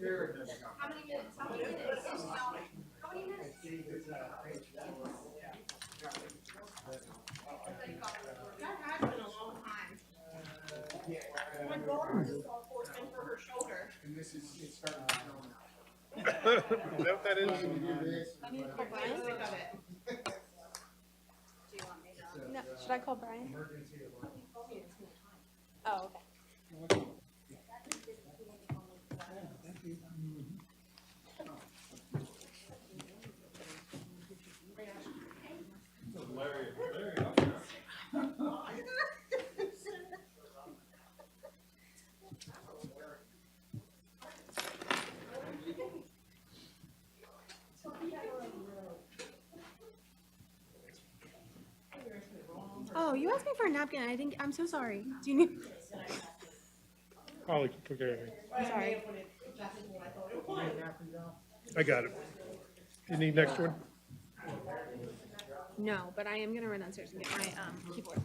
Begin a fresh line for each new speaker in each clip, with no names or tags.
How many minutes? How many minutes? How many minutes? That has been a long time. My daughter just saw Fortune for her shoulder.
And this is, it's starting to snow now.
Is that what that is?
I need to call Brian. Sick of it.
Do you want me to? No, should I call Brian?
Emergency alert.
Oh, okay. Oh, you asked me for a napkin. I think I'm so sorry. Do you need?
Holly took care of me.
I'm sorry.
I got it. You need next one?
No, but I am gonna run downstairs and get my keyboard.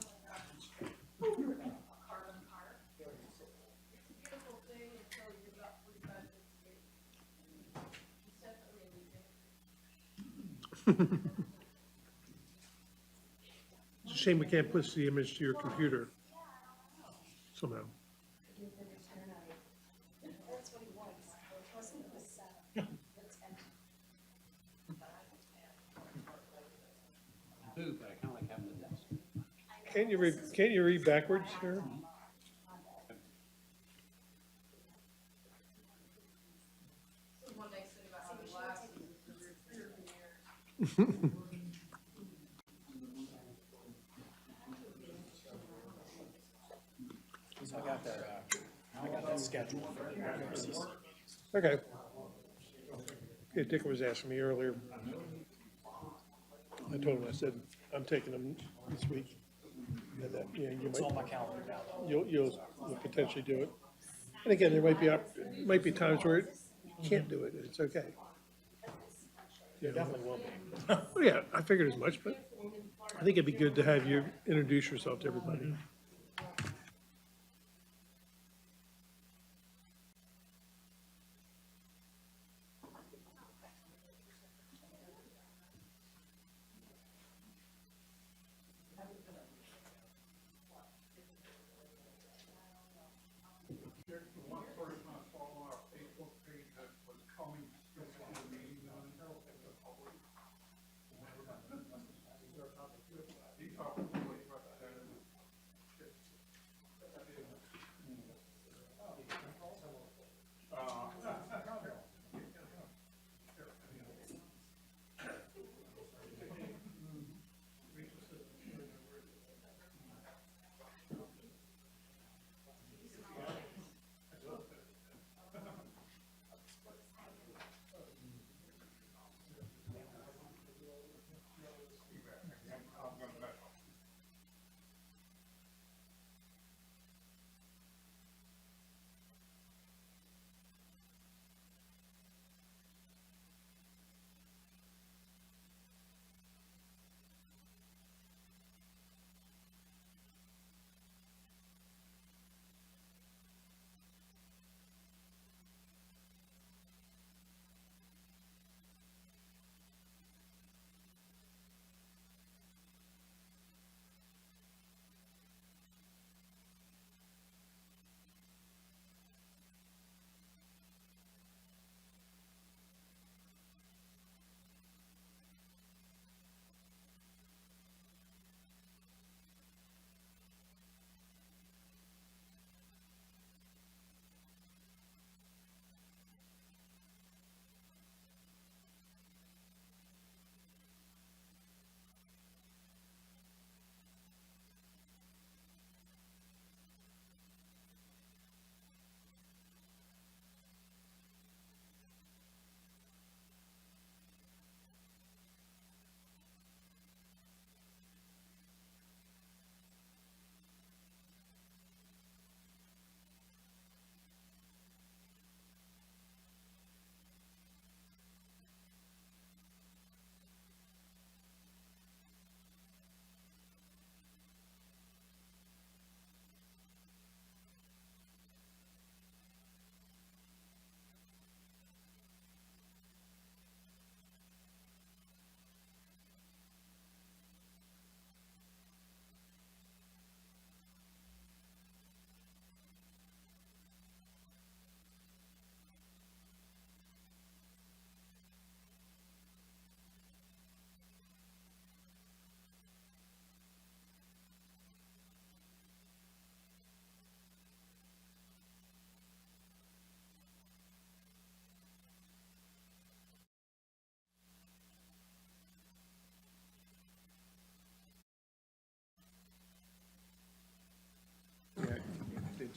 It's a shame we can't push the image to your computer somehow.
But I kind of like having the desk.
Can't you read backwards here?
One nice thing about having glasses is you're clear in the air.
So I got that scheduled for CC.
Okay. Yeah, Dick was asking me earlier. I told him, I said, I'm taking them this week. And that, you know,
It's on my calendar now, though.
you'll potentially do it. And again, there might be times where you can't do it, and it's okay. You know,
Definitely will be.
well, yeah, I figured as much, but I think it'd be good to have you introduce yourself to everybody.
One person I follow our Facebook page that was coming to the meeting on the public. He talked to the representative.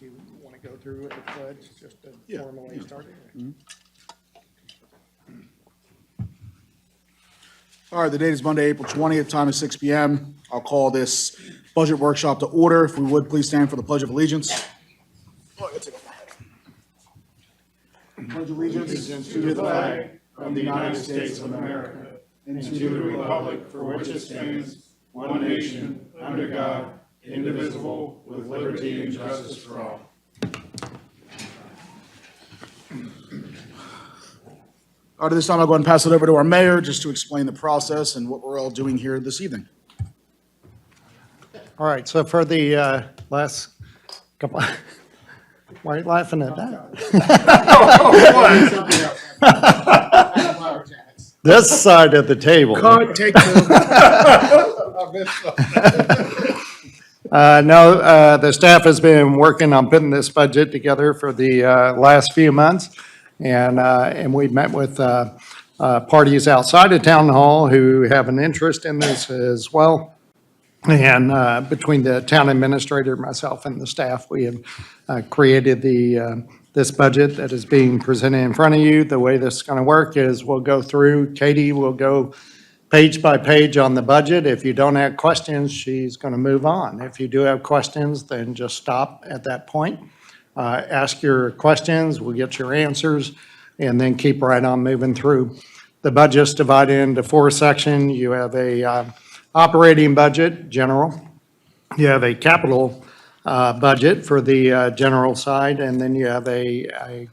Do you want to go through with the pledge, just to formally start it?
All right, the date is Monday, April 20th, time is 6 PM. I'll call this budget workshop to order. If we would, please stand for the Pledge of Allegiance. Pledge allegiance to the flag of the United States of America and to the republic for which it stands, one nation, under God, indivisible, with liberty and justice for all. All right, at this time, I'll go ahead and pass it over to our mayor just to explain the process and what we're all doing here this evening.
All right, so for the last couple, why are you laughing at that? This side of the table.
Take two.
No, the staff has been working on putting this budget together for the last few months. And we met with parties outside of town hall who have an interest in this as well. And between the town administrator, myself, and the staff, we have created this budget that is being presented in front of you. The way this is going to work is we'll go through, Katie will go page by page on the budget. If you don't have questions, she's going to move on. If you do have questions, then just stop at that point. Ask your questions, we'll get your answers, and then keep right on moving through. The budget's divided into 4 sections. You have a operating budget, general. You have a capital budget for the general side, and then you have a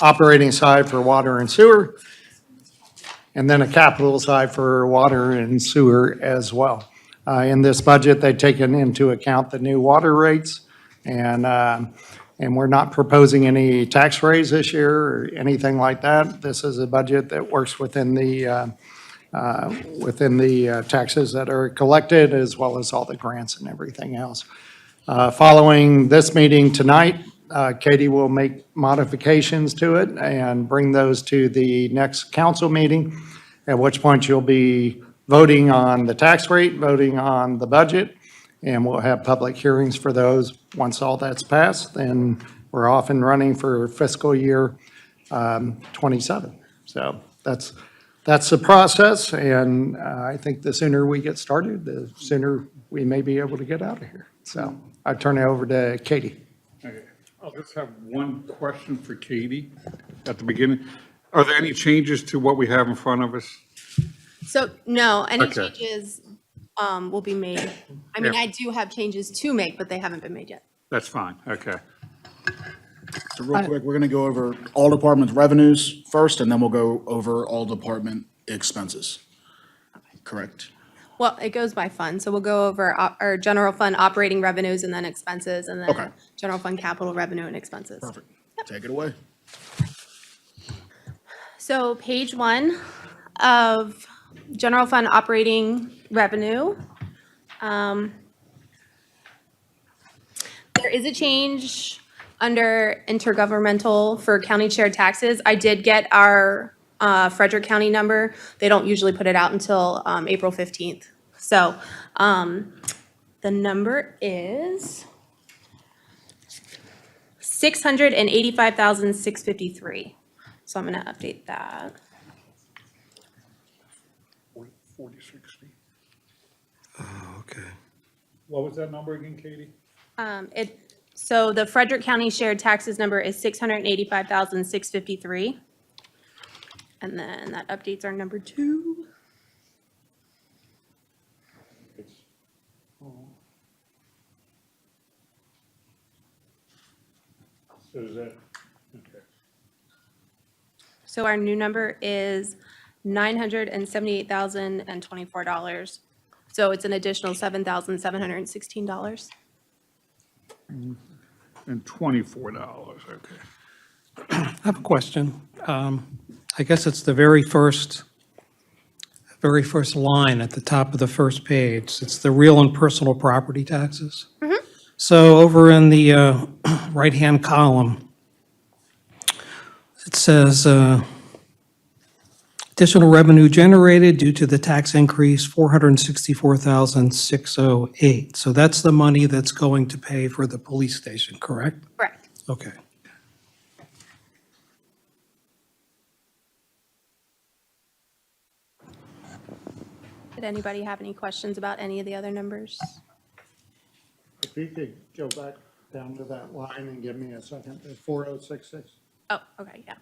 operating side for water and sewer, and then a capital side for water and sewer as well. In this budget, they've taken into account the new water rates, and we're not proposing any tax raise this year or anything like that. This is a budget that works within the taxes that are collected, as well as all the grants and everything else. Following this meeting tonight, Katie will make modifications to it and bring those to the next council meeting, at which point you'll be voting on the tax rate, voting on the budget, and we'll have public hearings for those. Once all that's passed, then we're off and running for fiscal year 27. So that's the process, and I think the sooner we get started, the sooner we may be able to get out of here. So I turn it over to Katie.
Okay. I'll just have one question for Katie at the beginning. Are there any changes to what we have in front of us?
So, no, any
Okay.
changes will be made. I mean,
Yeah.
I do have changes to make, but they haven't been made yet.
That's fine, okay.
So real quick, we're going to go over all department revenues first, and then we'll go over all department expenses. Correct.
Well, it goes by fund, so we'll go over our general fund operating revenues and then expenses, and
Okay.
then general fund capital revenue and expenses.
Perfect. Take it away.
So page 1 of general fund operating revenue. There is a change under intergovernmental for county shared taxes. I did get our Frederick County number. They don't usually put it out until April 15th. So the number is $685,653. So I'm going to update that.
4060.
Okay.
What was that number again, Katie?
So the Frederick County shared taxes number is $685,653. And then that updates our number 2.
So is that, okay.
So our new number is $978,024. So it's an additional $7,716.
And $24, okay.
I have a question. I guess it's the very first line at the top of the first page. It's the real and personal property taxes. So over in the right-hand column, it says Additional revenue generated due to the tax increase, 464,608. So that's the money that's going to pay for the police station, correct?
Correct.
Okay.
Did anybody have any questions about any of the other numbers?
If you could go back down to that line and give me a second, 4066.
Oh, okay, yeah.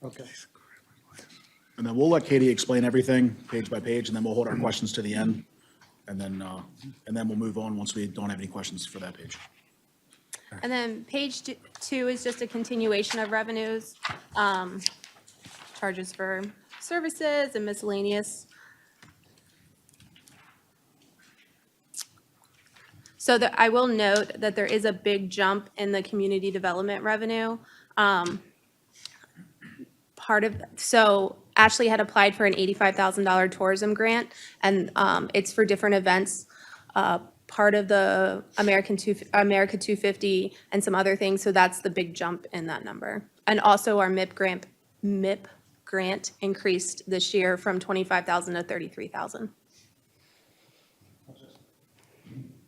Okay.
And then we'll let Katie explain everything page by page, and then we'll hold our questions to the end. And then we'll move on once we don't have any questions for that page.
And then page 2 is just a continuation of revenues, charges for services and miscellaneous. So I will note that there is a big jump in the community development revenue. So Ashley had applied for an $85,000 tourism grant, and it's for different events. Part of the America 250 and some other things, so that's the big jump in that number. And also our MIP grant increased this year from 25,000 to 33,000.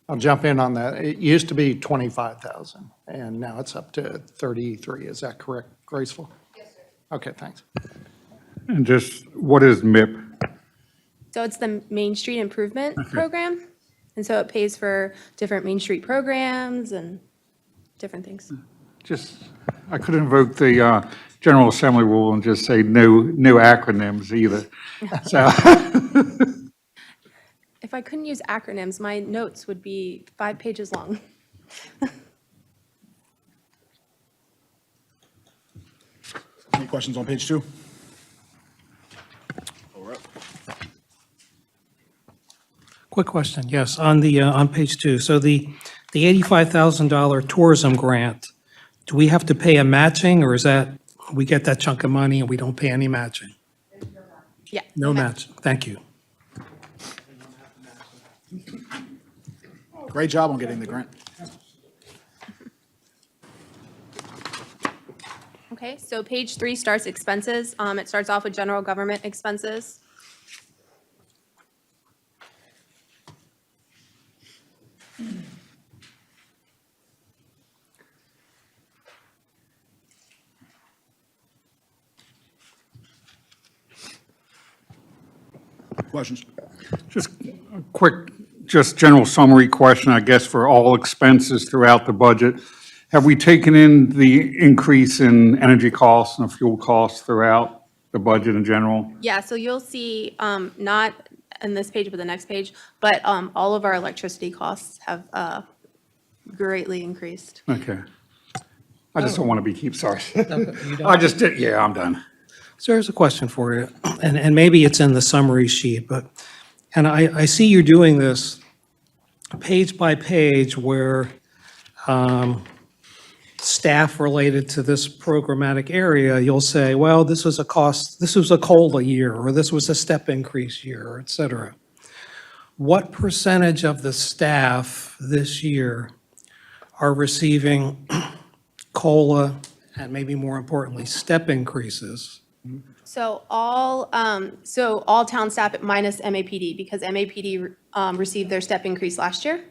I'll jump in on that. It used to be 25,000, and now it's up to 33. Is that correct, Graceful? Yes, sir. Okay, thanks.
And just, what is MIP?
So it's the Main Street Improvement Program, and so it pays for different Main Street programs and different things.
Just, I could invoke the General Assembly rule and just say no acronyms either. So,
If I couldn't use acronyms, my notes would be 5 pages long.
Any questions on page 2? All right.
Quick question, yes, on page 2. So the $85,000 tourism grant, do we have to pay a matching, or is that, we get that chunk of money and we don't pay any matching?
Yeah.
No
okay.
match, thank you.
Great job on getting the grant.
Okay, so page 3 starts expenses. It starts off with general government expenses.
Questions?
just a quick, just general summary question, I guess, for all expenses throughout the budget. Have we taken in the increase in energy costs and fuel costs throughout the budget in general?
Yeah, so you'll see, not in this page, but the next page, but all of our electricity costs have greatly increased.
Okay. I just don't want to be sorry.
You don't?
I just did, yeah, I'm done.
So here's a question for you, and maybe it's in the summary sheet, but, and I see you're doing this page by page where staff related to this programmatic area, you'll say, well, this was a cost, this was a COLA year, or this was a step increase year, et cetera. What percentage of the staff this year are receiving COLA and maybe more importantly, step increases?
So all town staff minus MAPD, because MAPD received their step increase last year,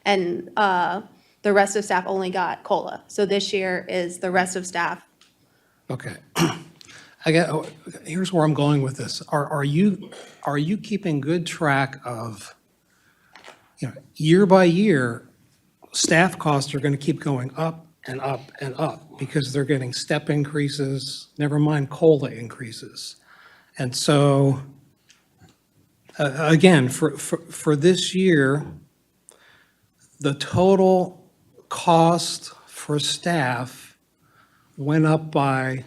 and the rest of staff only got COLA. So this year is the rest of staff.
Okay. Here's where I'm going with this. Are you keeping good track of, year by year, staff costs are going to keep going up and up and up because they're getting step increases, never mind COLA increases. And so, again, for this year, the total cost for staff went up by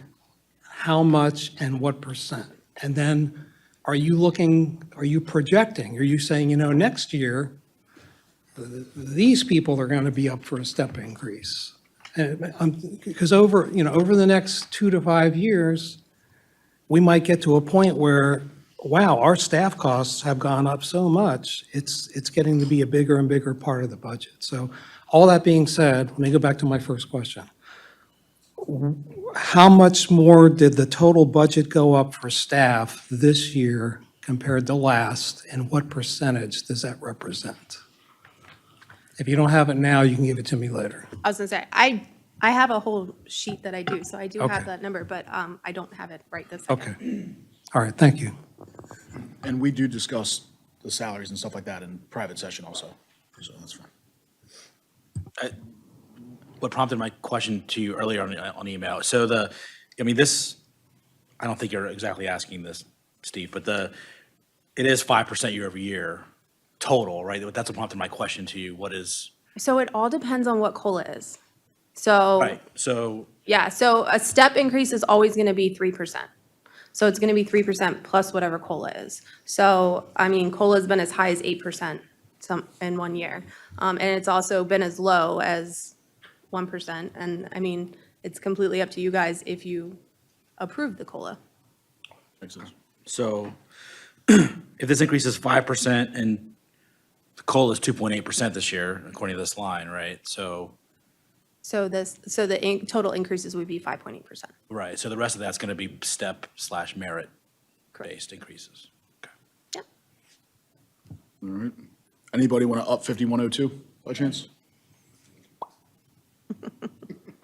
how much and what percent? And then are you projecting, are you saying, next year, these people are going to be up for a step increase? Because over the next 2 to 5 years, we might get to a point where wow, our staff costs have gone up so much, it's getting to be a bigger and bigger part of the budget. So all that being said, let me go back to my first question. How much more did the total budget go up for staff this year compared to last, and what percentage does that represent? If you don't have it now, you can give it to me later.
I was gonna say, I have a whole sheet that I do, so I do have
Okay.
that number, but I don't have it right this second.
Okay. All right, thank you.
And we do discuss the salaries and stuff like that in private session also, so that's fine.
What prompted my question to you earlier on email, so this, I don't think you're exactly asking this, Steve, but it is 5% year over year total, right? That's what prompted my question to you. What is,
So it all depends on what COLA is. So.
right, so,
Yeah, so a step increase is always gonna be 3%. So it's gonna be 3% plus whatever COLA is. So, I mean, COLA's been as high as 8% in 1 year. And it's also been as low as 1%. And I mean, it's completely up to you guys if you approve the COLA.
Makes sense.
so if this increase is 5% and the COLA is 2.8% this year, according to this line, right? So,
So the total increases would be 5.8%.
right, so the rest of that's going to be step/merit-based increases.
Yep.
All right. Anybody want to up 5102 by chance?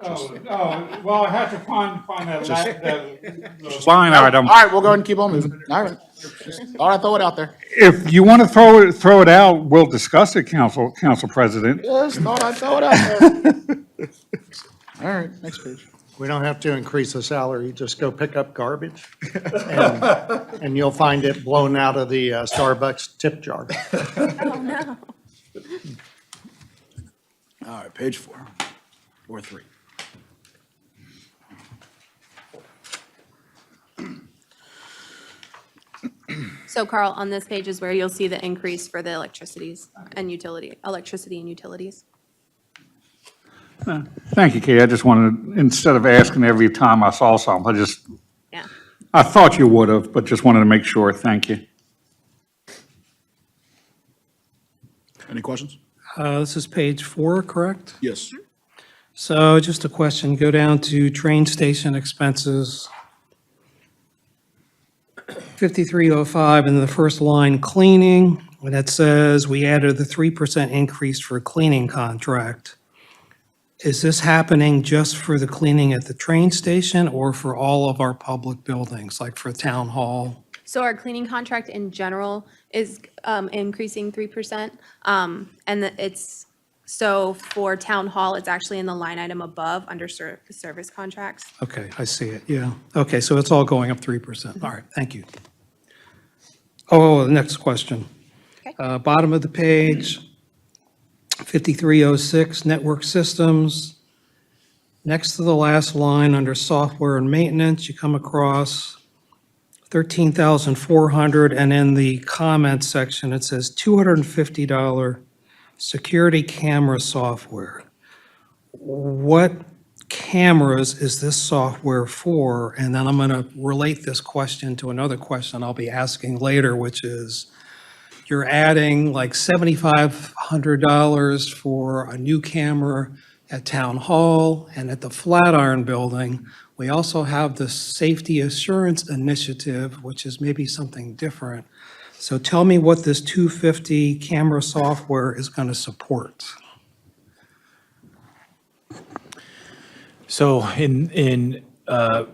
Well, I had to find that line item.
All right, we'll go ahead and keep on moving. All right. Just thought I'd throw it out there.
If you want to throw it out, we'll discuss it, Council President.
Just thought I'd throw it out there. All right, next page.
We don't have to increase the salary, just go pick up garbage, and you'll find it blown out of the Starbucks tip jar.
Oh, no.
All right, page 4, or 3.
So Carl, on this page is where you'll see the increase for the electricity and utilities.
Thank you, Katie. I just wanted, instead of asking every time I saw something,
Yeah.
I thought you would have, but just wanted to make sure. Thank you.
Any questions?
This is page 4, correct?
Yes.
So just a question, go down to train station expenses. 5305, and the first line, cleaning, when it says we added the 3% increase for cleaning contract. Is this happening just for the cleaning at the train station or for all of our public buildings, like for town hall?
So our cleaning contract in general is increasing 3%. So for town hall, it's actually in the line item above under service contracts.
Okay, I see it, yeah. Okay, so it's all going up 3%. All right, thank you. Oh, the next question.
Okay.
Bottom of the page, 5306, network systems. Next to the last line, under software and maintenance, you come across 13,400, and in the comments section, it says $250 security camera software. What cameras is this software for? And then I'm going to relate this question to another question I'll be asking later, which is, you're adding like $7,500 for a new camera at Town Hall and at the Flatiron Building. We also have the Safety Assurance Initiative, which is maybe something different. So tell me what this 250 camera software is going to support.
So in the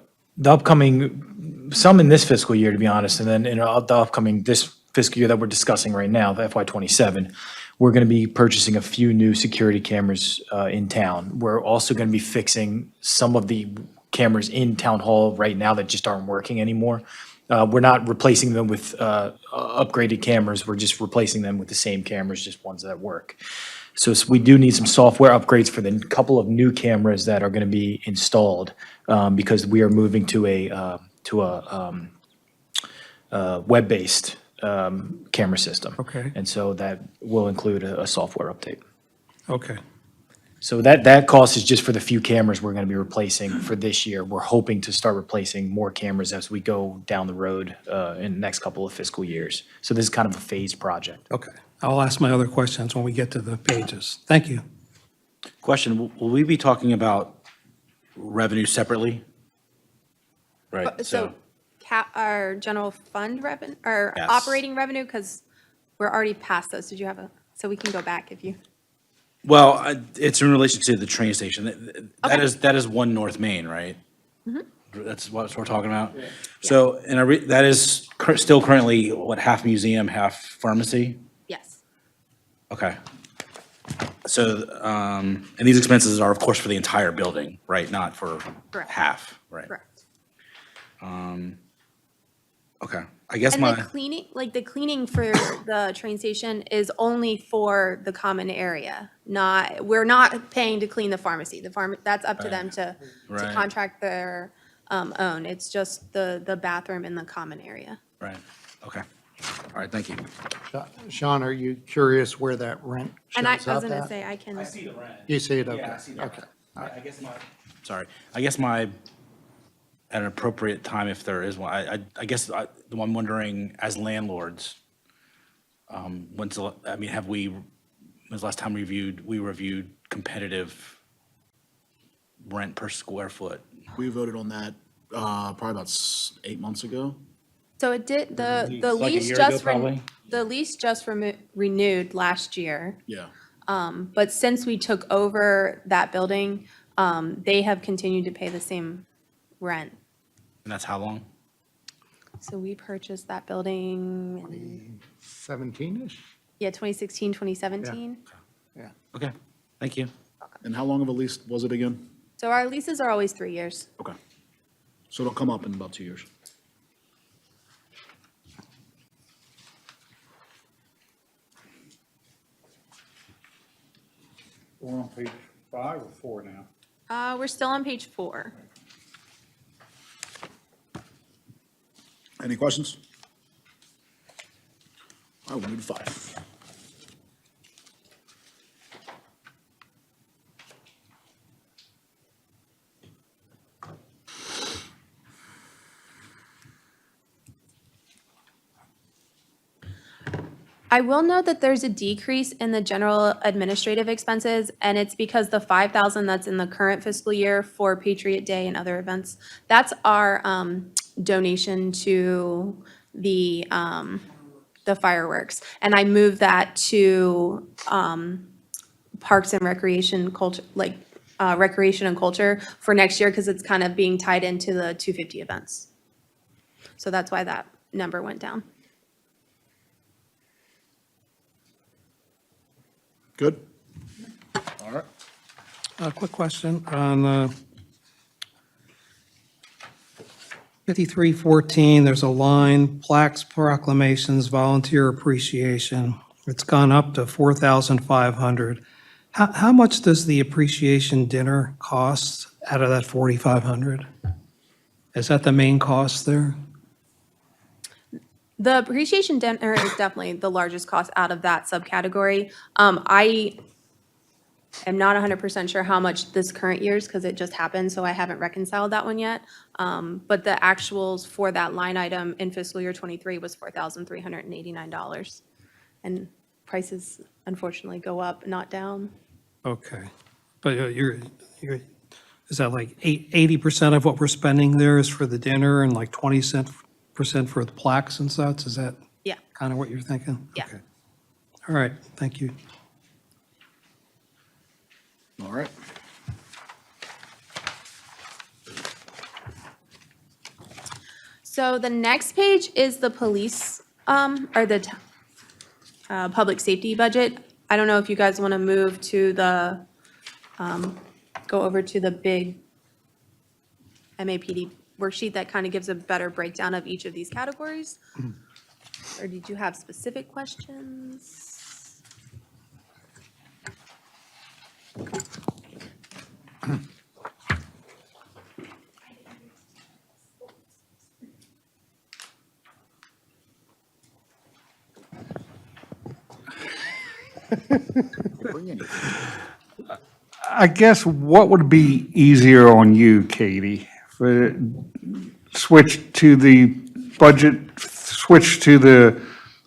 upcoming, some in this fiscal year, to be honest, and then in the upcoming, this fiscal year that we're discussing right now, the FY '27, we're going to be purchasing a few new security cameras in town. We're also going to be fixing some of the cameras in Town Hall right now that just aren't working anymore. We're not replacing them with upgraded cameras. We're just replacing them with the same cameras, just ones that work. So we do need some software upgrades for the couple of new cameras that are going to be installed because we are moving to a web-based camera system.
Okay.
And so that will include a software update.
Okay.
So that cost is just for the few cameras we're going to be replacing for this year. We're hoping to start replacing more cameras as we go down the road in the next couple of fiscal years. So this is kind of a phased project.
Okay. I'll ask my other questions when we get to the pages. Thank you.
Question, will we be talking about revenue separately? Right,
So our general fund revenue, or
Yes.
operating revenue, because we're already past those. Did you have so we can go back if you.
Well, it's in relation to the train station. That
Okay.
that is One North Main, right? That's what we're talking about? So, and that is still currently, what, half museum, half pharmacy?
Yes.
Okay. So, and these expenses are, of course, for the entire building, right? Not for
Correct.
half, right?
Correct.
Okay, I guess
And
my,
the cleaning for the train station is only for the common area, we're not paying to clean the pharmacy. That's up to them to
Right.
contract their own. It's just the bathroom in the common area.
right, okay. All right, thank you.
Sean, are you curious where that rent
And I
shows
was
up
gonna
at?
say, I can.
the rent.
You see it, okay,
Yeah, I see that.
okay.
I guess I guess at an appropriate time, if there is one, I guess I'm wondering, as landlords, when's the last time we reviewed competitive rent per square foot?
We voted on that, probably about 8 months ago.
So it did, the
Like a
lease
year ago,
just,
probably?
the lease just renewed last year.
Yeah.
But since we took over that building, they have continued to pay the same rent.
And that's how long?
So we purchased that building, in,
17-ish?
2016, 2017.
Yeah.
Okay, thank you.
And how long of a lease was it again?
So our leases are always 3 years.
Okay. So it'll come up in about 2 years.
We're on page 5 or 4 now?
We're still on page 4.
Any questions? I will move to 5.
I will note that there's a decrease in the general administrative expenses, and it's because the 5,000 that's in the current fiscal year for Patriot Day and other events, that's our donation to the fireworks. And I moved that to Parks and Recreation culture, recreation and culture for next year, because it's kind of being tied into the 250 events. So that's why that number went down.
Good? All right.
A quick question on 5314, there's a line, plaques, proclamations, volunteer appreciation. It's gone up to 4,500. How much does the appreciation dinner cost out of that 4,500? Is that the main cost there?
The appreciation dinner is definitely the largest cost out of that subcategory. I am not 100% sure how much this current year's, because it just happened, so I haven't reconciled that one yet. But the actuals for that line item in fiscal year '23 was $4,389. And prices unfortunately go up, not down.
Okay. But you're, is that like 80% of what we're spending there is for the dinner and like 20% for the plaques and such? Is that
Yeah.
kind of what you're thinking?
Yeah.
Okay. All right, thank you.
All right.
So the next page is the police, or the public safety budget. I don't know if you guys want to move to the, go over to the big MAPD worksheet that kind of gives a better breakdown of each of these categories? Or did you have specific questions?
Bring anything.
I guess what would be easier on you, Katie? Switch to the budget, switch to the,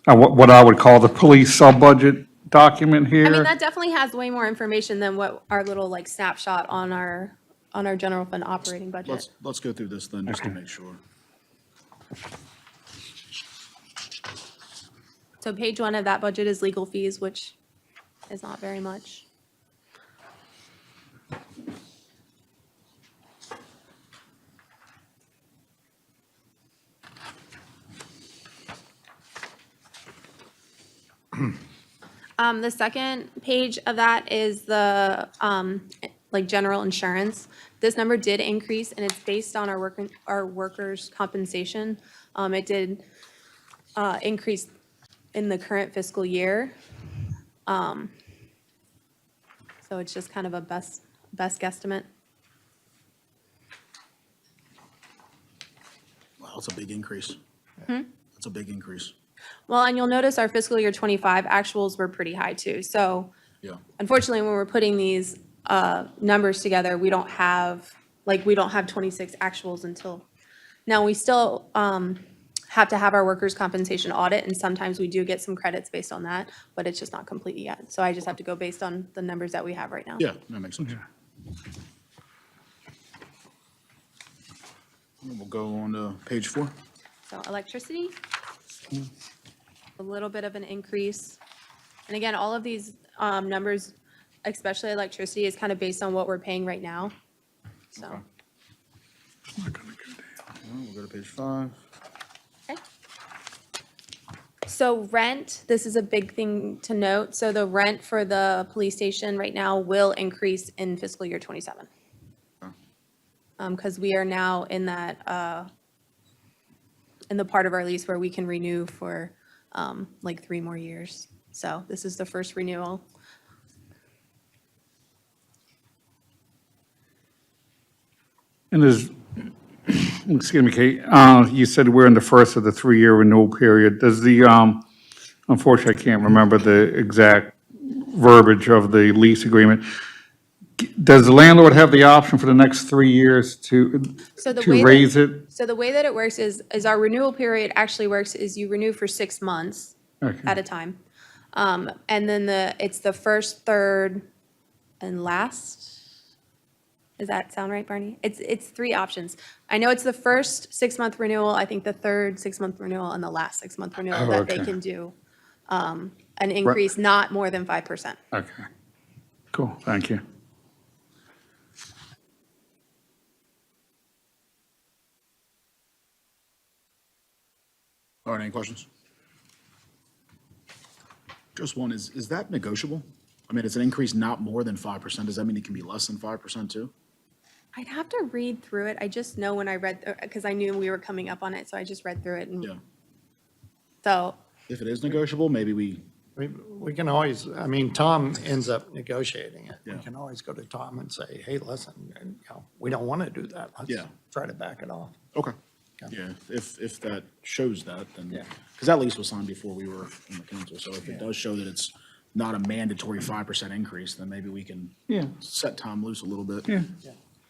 what I would call the police sub-budget document here?
I mean, that definitely has way more information than what our little like snapshot on our general fund operating budget.
Let's go through this then, just to make sure.
So page 1 of that budget is legal fees, which is not very much. The second page of that is the, like, general insurance. This number did increase, and it's based on our workers' compensation. It did, increase in the current fiscal year. So it's just kind of a best guesstimate.
Wow, that's a big increase. That's a big increase.
Well, and you'll notice our fiscal year '25 actuals were pretty high too. So
Yeah.
unfortunately, when we're putting these numbers together, we don't have 26 actuals until, now we still have to have our workers' compensation audit, and sometimes we do get some credits based on that, but it's just not complete yet. So I just have to go based on the numbers that we have right now.
Yeah, that makes sense. We'll go on to page 4.
So electricity, a little bit of an increase. And again, all of these numbers, especially electricity, is kind of based on what we're paying right now. So,
We'll go to page 5.
okay. So rent, this is a big thing to note. So the rent for the police station right now will increase in fiscal year '27. Because we are now in that, in the part of our lease where we can renew for like 3 more years. So this is the first renewal.
And there's, excuse me, Kate, you said we're in the first of the 3-year renewal period. Does the, unfortunately, I can't remember the exact verbiage of the lease agreement. Does the landlord have the option for the next 3 years to
So the way
raise it?
So the way that it works is our renewal period actually works is you renew for 6 months
Okay.
at a time. And then it's the first, third, and last. Does that sound right, Barney? It's 3 options. I know it's the first 6-month renewal, I think the third 6-month renewal, and the last 6-month renewal that they
okay.
can do an increase not more than 5%.
Okay, cool, thank you.
All right, any questions? Just one, is that negotiable? I mean, it's an increase not more than 5%. Does that mean it can be less than 5% too?
I'd have to read through it. I just know when I read, because I knew we were coming up on it, so I just read through it.
Yeah.
And so,
If it is negotiable, maybe
We can always, I mean, Tom ends up negotiating it. We
Yeah.
can always go to Tom and say, hey, listen, we don't want to do that. Let's
Yeah.
try to back it off.
okay. Yeah, if that shows that, then,
Yeah.
because that lease was signed before we were in the council, so if it does show that it's not a mandatory 5% increase, then maybe we can
Yeah.
set Tom loose a little bit.
Yeah.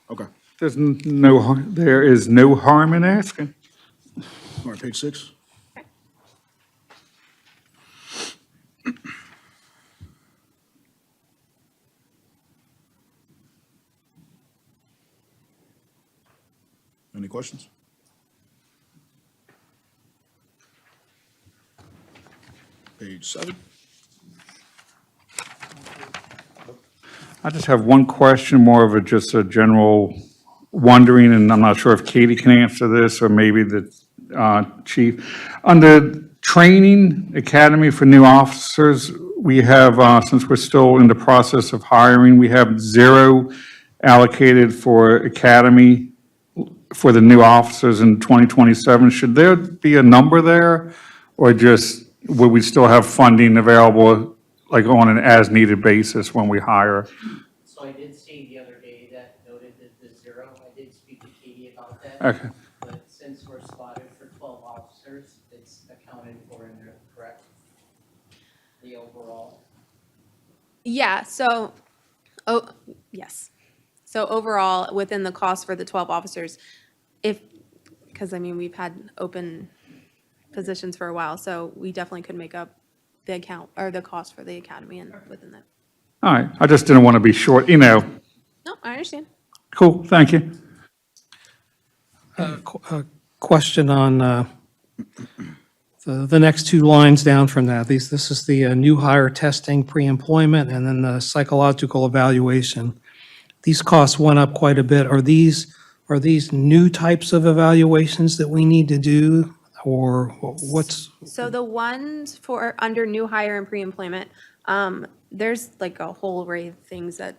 Okay.
There is no harm in asking.
All right, page 6. Any questions? Page 7.
I just have one question, more of just a general wondering, and I'm not sure if Katie can answer this, or maybe the chief. On the training academy for new officers, we have, since we're still in the process of hiring, we have 0 allocated for academy for the new officers in 2027. Should there be a number there, or just, would we still have funding available, like on an as-needed basis when we hire?
So I did see the other day that noted that the 0, I did speak to Katie about that.
Okay.
But since we're spotted for 12 officers, it's accounted for in there, correct? The overall.
yeah, so Yes. So overall, within the cost for the 12 officers, because I mean, we've had open positions for a while, so we definitely could make up the account, or the cost for the academy and within that.
All right, I just didn't want to be short,
No, I understand.
Cool, thank you.
Question on the next two lines down from that. This is the new hire testing, pre-employment, and then the psychological evaluation. These costs went up quite a bit. Are these new types of evaluations that we need to do, or what's?
So the ones for under new hire and pre-employment, there's like a whole array of things that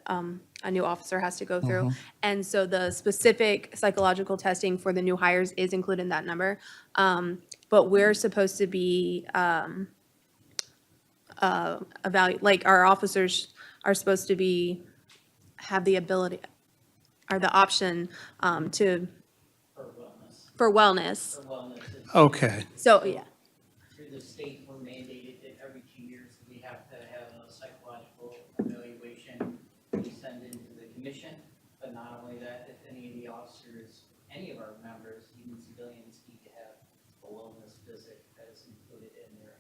a new officer has to go through. And so the specific psychological testing for the new hires is included in that number. But we're supposed to be like our officers are supposed to be, have the ability, or the option to,
For wellness.
for wellness.
For wellness, it's
Okay,
So, yeah.
through the state, we're mandated that every 2 years we have to have a psychological evaluation we send into the commission. But not only that, if any of the officers, any of our members, even civilians, need to have a wellness visit that's included in their.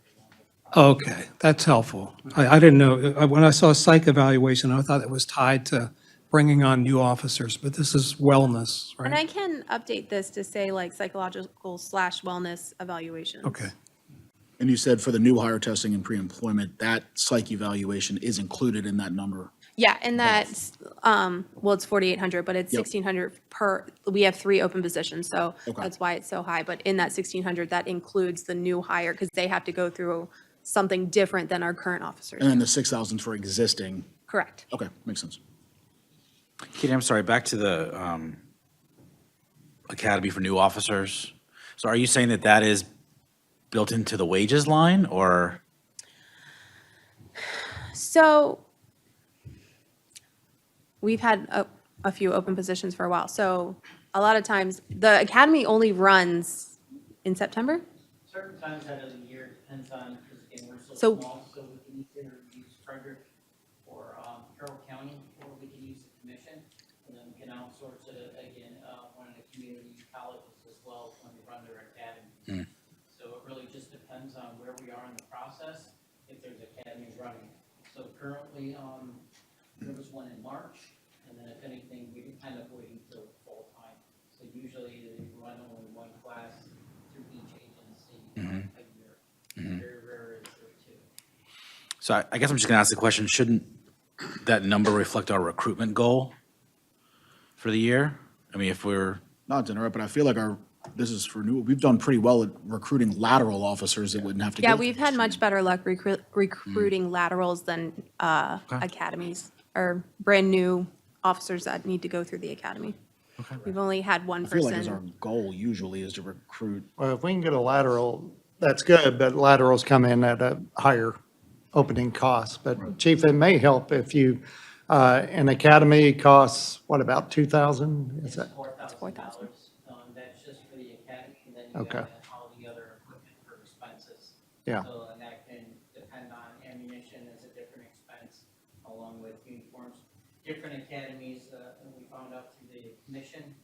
okay, that's helpful. I didn't know, when I saw psych evaluation, I thought it was tied to bringing on new officers, but this is wellness,
And I
right?
can update this to say like psychological/wellness evaluations.
Okay,
And you said for the new hire testing and pre-employment, that psych evaluation is included in that number.
Yeah, and that's, well, it's 4,800, but it's
Yep.
1,600 per, we have 3 open positions, so
Okay.
that's why it's so high. But in that 1,600, that includes the new hire, because they have to go through something different than our current officers.
And then the 6,000 for existing.
Correct.
Okay, makes sense.
Katie, I'm sorry, back to the Academy for new officers. So are you saying that that is built into the wages line, or?
So we've had a few open positions for a while. So a lot of times, the academy only runs in September.
Certain times out of the year, depends on, because again, we're so
So-
small, so we can either use Frederick or Carroll County, or we can use the commission, and then we can outsource it again, one of the community colleges as well when they run their academy. So it really just depends on where we are in the process, if there's academies running. So currently, there was one in March, and then if anything, we end up waiting till full-time. So usually they run only one class through each agency a year. Very rare is there two.
So I guess I'm just gonna ask the question, shouldn't that number reflect our recruitment goal for the year? I mean, if we're,
Not to interrupt, but I feel like this is for new, we've done pretty well at recruiting lateral officers that wouldn't have to go
Yeah,
through
we've
this
had much
training.
better luck recruiting laterals than academies, or brand-new officers that need to go through the academy. We've only had one
I feel like as our
person.
goal usually is to recruit.
Well, if we can get a lateral, that's good, but laterals come in at a higher opening cost. But Chief, it may help if you, an academy costs, what, about 2,000? Is that?
$4,000. That's just for the academy, and then you
Okay.
got all the other equipment for expenses.
Yeah.
So, and that can depend on ammunition is a different expense, along with uniforms. Different academies, and we found out through the commission,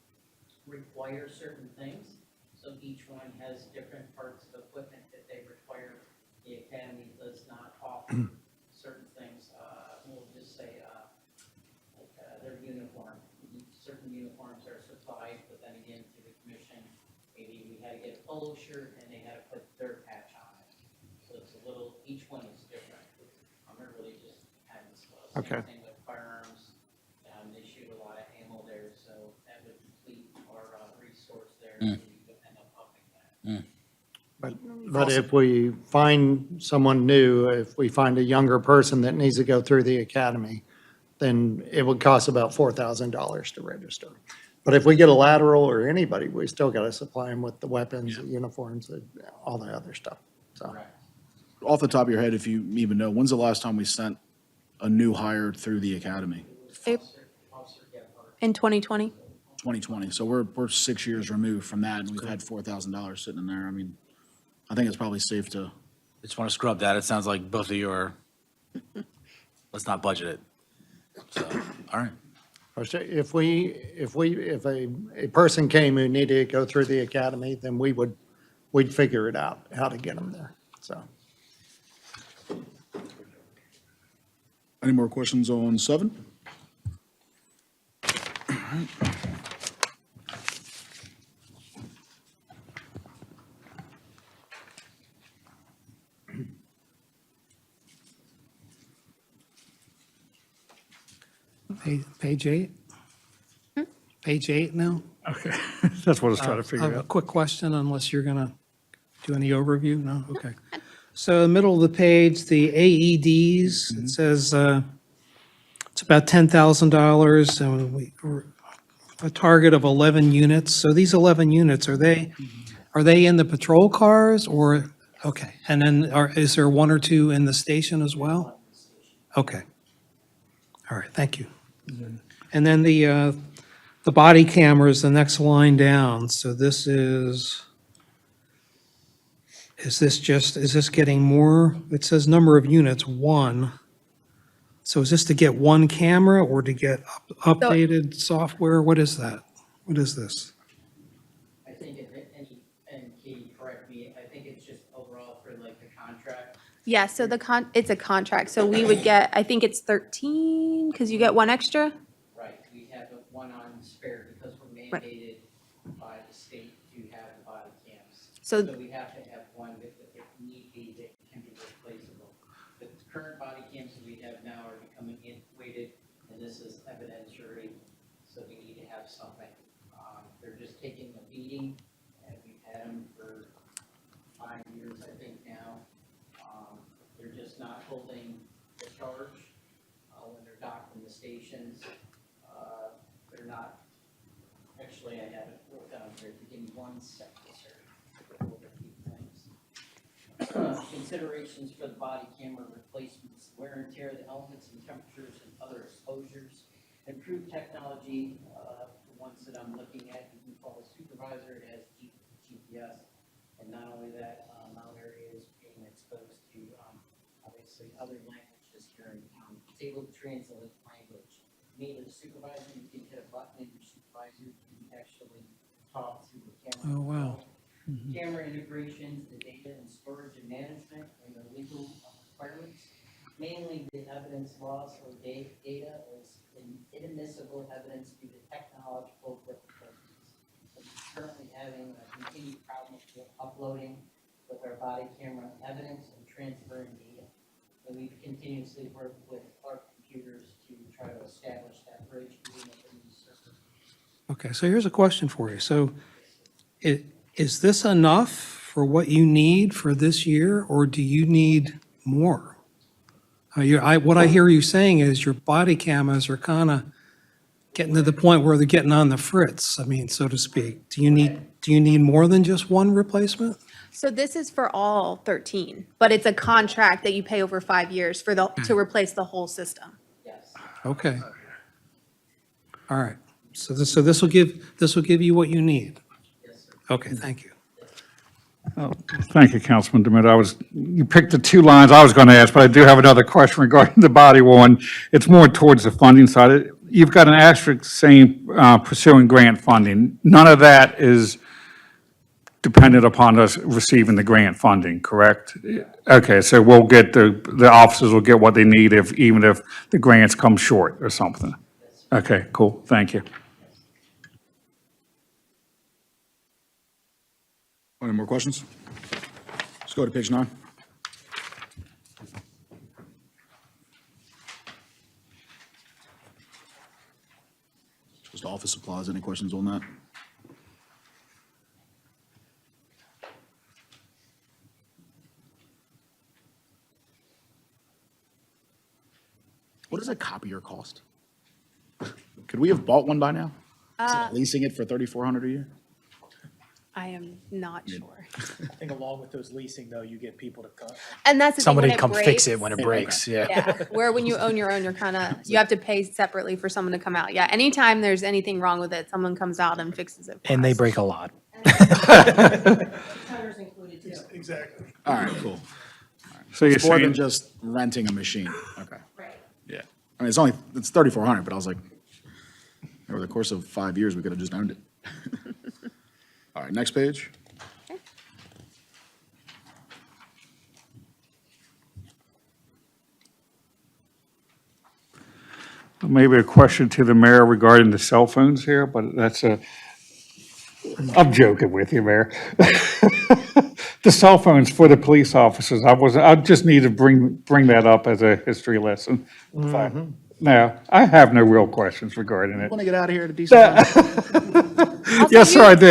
require certain things. So each one has different parts of equipment that they require. The academy does not offer certain things. We'll just say, like, their uniform. Certain uniforms are supplied, but then again, through the commission, maybe we had to get a polo shirt and they had to put their patch on it. So it's a little, each one is different. It really just depends.
Okay.
Same thing with firearms. They shoot a lot of ammo there, so that would deplete our resource there. So we could end up upping that.
But if we find someone new, if we find a younger person that needs to go through the academy, then it would cost about $4,000 to register. But if we get a lateral or anybody, we still got to supply them with the weapons, the uniforms, all the other stuff, so.
Correct.
Off the top of your head, if you even know, when's the last time we sent a new hire through the academy?
Officer Gephardt.
In 2020.
2020. So we're 6 years removed from that, and we've had $4,000 sitting in there. I mean, I think it's probably safe to.
I just wanna scrub that, it sounds like both of you are, let's not budget it. So, all right.
If a person came who needed to go through the academy, then we'd figure it out, how to get them there, so.
Any more questions on 7?
Page 8? Page 8 now?
Okay, that's what I was trying to
I
figure
have a
out.
quick question, unless you're going to do any overview? No? Okay. So the middle of the page, the AEDs, it says it's about $10,000, and we're a target of 11 units. So these 11 units, are they in the patrol cars, or, okay. And then is there 1 or 2 in the station as well? Okay. All right, thank you. And then the body camera is the next line down. So this is this getting more? It says number of units, 1. So is this to get 1 camera or to get updated software? What is that? What is this?
I think and Katie, correct me, I think it's just overall for like the contract.
Yeah, so it's a contract, so we would get, I think it's 13, because you get 1 extra?
Right, we have one on spare because we're
Right.
mandated by the state to have the body cams.
So-
we have to have one that if need be, that can be replaceable. The current body cams that we have now are becoming antiquated, and this is evidentiary, so we need to have something. They're just taking a beating, and we've had them for 5 years, I think now. They're just not holding the charge when they're docked in the stations. They're not, actually, I have it wrote down here, if you give me 1 second, sir. Hold a few things. Considerations for the body camera replacements, wear and tear of the elements and temperatures and other exposures. Improved technology, the ones that I'm looking at, you can call a supervisor, it has GPS. And not only that, now Airy is being exposed to, obviously, other languages here in town. It's able to translate language. Me as a supervisor, you can hit a button and your supervisor can actually talk to the camera.
Oh, wow.
Camera integrations, the data and storage and management, and the legal requirements. Mainly the evidence loss or data is inadmissible evidence due to technological difficulties. We're currently having a continued problem with uploading with our body camera evidence and transferring data. And we've continuously worked with our computers to try to establish that bridge between the new server.
Okay, so here's a question for you. So is this enough for what you need for this year, or do you need more? What I hear you saying is your body cameras are kind of getting to the point where they're getting on the fritz, I mean, so to speak. Do you need more than just 1 replacement?
So this is for all 13, but it's a contract that you pay over 5 years to replace the whole system.
Yes.
Okay. All right. So this will give you what you need.
Yes, sir.
Okay, thank you.
Thank you, Councilman Demit. You picked the 2 lines I was going to ask, but I do have another question regarding the body one. It's more towards the funding side. You've got an asterisk saying pursuing grant funding. None of that is dependent upon us receiving the grant funding, correct? Okay, so we'll get, the officers will get what they need even if the grants come short or something. Okay, cool, thank you.
Any more questions? Let's go to page 9. Just office supplies, any questions on that? What does a copier cost? Could we have bought one by now? Is it leasing it for $3,400 a year?
I am not sure.
I think along with those leasing, though, you get people to come.
And that's the thing,
Somebody
when it
come fix
breaks-
it when it breaks, yeah.
Yeah, where when you own your own, you have to pay separately for someone to come out. Yeah, anytime there's anything wrong with it, someone comes out and fixes it for
And they
us.
break a lot.
Tires included too.
Exactly.
All right, cool.
So you're
It's more than
saying,
just renting a machine. Okay.
Right.
Yeah. I mean, it's $3,400, but I was like, Over the course of 5 years, we could have just owned it. All right, next page.
Maybe a question to the mayor regarding the cell phones here, but I'm joking with you, Mayor. The cell phones for the police officers, I just need to bring that up as a history lesson. No, I have no real questions regarding it.
Want to get out of here at a decent time?
Yes, sir, I do.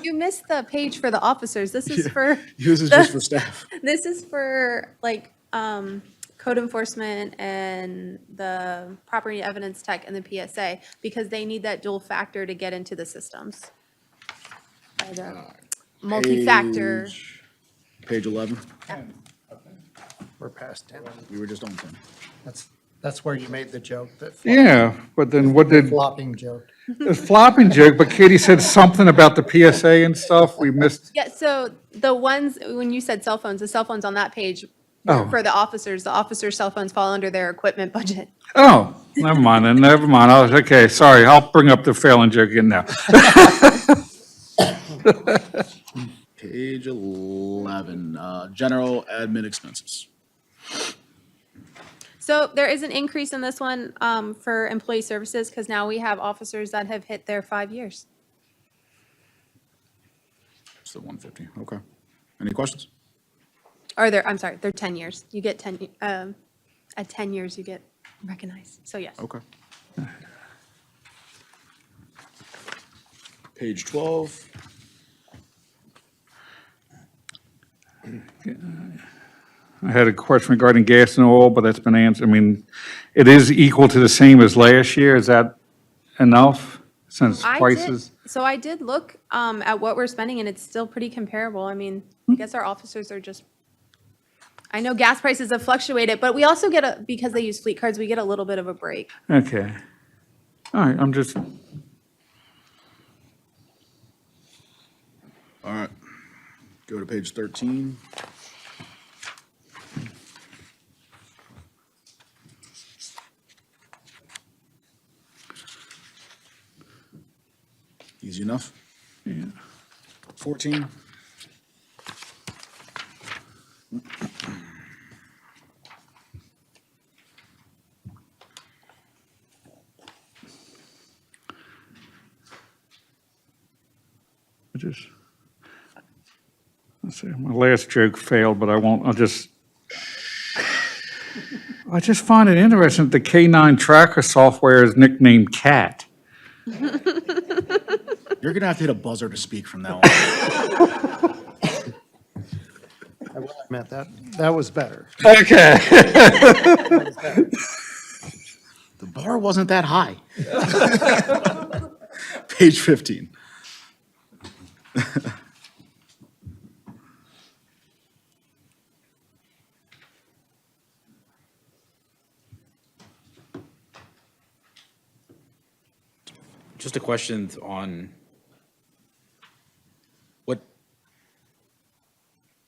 You missed the page for the officers. This is for,
This is just for staff.
this is for like, code enforcement and the property evidence tech and the PSA, because they need that dual factor to get into the systems. Or the multi-factor.
Page 11.
We're past 10.
We were just on 10.
That's where you made the joke, that
Yeah, but then what did,
flopping joke.
the flopping joke, but Katie said something about the PSA and stuff, we missed.
Yeah, so the ones, when you said cell phones, the cell phones on that page
Oh.
for the officers' cell phones fall under their equipment budget.
Oh, never mind, then, never mind. I was, okay, sorry, I'll bring up the failing joke again now.
Page 11, general admin expenses.
So there is an increase in this one for employee services, because now we have officers that have hit their 5 years.
It's the 150, okay. Any questions?
Or I'm sorry, they're 10 years. You get 10, at 10 years, you get recognized. So yes.
Okay. Page 12.
I had a question regarding gas and oil, but that's been answered. I mean, it is equal to the same as last year. Is that enough since prices?
So I did look at what we're spending, and it's still pretty comparable. I mean, I guess our officers are just, I know gas prices have fluctuated, but we also get because they use fleet cards, we get a little bit of a break.
Okay. All right, I'm just,
All right. Go to page 13. Easy enough?
yeah.
14.
Let's see, my last joke failed, but I won't, I just find it interesting that the K9 tracker software is nicknamed Cat.
You're going to have to hit a buzzer to speak from now on.
I will admit that was better.
Okay.
The bar wasn't that high. Page 15.
Just a question on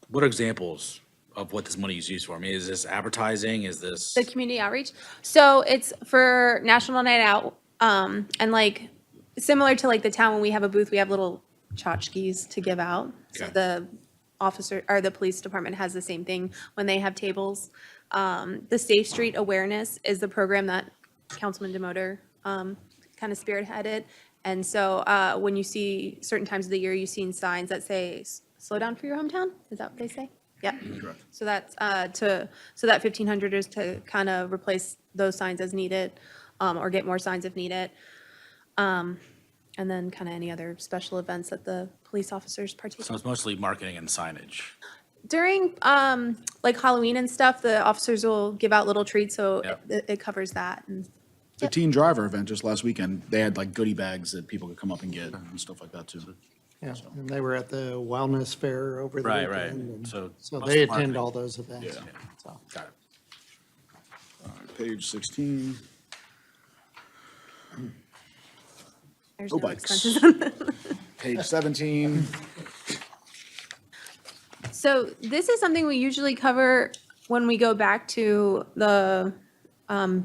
what examples of what this money is used for? I mean, is this advertising? Is this?
The community outreach. So it's for National Night Out, and like, similar to like the town, when we have a booth, we have little tchotchkes to give out. So
Okay.
the officer, or the police department has the same thing when they have tables. The Safe Street Awareness is the program that Councilman Demoter kind of spearheaded. And so when you see certain times of the year, you've seen signs that say, slow down for your hometown? Is that what they say? Yeah.
Correct.
So that's so that 1,500 is to kind of replace those signs as needed, or get more signs if needed. And then kind of any other special events that the police officers participate.
So it's mostly marketing and signage.
During like Halloween and stuff, the officers will give out little treats, so
Yep.
it covers that. And
The teen driver event just last weekend, they had like goodie bags that people could come up and get and stuff like that too.
Yeah, and they were at the wellness fair over the
Right,
weekend.
right.
and
So
So
most
they
of the
attend
marketing.
all those events.
Yeah.
So.
Got it.
All right, page 16.
there's
Oh,
no
bikes.
expenses on that.
Page 17.
So this is something we usually cover when we go back to the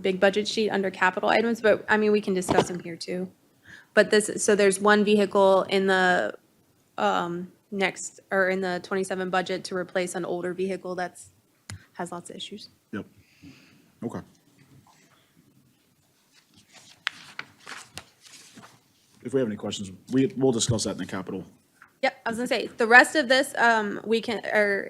big budget sheet under capital items, but I mean, we can discuss them here too. But so there's one vehicle in the next, or in the 27 budget to replace an older vehicle has lots of issues.
Yep. Okay. If we have any questions, we'll discuss that in the capital.
Yep, I was gonna say, the rest of this,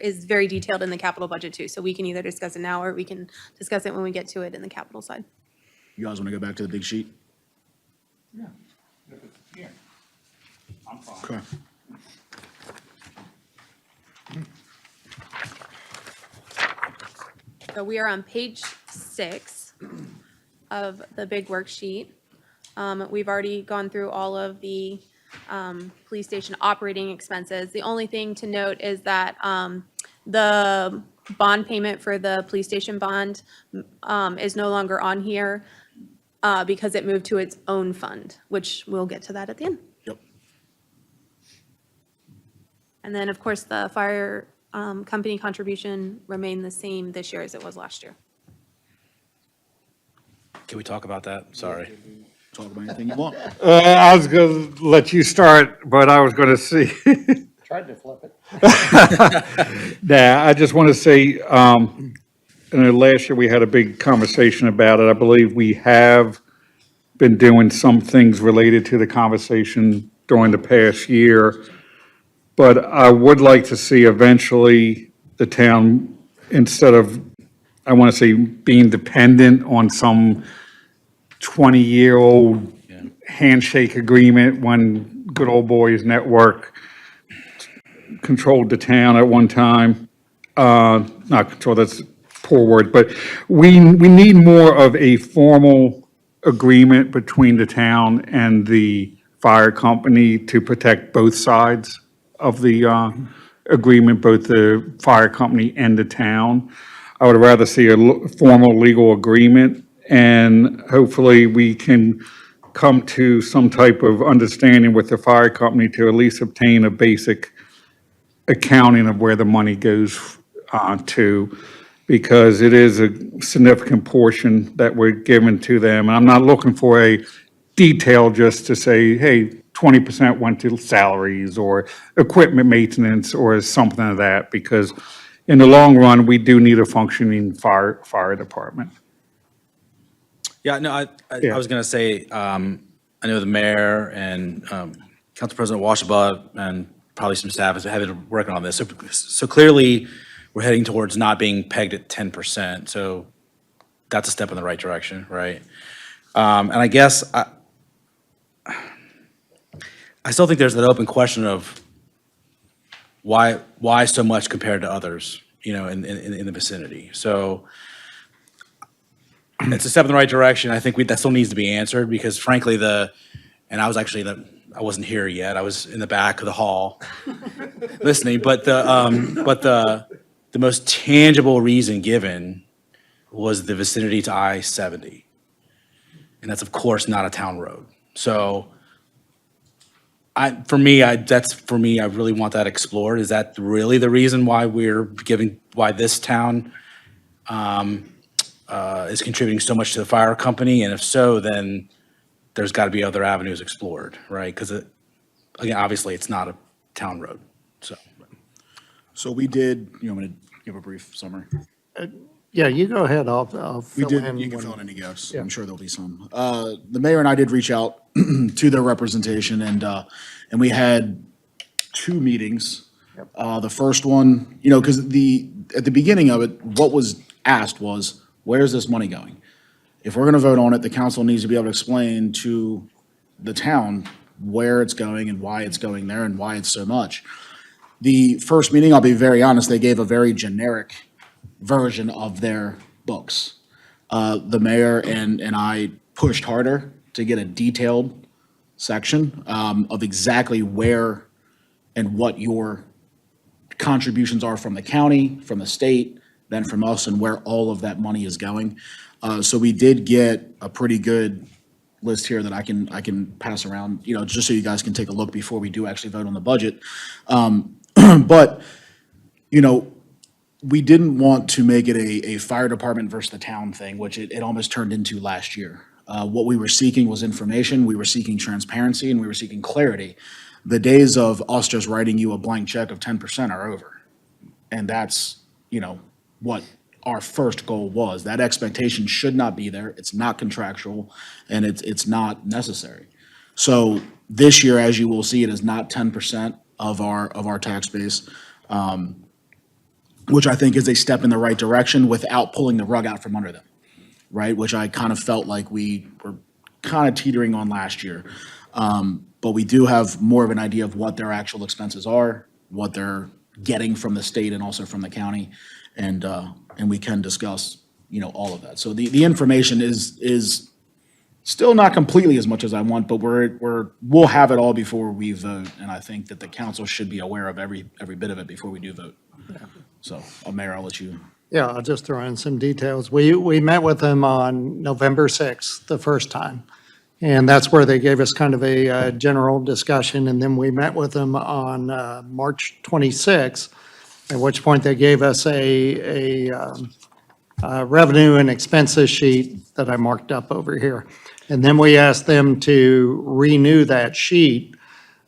is very detailed in the capital budget too, so we can either discuss it now or we can discuss it when we get to it in the capital side.
You guys want to go back to the big sheet?
Yeah. I'm fine.
Okay.
So we are on page 6 of the big worksheet. We've already gone through all of the police station operating expenses. The only thing to note is that the bond payment for the police station bond is no longer on here because it moved to its own fund, which we'll get to that at the end.
Yep.
And then, of course, the fire company contribution remained the same this year as it was last year.
Can we talk about that? Sorry.
Talk about anything you want.
I was going to let you start, but I was going to see.
Tried to flip it.
Nah, I just want to say, last year we had a big conversation about it. I believe we have been doing some things related to the conversation during the past year. But I would like to see eventually the town, instead of, I want to say, being dependent on some 20-year-old handshake agreement when Good Old Boys Network controlled the town at one time. Not control, that's a poor word, but we need more of a formal agreement between the town and the fire company to protect both sides of the agreement, both the fire company and the town. I would rather see a formal legal agreement, and hopefully we can come to some type of understanding with the fire company to at least obtain a basic accounting of where the money goes to, because it is a significant portion that we're giving to them. And I'm not looking for a detail just to say, hey, 20% went to salaries or equipment maintenance or something like that, because in the long run, we do need a functioning fire department.
Yeah, no, I was going to say, I know the mayor and Council President Washabah and probably some staff have been working on this. So clearly, we're heading towards not being pegged at 10%. So that's a step in the right direction, right? And I guess I still think there's that open question of why so much compared to others, in the vicinity. So it's a step in the right direction. I think that still needs to be answered, because frankly, and I was actually I wasn't here yet. I was in the back of the hall listening, but the most tangible reason given was the vicinity to I-70. And that's of course not a town road. So I really want that explored. Is that really the reason why why this town is contributing so much to the fire company? And if so, then there's got to be other avenues explored, right? Because again, obviously it's not a town road, so.
So we did, you want me to give a brief summary?
Yeah, you go ahead. I'll
We
fill
did,
in.
you can
when-
fill in any gaps.
Yeah.
I'm sure there'll be some. The mayor and I did reach out to their representation, and we had 2 meetings. The first one, because at the beginning of it, what was asked was, where's this money going? If we're gonna vote on it, the council needs to be able to explain to the town where it's going and why it's going there and why it's so much. The first meeting, I'll be very honest, they gave a very generic version of their books. The mayor and I pushed harder to get a detailed section of exactly where and what your contributions are from the county, from the state, then from us, and where all of that money is going. So we did get a pretty good list here that I can pass around, just so you guys can take a look before we do actually vote on the budget. But, we didn't want to make it a fire department versus the town thing, which it almost turned into last year. What we were seeking was information, we were seeking transparency, and we were seeking clarity. The days of us just writing you a blank check of 10% are over. And that's, what our first goal was. That expectation should not be there. It's not contractual, and it's not necessary. So this year, as you will see, it is not 10% of our tax base, which I think is a step in the right direction without pulling the rug out from under them, right? Which I kind of felt like we were kind of teetering on last year. But we do have more of an idea of what their actual expenses are, what they're getting from the state and also from the county, and we can discuss, all of that. So the information is still not completely as much as I want, but we'll have it all before we vote, and I think that the council should be aware of every bit of it before we do vote. So, Mayor, I'll let you.
Yeah, I'll just throw in some details. We met with them on November 6th, the first time. And that's where they gave us kind of a general discussion. And then we met with them on March 26th, at which point they gave us a revenue and expenses sheet that I marked up over here. And then we asked them to renew that sheet,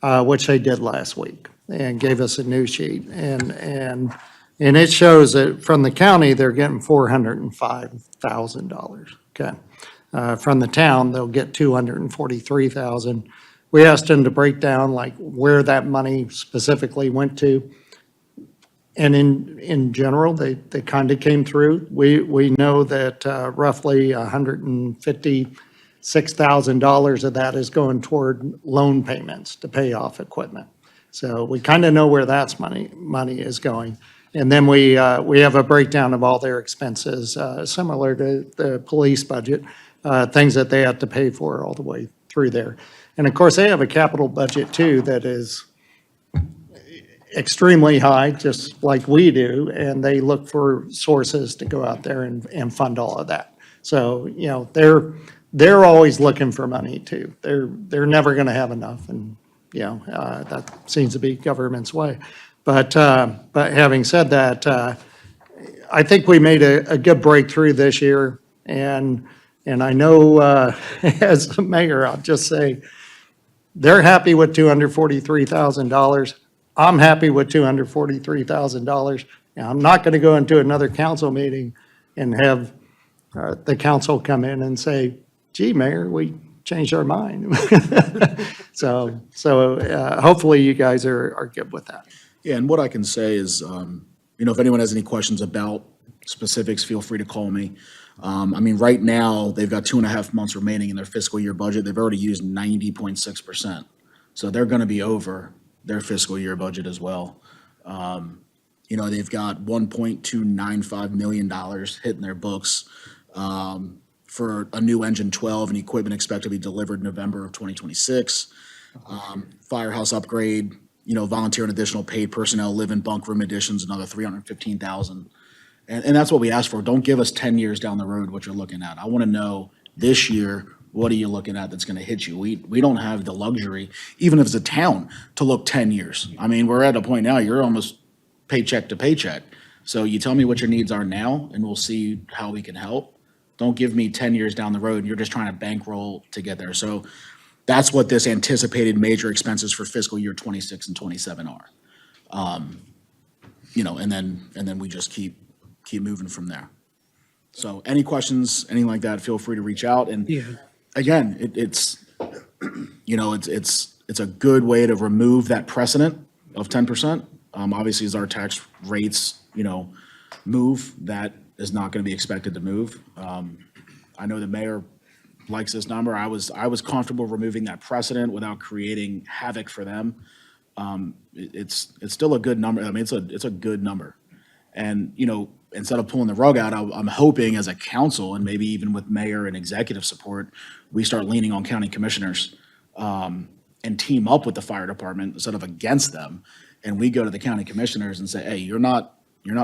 which they did last week, and gave us a new sheet. And it shows that from the county, they're getting $405,000, okay? From the town, they'll get $243,000. We asked them to break down like where that money specifically went to. And in general, they kind of came through. We know that roughly $156,000 of that is going toward loan payments to pay off equipment. So we kind of know where that's money is going. And then we have a breakdown of all their expenses, similar to the police budget, things that they have to pay for all the way through there. And of course, they have a capital budget too that is extremely high, just like we do, and they look for sources to go out there and fund all of that. So, they're always looking for money too. They're never gonna have enough, and, that seems to be government's way. But having said that, I think we made a good breakthrough this year, and I know, as the mayor, I'll just say, they're happy with $243,000. I'm happy with $243,000. Now, I'm not gonna go into another council meeting and have the council come in and say, gee, Mayor, we changed our mind. So hopefully you guys are good with that.
Yeah, and what I can say is, if anyone has any questions about specifics, feel free to call me. Right now, they've got 2.5 months remaining in their fiscal year budget. They've already used 90.6%. So they're gonna be over their fiscal year budget as well. They've got $1.295 million hitting their books for a new engine 12 and equipment expected to be delivered November of 2026. Firehouse upgrade, volunteer and additional paid personnel, live-in bunk room additions, another $315,000. And that's what we asked for. Don't give us 10 years down the road what you're looking at. I want to know this year, what are you looking at that's going to hit you? We don't have the luxury, even if it's a town, to look 10 years. We're at a point now, you're almost paycheck to paycheck. So you tell me what your needs are now, and we'll see how we can help. Don't give me 10 years down the road, and you're just trying to bankroll to get there. So that's what this anticipated major expenses for fiscal year 26 and 27 are. And then we just keep moving from there. So any questions, anything like that, feel free to reach out. And again, it's a good way to remove that precedent of 10%. Obviously, as our tax rates, move, that is not going to be expected to move. I know the mayor likes this number. I was comfortable removing that precedent without creating havoc for them. It's still a good number. It's a good number. And, instead of pulling the rug out, I'm hoping as a council, and maybe even with mayor and executive support, we start leaning on county commissioners and team up with the fire department instead of against them. And we go to the county commissioners and say, hey, you're not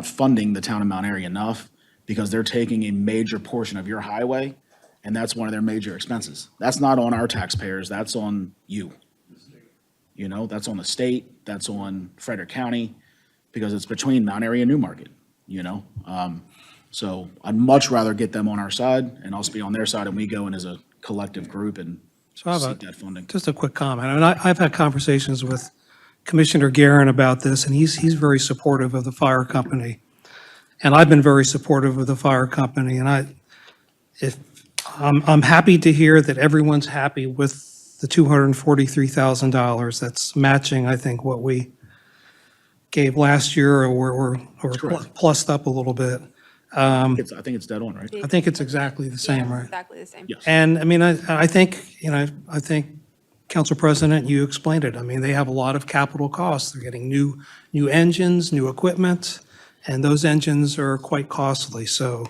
funding the town of Mount Airy enough because they're taking a major portion of your highway, and that's one of their major expenses. That's not on our taxpayers, that's on you. That's on the state, that's on Frederick County, because it's between Mount Airy and Newmarket. you know? So I'd much rather get them on our side and us be on their side, and we go in as a collective group and
So I have
seek that funding.
just a quick comment. And I've had conversations with Commissioner Guerin about this, and he's very supportive of the fire company. And I've been very supportive of the fire company, and I'm happy to hear that everyone's happy with the $243,000. That's matching, I think, what we gave last year, or
correct.
plussed up a little bit.
I think it's dead on, right?
I think it's exactly the same, right?
Exactly the same.
Yes.
And, I mean, I think, I think, Council President, you explained it. I mean, they have a lot of capital costs. They're getting new engines, new equipment, and those engines are quite costly. So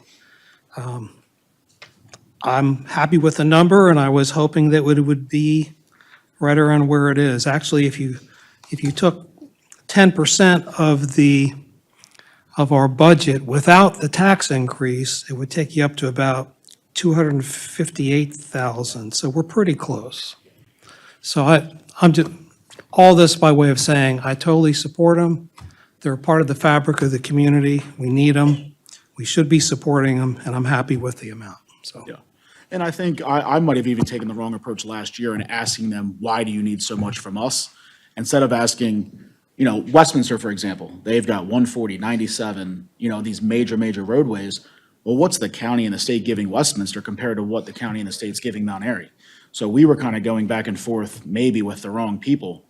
I'm happy with the number, and I was hoping that it would be right around where it is. Actually, if you took 10% of our budget without the tax increase, it would take you up to about 258,000. So we're pretty close. So I'm just, all this by way of saying, I totally support them. They're a part of the fabric of the community. We need them. We should be supporting them, and I'm happy with the amount, so.
Yeah. And I think I might have even taken the wrong approach last year and asking them, why do you need so much from us? Instead of asking, Westminster, for example, they've got 140, 97, these major roadways. Well, what's the county and the state giving Westminster compared to what the county and the state's giving Mount Airy? So we were kind of going back and forth, maybe with the wrong people.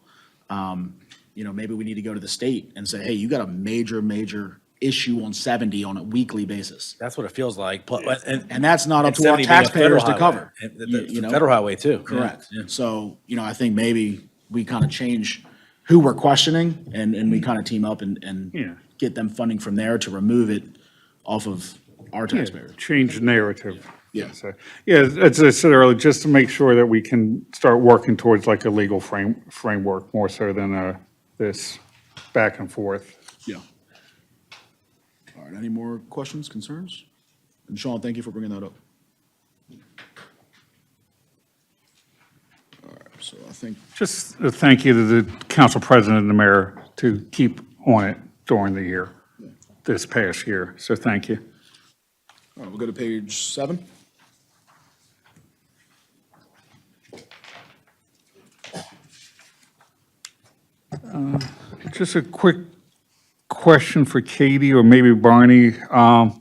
Maybe we need to go to the state and say, hey, you got a major issue on 70 on a weekly basis.
That's what it feels like.
And that's not up
and
to our
70 being a
taxpayers to
federal
cover.
highway.
you know?
Federal highway too.
Correct.
Yeah.
So, I think maybe we kind of change who we're questioning and we kind of team up
Yeah.
and get them funding from there to remove it off of our taxpayers.
Change the narrative.
Yeah.
So, yeah, as I said earlier, just to make sure that we can start working towards like a legal framework more so than this back and forth.
Yeah. All right, any more questions, concerns? And Sean, thank you for bringing that up. All right, so I think,
Just a thank you to the council president and the mayor to keep on it during the year, this past year. So thank you.
all right, we'll go to page 7.
Just a quick question for Katie or maybe Barney. Are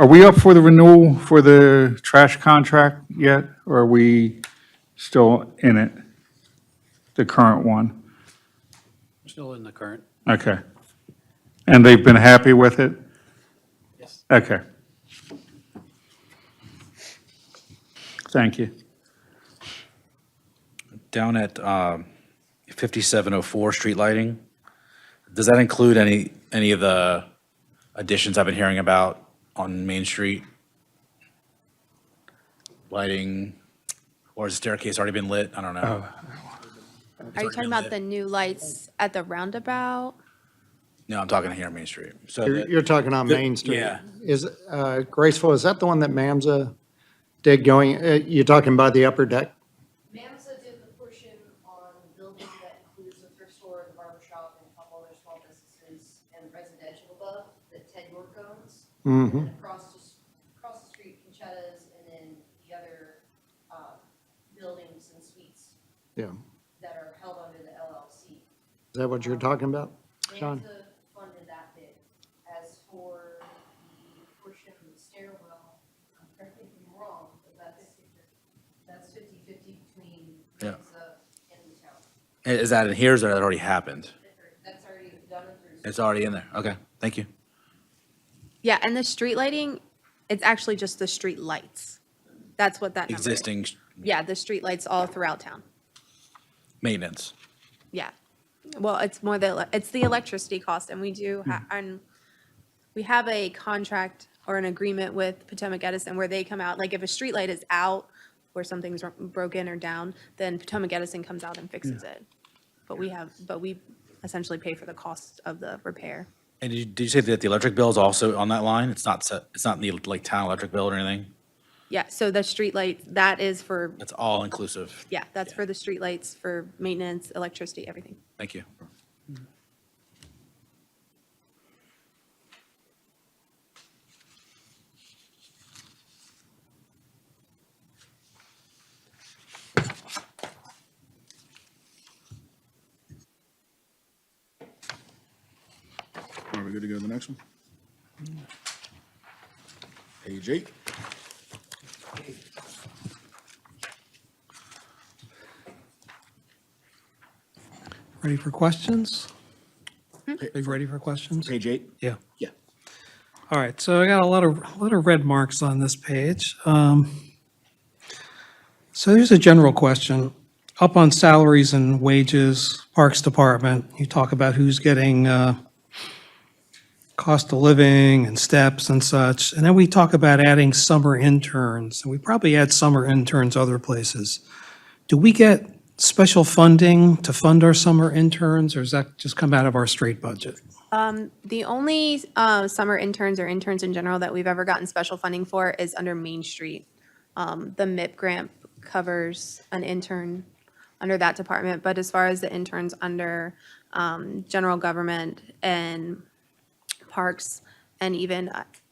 we up for the renewal for the trash contract yet? Or are we still in it, the current one?
Still in the current.
Okay. And they've been happy with it?
Yes.
Okay. Thank you.
Down at 5704 street lighting, does that include any of the additions I've been hearing about on Main Street? Lighting, or has the staircase already been lit? I don't know.
Are you talking about the new lights at the roundabout?
No, I'm talking here on Main Street. So
You're talking on Main Street.
yeah.
Is, Graceful, is that the one that Mamza did going, you're talking by the upper deck?
Mamsa did the portion on the building that includes the thrift store, the barber shop, and a couple other small businesses and residential above that Ted York owns.
Mm-hmm.
And then across the street, Conchetta's, and then the other buildings and suites
Yeah.
that are held under the LLC.
Is that what you're talking about, Sean?
Mamsa funded that bit. As for the portion of the stairwell, correct me if I'm wrong, but that's 50-50 between
Yeah.
Mamsa and the town.
Is that in here, or has that already happened?
That's already done and through.
It's already in there. Okay, thank you.
Yeah, and the street lighting, it's actually just the street lights. That's what that number is.
Existing
Yeah, the street lights all throughout town.
maintenance.
Yeah. Well, it's more it's the electricity cost, and we do, and we have a contract or an agreement with Potomac Edison where they come out, like if a street light is out or something's broken or down, then Potomac Edison comes out and fixes it. But we essentially pay for the cost of the repair.
And did you say that the electric bill is also on that line? It's not in the like town electric bill or anything?
Yeah, so the street light, that is for,
It's all inclusive.
yeah, that's for the street lights, for maintenance, electricity, everything.
Thank you.
good to go to the next one? Page 8.
Ready for questions? Are you ready for questions?
Page 8?
Yeah.
Yeah.
All right, so I got a lot of red marks on this page. So here's a general question. Up on salaries and wages, Parks Department, you talk about who's getting cost of living and steps and such. And then we talk about adding summer interns, and we probably add summer interns other places. Do we get special funding to fund our summer interns, or does that just come out of our straight budget?
The only summer interns or interns in general that we've ever gotten special funding for is under Main Street. The MIP grant covers an intern under that department, but as far as the interns under general government and parks, and even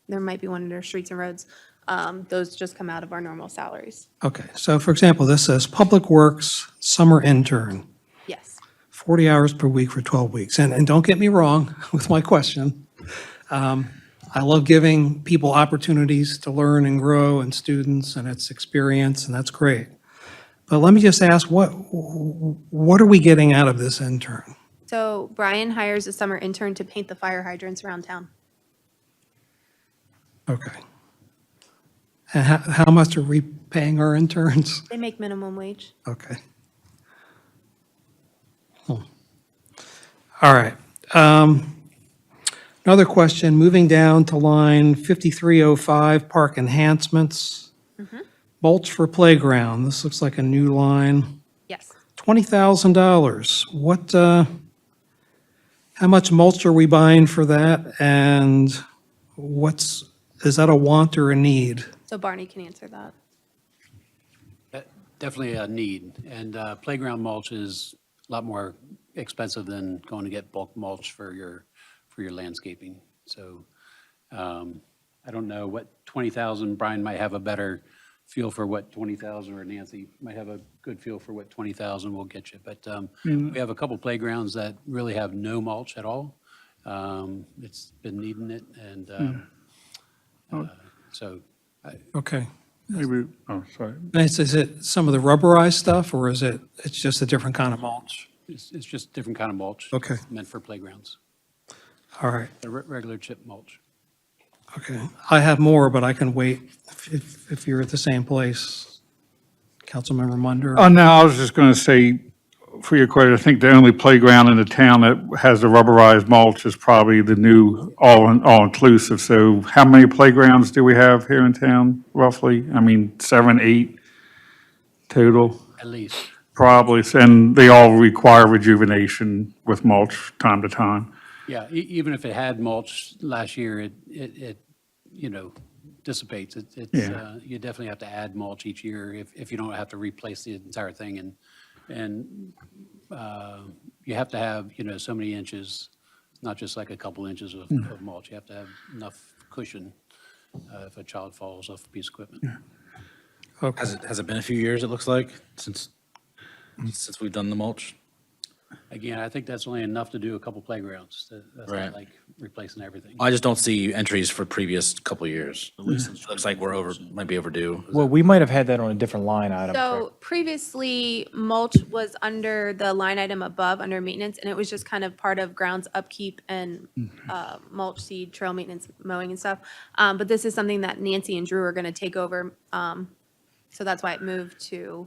there might be one under streets and roads, those just come out of our normal salaries.
Okay, so for example, this says Public Works Summer Intern,
Yes.
40 hours per week for 12 weeks. And don't get me wrong with my question. I love giving people opportunities to learn and grow, and students, and it's experience, and that's great. But let me just ask, what are we getting out of this intern?
So Brian hires a summer intern to paint the fire hydrants around town.
Okay. And how much are we paying our interns?
They make minimum wage.
Okay. All right. Another question, moving down to line 5305, park enhancements. Mulch for playground, this looks like a new line.
Yes.
$20,000. What, how much mulch are we buying for that? And is that a want or a need?
So Barney can answer that.
Definitely a need. And playground mulch is a lot more expensive than going to get bulk mulch for your landscaping. So I don't know what 20,000, Brian might have a better feel for what 20,000, or Nancy might have a good feel for what 20,000 will get you. But we have a couple playgrounds that really have no mulch at all. It's been needing it, and so.
Okay.
Maybe, oh, sorry.
Is it some of the rubberized stuff, or it's just a different kind of mulch?
It's just different kind of mulch.
Okay.
Meant for playgrounds.
All right,
The regular chip mulch.
okay. I have more, but I can wait if you're at the same place. Councilmember Munder?
Oh, no, I was just going to say, for your question, I think the only playground in the town that has the rubberized mulch is probably the new all-inclusive. So how many playgrounds do we have here in town, roughly? I mean, 7, 8 total?
At least.
Probably, and they all require rejuvenation with mulch time to time.
Yeah, even if it had mulch last year, it dissipates.
Yeah.
You definitely have to add mulch each year if you don't have to replace the entire thing. And you have to have, so many inches, not just like a couple inches of mulch. You have to have enough cushion if a child falls off a piece of equipment.
Okay.
Has it been a few years, it looks like, since we've done the mulch?
Again, I think that's only enough to do a couple playgrounds. That's
Right.
not like replacing everything.
I just don't see entries for previous couple of years. At least it looks like might be overdue.
Well, we might have had that on a different line item.
So previously, mulch was under the line item above, under maintenance, and it was just kind of part of grounds upkeep and mulch, seed, trail maintenance, mowing and stuff. But this is something that Nancy and Drew are going to take over. So that's why it moved to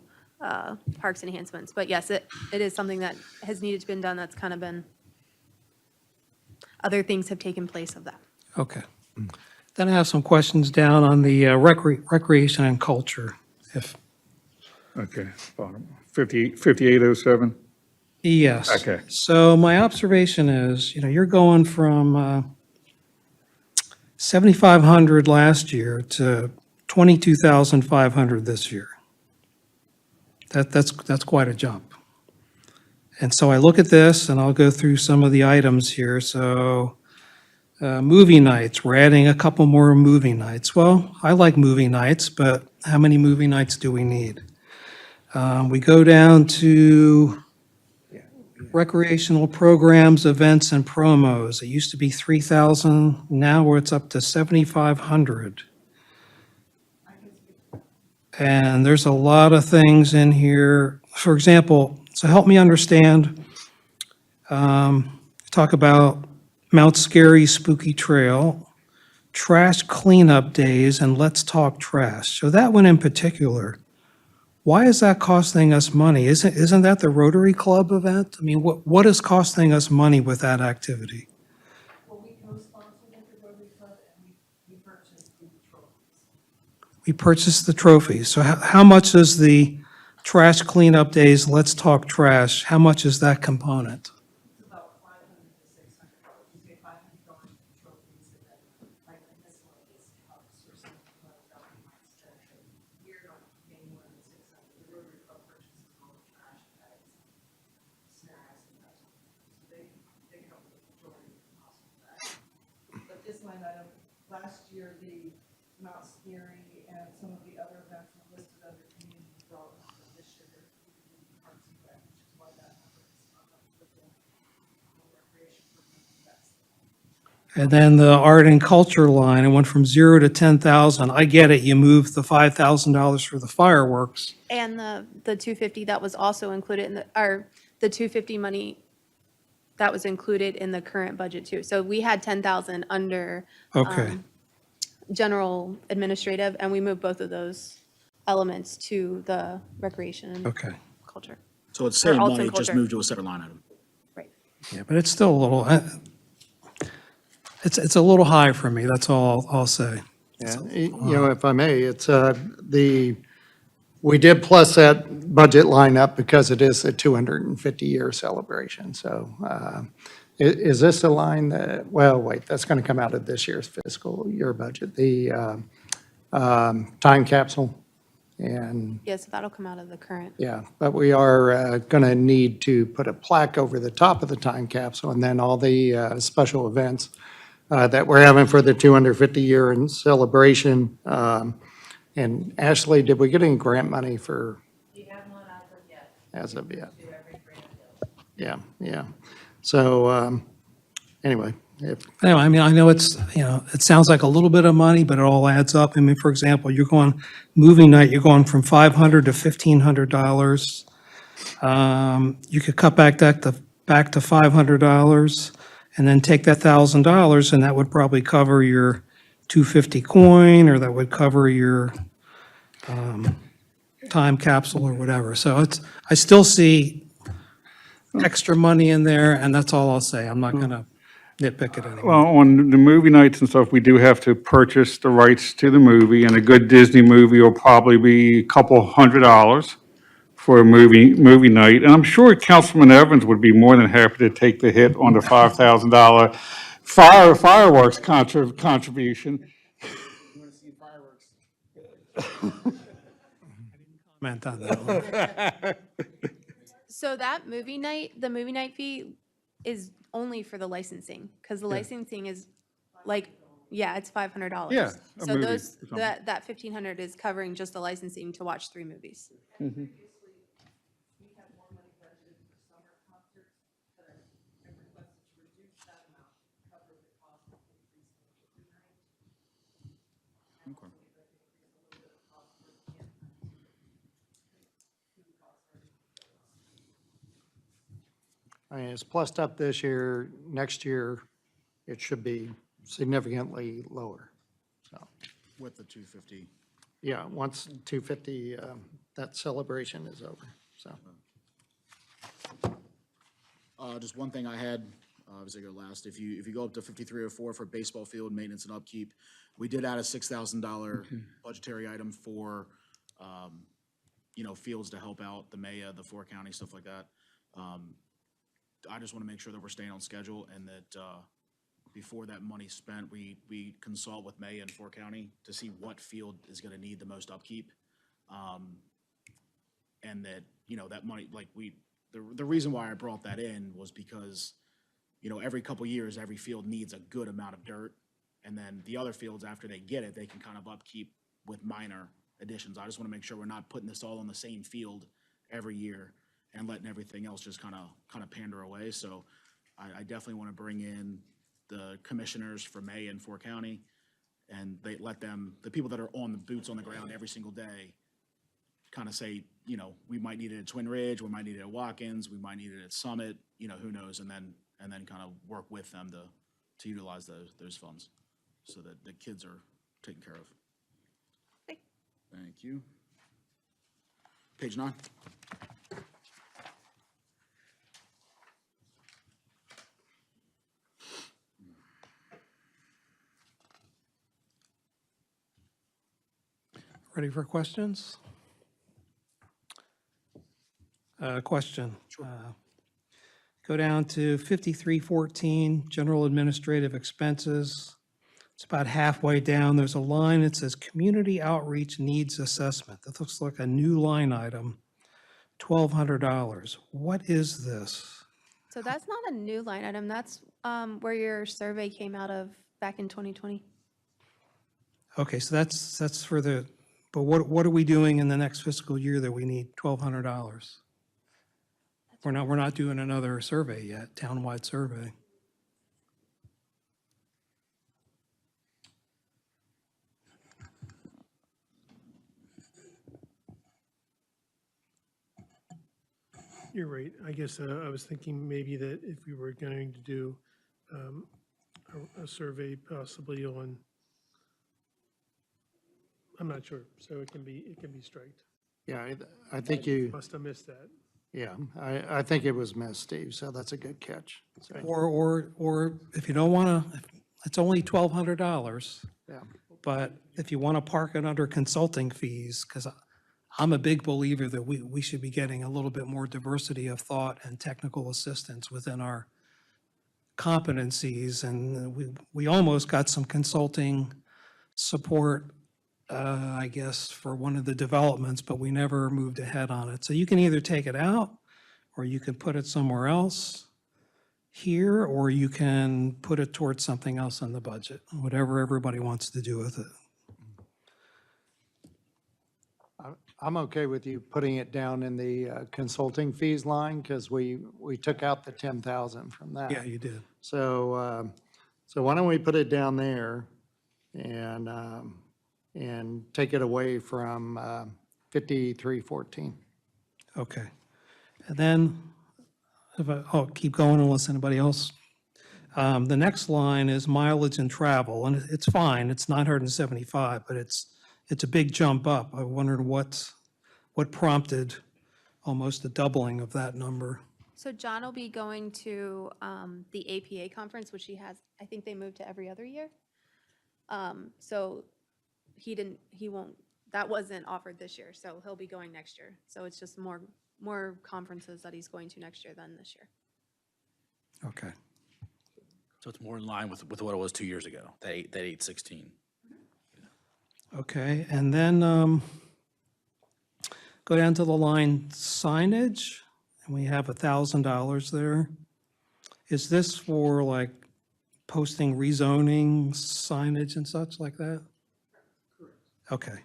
parks enhancements. But yes, it is something that has needed to be done. That's kind of been, other things have taken place of that.
Okay. Then I have some questions down on the recreation and culture, if,
Okay, bottom, 5807?
yes.
Okay.
So my observation is, you're going from 7,500 last year to 22,500 this year. That's quite a jump. And so I look at this, and I'll go through some of the items here. So movie nights, we're adding a couple more movie nights. Well, I like movie nights, but how many movie nights do we need? We go down to, recreational programs, events, and promos. It used to be 3,000, now it's up to 7,500. And there's a lot of things in here. For example, so help me understand, talk about Mount Scary Spooky Trail, trash cleanup days, and Let's Talk Trash. So that one in particular, why is that costing us money? Isn't that the Rotary Club event? I mean, what is costing us money with that activity?
Well, we co-sponsored at the Rotary Club and we purchased the trophies.
We purchased the trophies. So how much is the trash cleanup days, Let's Talk Trash, how much is that component?
It's about $500 to $600. You pay $500 for trophies and then like miscellaneous cups or something like that. We're not paying more than $600. The Rotary Club purchases all the trash bags, snacks and that. So they help with the majority of the cost of that. But this line item, last year, the Mount Scary and some of the other events were listed under community development. But this year, they're included in Parks and Rec, which is why that number is not up with the recreation program. That's
And then the art and culture line, it went from 0 to 10,000. I get it, you moved the $5,000 for the fireworks.
And the 250 that was also included in the 250 money that was included in the current budget too. So we had 10,000 under
Okay,
general administrative, and we moved both of those elements to the recreation and
okay.
culture.
So it's same
arts
money,
and
just
culture.
moved to a separate line item.
Right.
Yeah, but it's still a little, it's a little high for me, that's all I'll say.
Yeah, if I may, it's we did plus that budget line up because it is a 250-year celebration. So is this a line that, well, wait, that's going to come out of this year's fiscal year budget, the time capsule? And
Yeah, so that'll come out of the current.
yeah, but we are going to need to put a plaque over the top of the time capsule and then all the special events that we're having for the 250-year in celebration. And Ashley, did we get any grant money for,
We have not as of yet.
as of yet?
Do every grant deal.
Yeah. So anyway,
Anyway, I mean, I know it's, it sounds like a little bit of money, but it all adds up. I mean, for example, you're going, movie night, you're going from $500 to $1,500. You could cut back to $500 and then take that $1,000 and that would probably cover your 250 coin or that would cover your time capsule or whatever. So I still see extra money in there and that's all I'll say. I'm not going to nitpick it anymore.
Well, on the movie nights and stuff, we do have to purchase the rights to the movie, and a good Disney movie will probably be a couple $100 for a movie night. And I'm sure Councilman Evans would be more than happy to take the hit on the $5,000 fireworks contribution.
You want to see fireworks?
Comment on that one.
So that movie night, the movie night fee is only for the licensing, because the licensing is like, yeah, it's $500.
Yeah, a
So
movie
those,
or something.
that 1,500 is covering just the licensing to watch 3 movies.
We had more money budgeted for summer concerts, but I requested to reduce that amount, to cover the cost of increasing the movie night. And also we'd like to increase a little bit of cost for the camp night. Food costs are
I mean, it's plussed up this year. Next year, it should be significantly lower. So,
With the 250.
yeah, once 250, that celebration is over, so.
Just one thing I had, obviously go last, if you go up to 5304 for baseball field maintenance and upkeep, we did add a $6,000 budgetary item for, fields to help out the Maya, the 4 county, stuff like that. I just want to make sure that we're staying on schedule and that before that money's spent, we consult with Maya and 4 county to see what field is going to need the most upkeep. And that, that money, the reason why I brought that in was because, every couple years, every field needs a good amount of dirt. And then the other fields, after they get it, they can kind of upkeep with minor additions. I just want to make sure we're not putting this all on the same field every year. and letting everything else just kind of pander away. So I definitely want to bring in the commissioners for May and Fort County, and they let them, the people that are on the boots on the ground every single day, kind of say, you know, we might need it at Twin Ridge, we might need it at Watkins, we might need it at Summit, you know, who knows, and then kind of work with them to utilize those funds so that the kids are taken care of.
Okay.
Thank you. Page 9.
Ready for questions? Question. Go down to 5314, general administrative expenses. It's about halfway down. There's a line that says community outreach needs assessment. That looks like a new line item, $1,200. What is this?
So that's not a new line item. That's where your survey came out of back in 2020.
Okay, so that's for the, but what are we doing in the next fiscal year that we need $1,200? We're not doing another survey yet, townwide survey.
You're right. I guess I was thinking maybe that if we were going to do a survey possibly on, I'm not sure, so it can be striked.
Yeah, I think you,
Must have missed that.
yeah, I think it was missed, Steve, so that's a good catch. So,
Or if you don't want to, it's only $1,200.
yeah.
But if you want to park it under consulting fees, because I'm a big believer that we should be getting a little bit more diversity of thought and technical assistance within our competencies. And we almost got some consulting support, I guess, for one of the developments, but we never moved ahead on it. So you can either take it out, or you can put it somewhere else here, or you can put it towards something else in the budget, whatever everybody wants to do with it.
I'm okay with you putting it down in the consulting fees line, because we took out the 10,000 from that.
Yeah, you did.
So, so why don't we put it down there and take it away from 5314?
Okay. And then, I'll keep going unless anybody else. The next line is mileage and travel, and it's fine, it's 975, but it's a big jump up. I wondered what prompted almost a doubling of that number.
So John will be going to the APA conference, which he has, I think they moved to every other year. So that wasn't offered this year, so he'll be going next year. So it's just more conferences that he's going to next year than this year.
Okay.
So it's more in line with what it was 2 years ago, that 816.
Okay, and then go down to the line signage, and we have $1,000 there. Is this for like posting rezoning signage and such like that?
Correct.
Okay,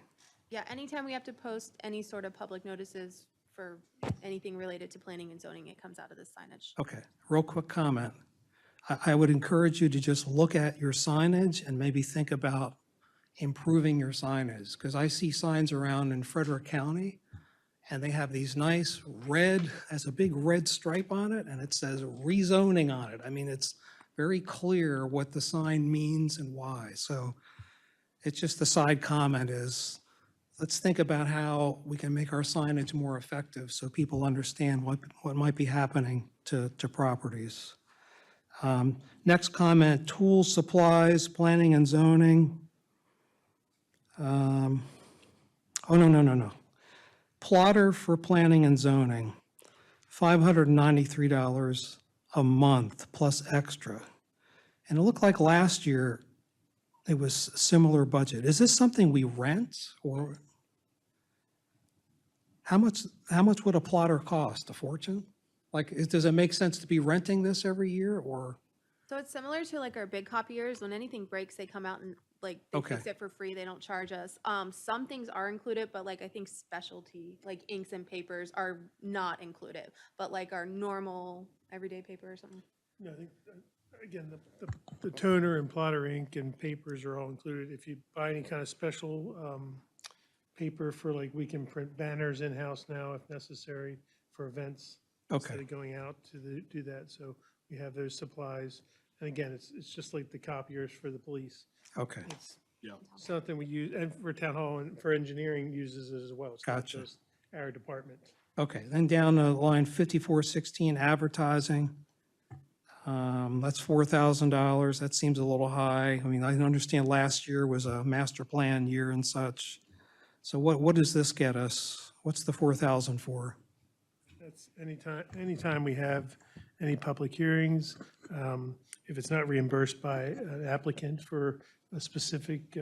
Yeah, anytime we have to post any sort of public notices for anything related to planning and zoning, it comes out of this signage.
okay. Real quick comment. I would encourage you to just look at your signage and maybe think about improving your signage, because I see signs around in Frederick County, and they have these nice red, has a big red stripe on it, and it says rezoning on it. I mean, it's very clear what the sign means and why. So it's just the side comment is, let's think about how we can make our signage more effective so people understand what might be happening to properties. Next comment, tools, supplies, planning and zoning. Oh, no. Plotter for planning and zoning, $593 a month plus extra. And it looked like last year it was a similar budget. Is this something we rent, or how much would a plotter cost? A fortune? Like, does it make sense to be renting this every year, or?
So it's similar to like our big copiers. When anything breaks, they come out and like, they fix
Okay.
it for free, they don't charge us. Some things are included, but like, I think specialty, like inks and papers are not included, but like our normal everyday paper or something.
No, I think, again, the toner and plotter ink and papers are all included. If you buy any kind of special paper for, like, we can print banners in-house now if necessary for events. Instead
Okay.
of going out to do that, so we have those supplies. And again, it's just like the copiers for the police.
Okay.
It's
Yeah.
something we use, and for town hall and for engineering uses it as well. It's not
Gotcha.
just our department.
Okay, then down to line 5416, advertising. That's $4,000. That seems a little high. I mean, I understand last year was a master plan year and such. So what does this get us? What's the 4,000 for?
That's anytime we have any public hearings, if it's not reimbursed by an applicant for a specific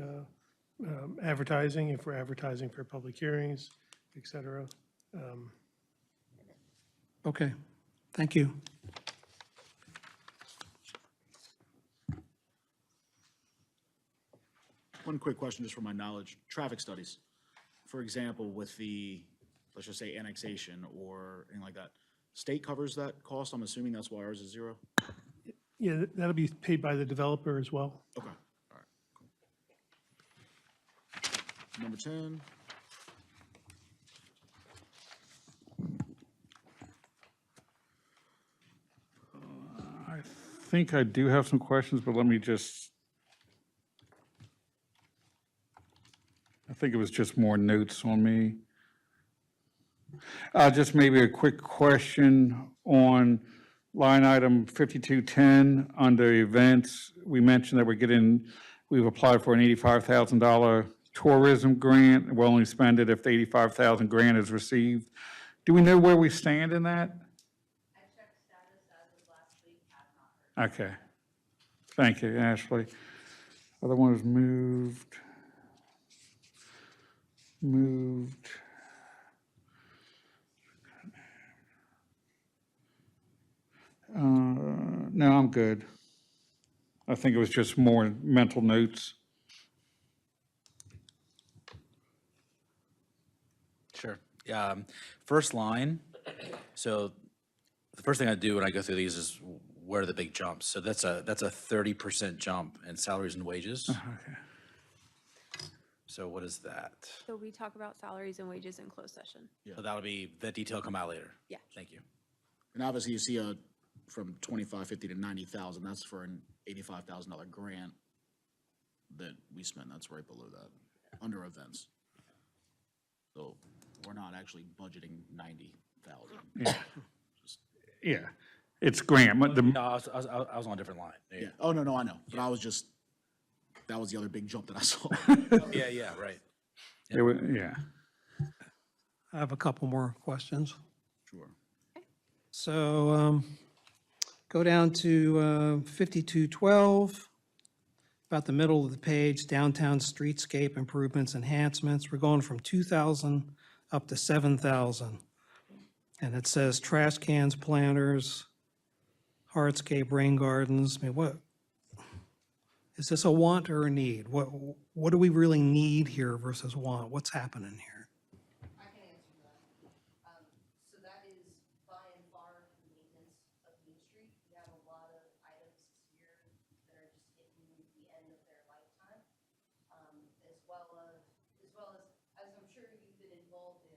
advertising, if we're advertising for public hearings, et cetera.
Okay, thank you.
One quick question, just for my knowledge, traffic studies. For example, with the, let's just say annexation or anything like that, state covers that cost? I'm assuming that's why ours is zero?
Yeah, that'll be paid by the developer as well.
Okay, all right, cool. Number 10.
I think I do have some questions, but let me just, I think it was just more notes on me. Just maybe a quick question on line item 5210 under events. We mentioned that we've applied for an $85,000 tourism grant. We'll only spend it if the $85,000 grant is received. Do we know where we stand in that?
I checked status as of last week, have not heard.
Okay. Thank you, Ashley. Other one is moved. No, I'm good. I think it was just more mental notes.
Sure. First line, so the first thing I do when I go through these is where are the big jumps? So that's a 30% jump in salaries and wages.
Okay.
So what is that?
So we talk about salaries and wages in closed session.
So that'll be, that detail come out later.
Yeah.
Thank you.
And obviously you see from 2550 to 90,000, that's for an $85,000 grant that we spent, that's right below that, under events. So we're not actually budgeting 90,000.
Yeah. Yeah, it's grant, but
No, I was on a different line.
Yeah, oh, no, I know, but I was just, that was the other big jump that I saw.
Yeah, right.
yeah.
I have a couple more questions.
Sure.
So go down to 5212, about the middle of the page, downtown streetscape improvements, enhancements. We're going from 2,000 up to 7,000. And it says trash cans, planters, hardscape, rain gardens. I mean, what, is this a want or a need? What do we really need here versus want? What's happening here?
I can answer that. So that is by and far the maintenance of Main Street. We have a lot of items here that are just hitting the end of their lifetime. As I'm sure you've been involved in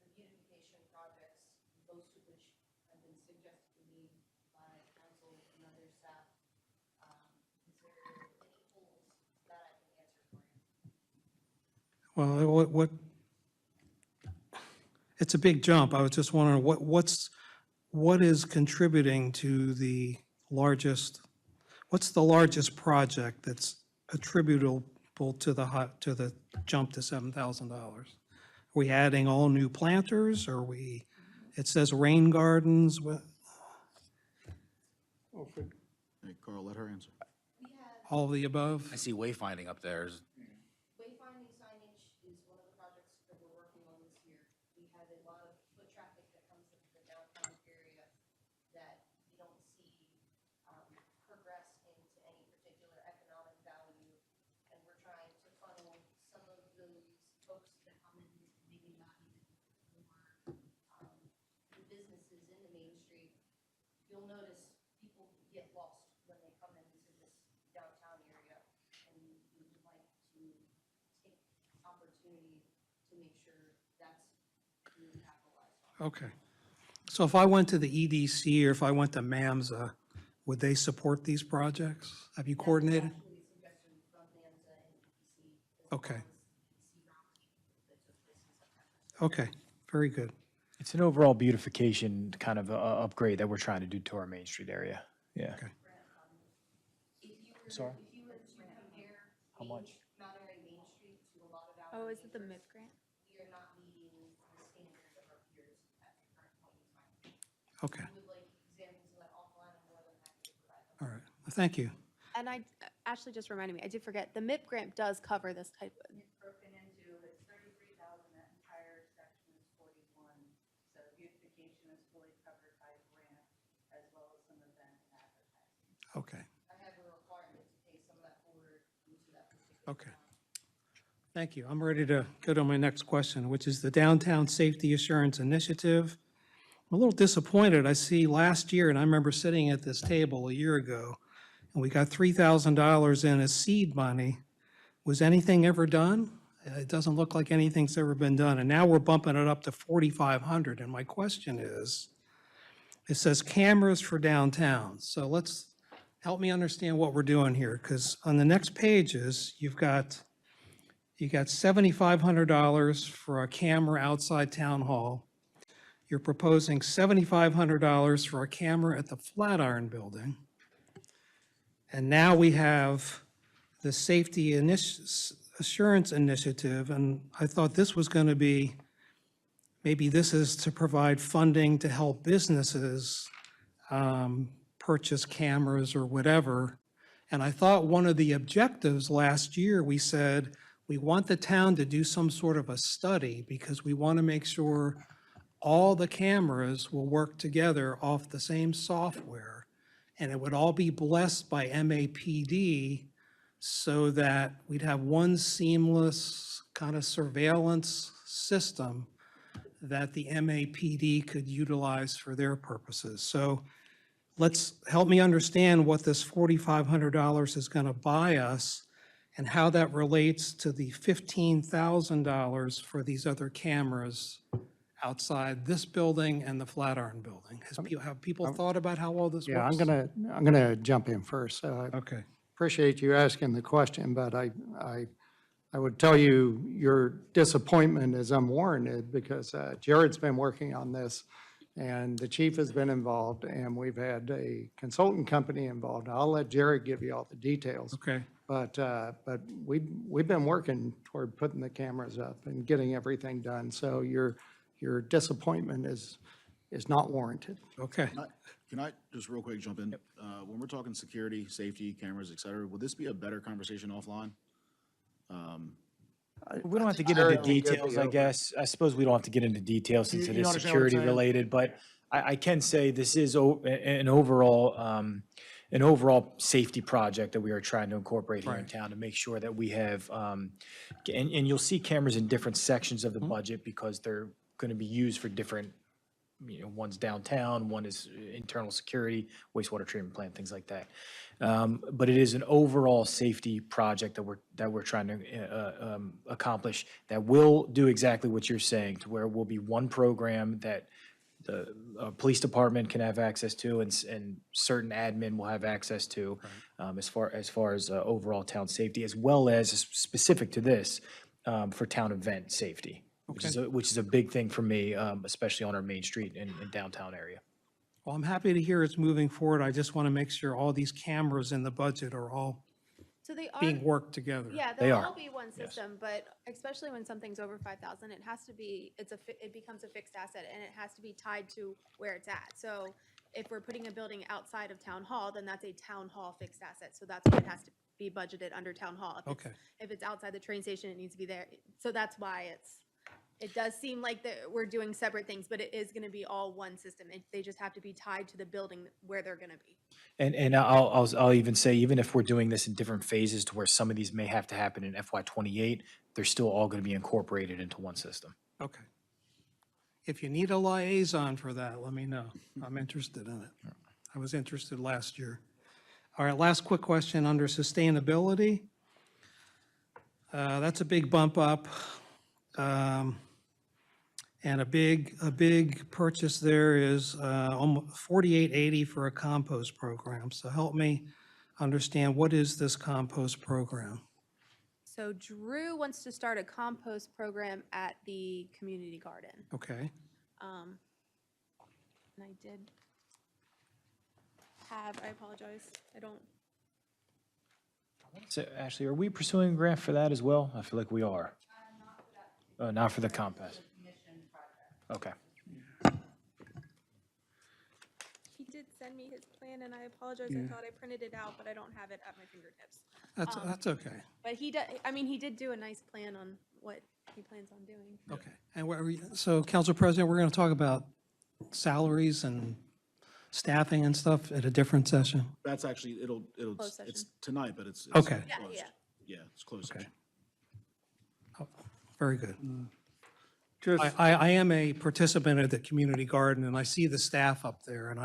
the beautification projects, most of which have been suggested to me by council and other staff. Is there any holes that I can answer for you?
Well, it's a big jump. I was just wondering, what is contributing to the largest, what's the largest project that's attributable to the jump to $7,000? Are we adding all new planters? It says rain gardens,
Hey, Carl, let her answer.
We have
all of the above?
I see wayfinding up there.
wayfinding signage is one of the projects that we're working on this year. We have a lot of foot traffic that comes into the downtown area that we don't see progress into any particular economic value. And we're you'll notice people get lost when they come into this downtown area. And we would like to take opportunity to make sure that's being capitalized on.
Okay. So if I went to the EDC or if I went to MAMSA, would they support these projects? Have you coordinated?
Actually, a suggestion from NAMSA and EPC. as well
Okay.
as EPC roundtable that took place in September.
Okay, very good.
It's an overall beautification kind of upgrade that we're trying to do to our Main Street area. Yeah.
Okay.
If you were,
Sorry?
if you were to compare
How much?
Mount Airy Main Street to a lot of our.
Oh, is it the
neighbors,
MIP grant?
We are not meeting the standards of our peers at the current point in time.
Okay,
If you would like examples of that offline, I'm more than happy to provide them.
all right. Well, thank you.
And Ashley just reminded me, I did forget, the MIP grant does cover this type of,
It's broken into, it's 33,000, that entire section is 41. So beautification is fully covered by grant as well as some event and advertising.
Okay,
I have a requirement to pay some of that forward into that particular.
okay.
line.
Thank you. I'm ready to go to my next question, which is the Downtown Safety Assurance Initiative. I'm a little disappointed. I see last year, and I remember sitting at this table a year ago, and we got $3,000 in as seed money. Was anything ever done? It doesn't look like anything's ever been done, and now we're bumping it up to 4,500. And my question is, it says cameras for downtown. So let's help me understand what we're doing here, because on the next pages, you got $7,500 for a camera outside Town Hall. You're proposing $7,500 for a camera at the Flatiron Building. And now we have the Safety Assurance Initiative, and I thought this was going to be, maybe this is to provide funding to help businesses purchase cameras or whatever. And I thought one of the objectives last year, we said, we want the town to do some sort of a study because we want to make sure all the cameras will work together off the same software. And it would all be blessed by MAPD so that we'd have one seamless kind of surveillance system that the MAPD could utilize for their purposes. So help me understand what this $4,500 is going to buy us and how that relates to the $15,000 for these other cameras outside this building and the Flatiron Building. Have people thought about how all this works?
Yeah, I'm gonna jump in first.
Okay,
Appreciate you asking the question, but I would tell you your disappointment is unwarranted because Jared's been working on this and the chief has been involved and we've had a consultant company involved. I'll let Jared give you all the details.
okay,
But we've been working toward putting the cameras up and getting everything done. So your disappointment is not warranted.
okay.
Can I just real quick jump in? When we're talking security, safety, cameras, et cetera, would this be a better conversation offline?
We don't have to get
Jared
into
will give
details,
the
I guess. I suppose we don't have to get into details since
You-
it
you
is
understand what I'm
security
saying?
related, but I can say this is an overall safety project that we are trying to incorporate here in
Right.
town to make sure that we have, and you'll see cameras in different sections of the budget because they're going to be used for different, one's downtown, one is internal security, wastewater treatment plant, things like that. But it is an overall safety project that we're trying to accomplish that will do exactly what you're saying, to where will be one program that the police department can have access to and certain admin will have access to, as far as overall town safety, as well as specific to this, for town event safety. Which is a big thing for me, especially on our Main Street in downtown area.
Well, I'm happy to hear it's moving forward. I just want to make sure all these cameras in the budget are all
so they are.
being worked together.
Yeah,
They
they'll
are,
all be one system, but especially when something's over 5,000, it has to be, it becomes a fixed asset and it has to be tied to where it's at. So if we're putting a building outside of town hall, then that's a town hall fixed asset. So that's why it has to be budgeted under town hall.
Okay.
If it's outside the train station, it needs to be there. So that's why it does seem like that we're doing separate things, but it is going to be all one system. They just have to be tied to the building where they're going to be.
And I'll even say, even if we're doing this in different phases to where some of these may have to happen in FY '28, they're still all going to be incorporated into one system.
Okay. If you need a liaison for that, let me know. I'm interested in it. I was interested last year. All right, last quick question under sustainability. That's a big bump up. And a big purchase there is almost $48.80 for a compost program. So help me understand, what is this compost program?
So Drew wants to start a compost program at the community garden.
Okay,
And I did have, I apologize, I don't,
So Ashley, are we pursuing a grant for that as well? I feel like we are. Not for the compost. Okay.
he did send me his plan and I apologize, I thought I printed it out, but I don't have it at my fingertips.
that's okay.
But he did, I mean, he did do a nice plan on what he plans on doing.
Okay. And so, Council President, we're going to talk about salaries and staffing and stuff at a different session?
That's actually,
Closed session.
it's tonight, but it's
Okay.
Yeah,
closed.
yeah.
Yeah, it's closed
Okay.
session.
Very good.
Just,
I am a participant at the community garden, and I see the staff up there, and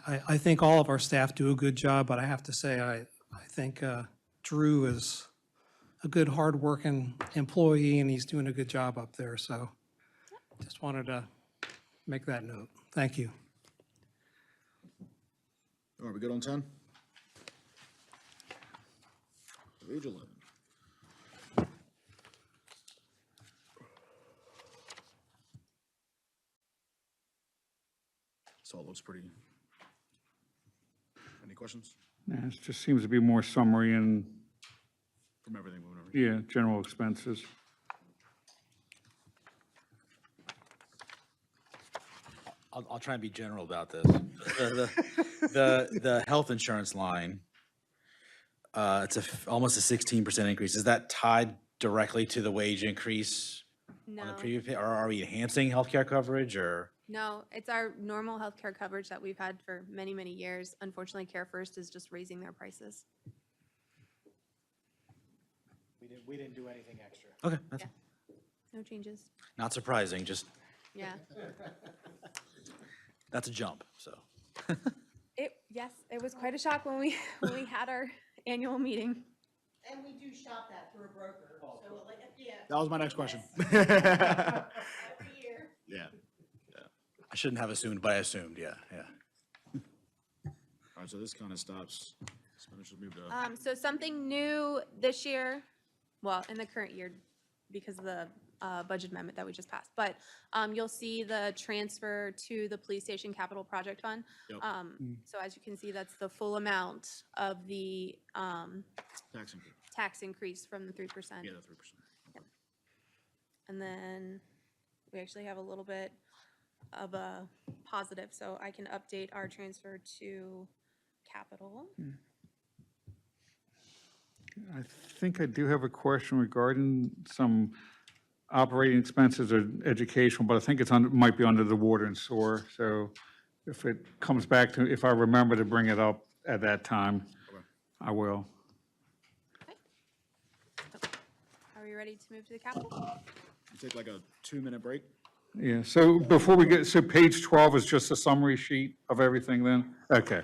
I think all of our staff do a good job, but I have to say, I think Drew is a good, hardworking employee, and he's doing a good job up there, so just wanted to make that note. Thank you.
All right, we good on 10? Page 11. So it looks pretty. Any questions
yeah, it just seems to be more summary and,
from everything moving over?
yeah, general expenses.
I'll try and be general about this. The health insurance line, it's almost a 16% increase. Is that tied directly to the wage increase on the
No,
previous, or are we enhancing healthcare coverage, or?
no, it's our normal healthcare coverage that we've had for many, many years. Unfortunately, Care First is just raising their prices.
We didn't do anything extra.
Okay, that's
Yeah. No changes.
not surprising, just,
Yeah.
that's a jump, so.
Yes, it was quite a shock when we had our annual meeting.
And we do shop that through a broker, so like, yeah.
That was my next question.
Every year.
Yeah.
I shouldn't have assumed, but I assumed, yeah.
All right, so this kind of stops. Expenditures moved up.
So something new this year, well, in the current year, because of the budget amendment that we just passed. But you'll see the transfer to the police station capital project fund.
Yep.
So as you can see, that's the full amount of the
Tax increase.
tax increase from the 3%.
Yeah, the 3%.
And then we actually have a little bit of a positive, so I can update our transfer to capital.
I think I do have a question regarding some operating expenses or educational, but I think might be under the water and sewer. So if it comes back to, if I remember to bring it up at that time,
Okay.
I will.
Are we ready to move to the capital?
You take like a 2-minute break.
Yeah, so before we get, so page 12 is just a summary sheet of everything then? Okay.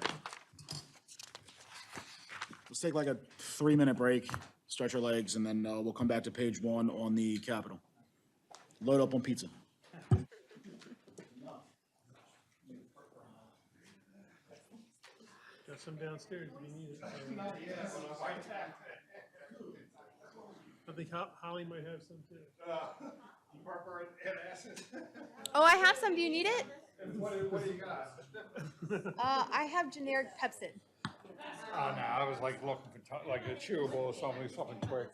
Let's take like a 3-minute break, stretch our legs, and then we'll come back to page 1 on the Capitol. Load up on pizza.
Got some downstairs if you need it. I think Holly might have some too.
Oh, I have some. Do you need it?
What do you got?
I have generic Pepsid.
Oh, no, I was like looking for, like a chewable or something quick.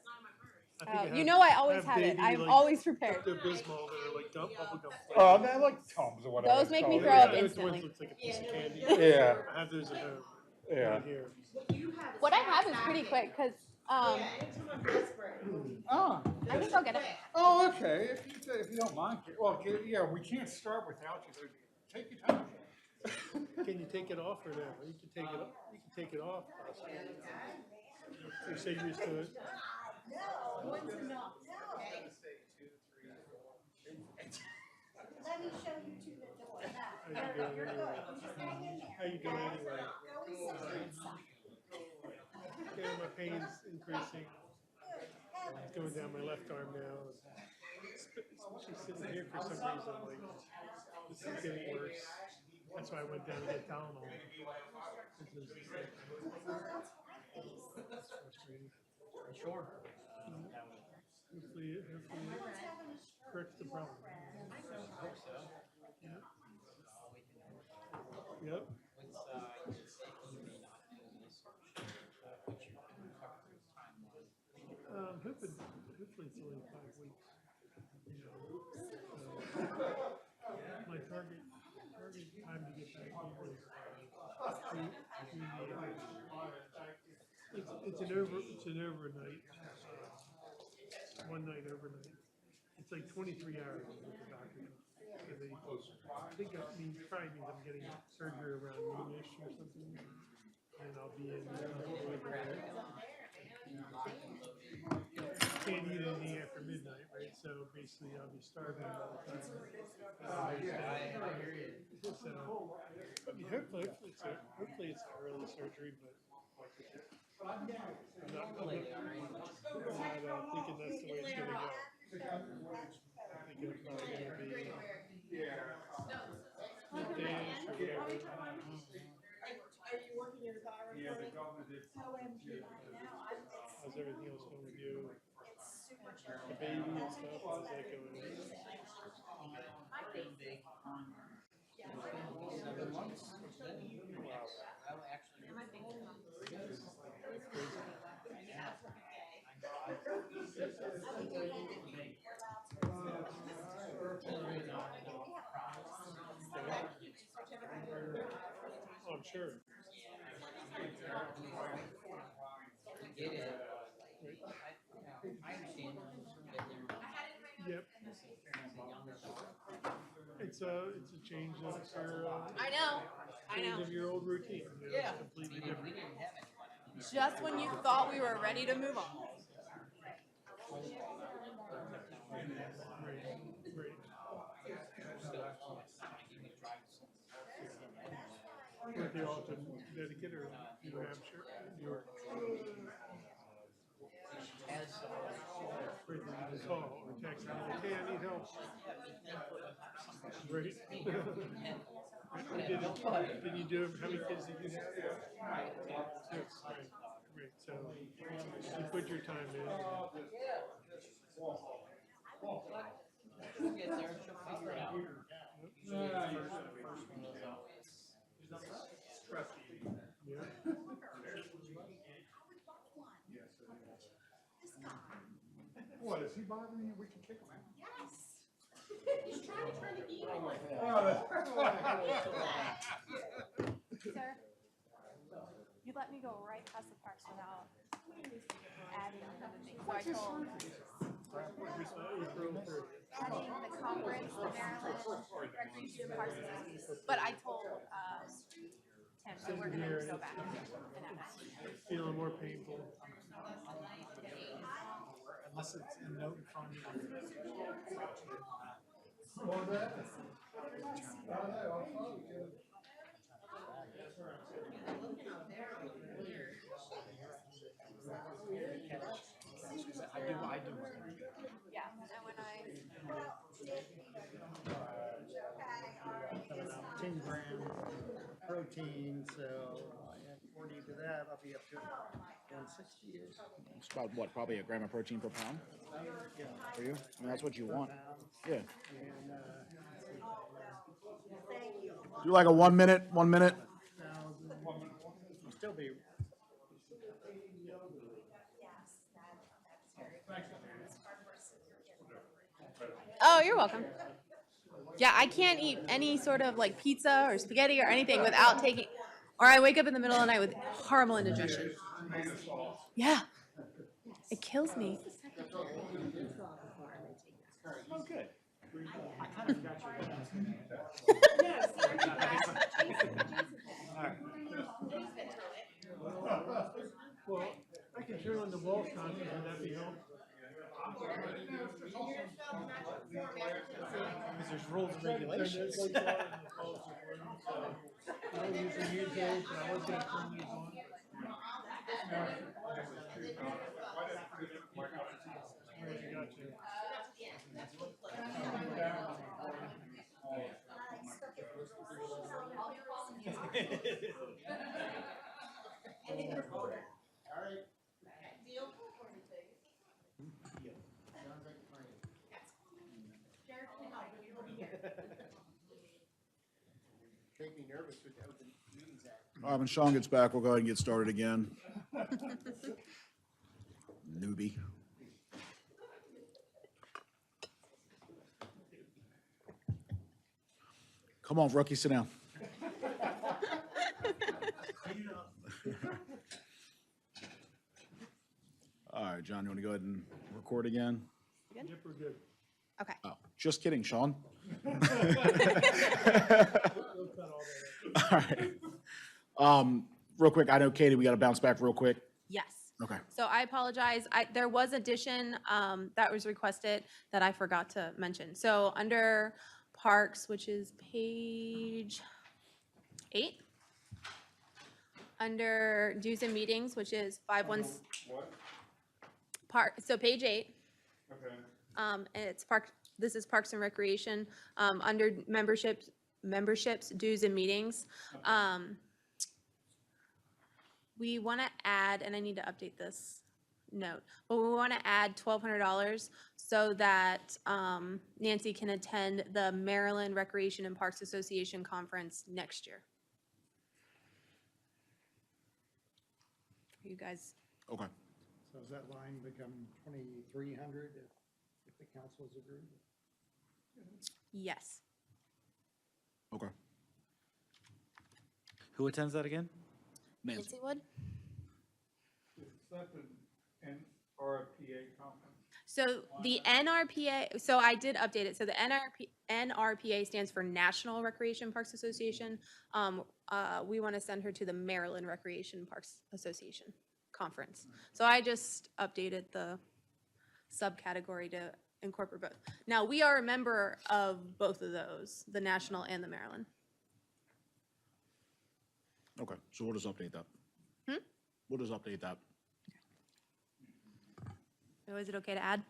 I think I
You
have-
know I always have it.
baby,
I'm
like,
always prepared.
Pepto-Bismol that are like bubble gum.
Oh, man, like Tums or whatever.
Those make me
it's
throw
called.
up
Yeah,
instantly.
It looks like a piece of candy.
Yeah,
I have those at home.
yeah.
Right here.
What I have is pretty quick because
Yeah, anytime I'm desperate.
Oh,
I think I'll get it.
oh, okay, if you don't mind. Well, yeah, we can't start without you, so take your time.
Can you take it off or no? You can take it off. You can take it off. You're so used to it.
No, one's enough. Okay. Let me show you to the door. No, you're good. You just hang in there.
How you doing anyway? Yeah, my pain's increasing. It's going down my left arm now. She's sitting here for some reason, like, this is getting worse. That's why I went down to get Tylenol. This is just like, it's frustrating.
Sure.
Hopefully it corrects the problem. Yep. Yep. Hopefully it's only 5 weeks. You know, my target time to get back here is 3 years. It's an overnight, one night overnight. It's like 23 hours with the doctor. So they, I think that means, probably means I'm getting surgery around noonish or something. And I'll be in, can't eat anything after midnight, right? So basically I'll be starving all the time. So, I mean, hopefully it's an early surgery, but I'm not thinking that's the way it's gonna go. I think it's probably gonna be days or whatever.
Are you working your thyroid?
Yeah, the government did.
How's everything else going with you?
It's super
The
chill.
baby and stuff, how's that going?
Yeah, 7 months. Well, actually.
Oh, I'm sure.
Get it. I understand.
Yep. It's a change of your,
I know, I
change
know.
of your old routine. You know, it's completely
We
different.
didn't have anyone.
Just when you thought we were ready to move on.
Right. Were they all in Connecticut or New Hampshire, New York? Right, they just call or text me like, hey, I need help. Right. Did you do, how many kids did you have? 6, right, right, so you put your time in.
She'll get there, she'll figure it out.
Yeah.
What, is he bothering you? We can kick him out.
Yes. He's trying to turn the heat on.
Sir, you let me go right past the parks without adding another thing. So I told adding the conference, the Maryland Recreation Parks Association. But I told Tim, so we're gonna go back and add that.
Feeling more painful.
Unless it's a note in front of you. I do.
Yeah, and when I,
10 grams protein, so I add 40 to that, I'll be up to 160-ish.
It's about what, probably a gram of protein per pound for you? I mean, that's what you want. Yeah. Do like a 1 minute, 1 minute.
I'll still be.
oh, you're welcome. Yeah, I can't eat any sort of like pizza or spaghetti or anything without taking, or I wake up in the middle of the night with horrible indigestion. Yeah, it kills me.
Oh, good.
I kind of got
Well, I can turn on the wall constantly, would that be helpful?
Because there's rules and regulations.
It's like, I usually use those, but I was gonna turn these on. Where you got to?
All right, when Sean gets back, we'll go ahead and get started again. Newbie. Come on, rookie, sit down. All right, John, you want to go ahead and record again?
Yep, we're good.
Okay.
Oh, just kidding, Sean.
We'll cut all that out.
All right. Real quick, I know, Katie, we got to bounce back real quick.
Yes.
Okay.
So I apologize. There was addition that was requested that I forgot to mention. So under parks, which is page 8, under dues and meetings, which is 516.
What?
So page 8,
Okay.
and it's this is Parks and Recreation, under memberships, dues and meetings. We want to add, and I need to update this note, but we want to add $1,200 so that Nancy can attend the Maryland Recreation and Parks Association Conference next year. You guys,
Okay.
So does that line become 2,300 if the council's agreed?
yes.
Okay.
Who attends that again?
Nancy Wood?
Is that the NRPA conference?
So the NRPA, so I did update it. So the NRPA stands for National Recreation Parks Association. We want to send her to the Maryland Recreation Parks Association Conference. So I just updated the subcategory to incorporate both. Now, we are a member of both of those, the National and the Maryland.
Okay, so we'll just update that. We'll just update that.
So is it okay to add?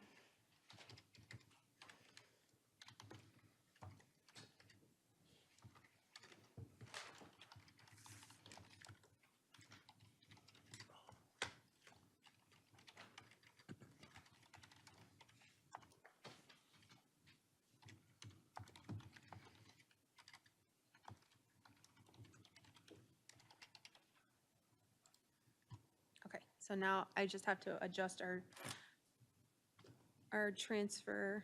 Okay, so now I just have to adjust our transfer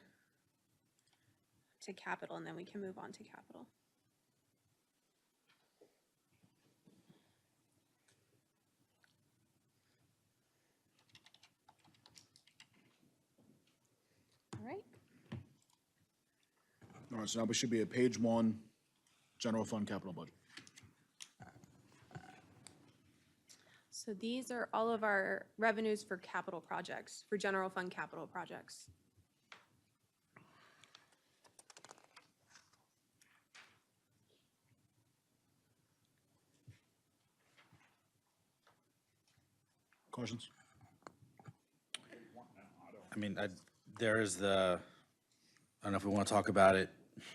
to capital, and then we can move on to capital. All right,
All right, so now we should be at page 1, general fund capital budget.
so these are all of our revenues for capital projects, for general fund capital projects.
Questions?
I mean, there is I don't know if we want to talk about it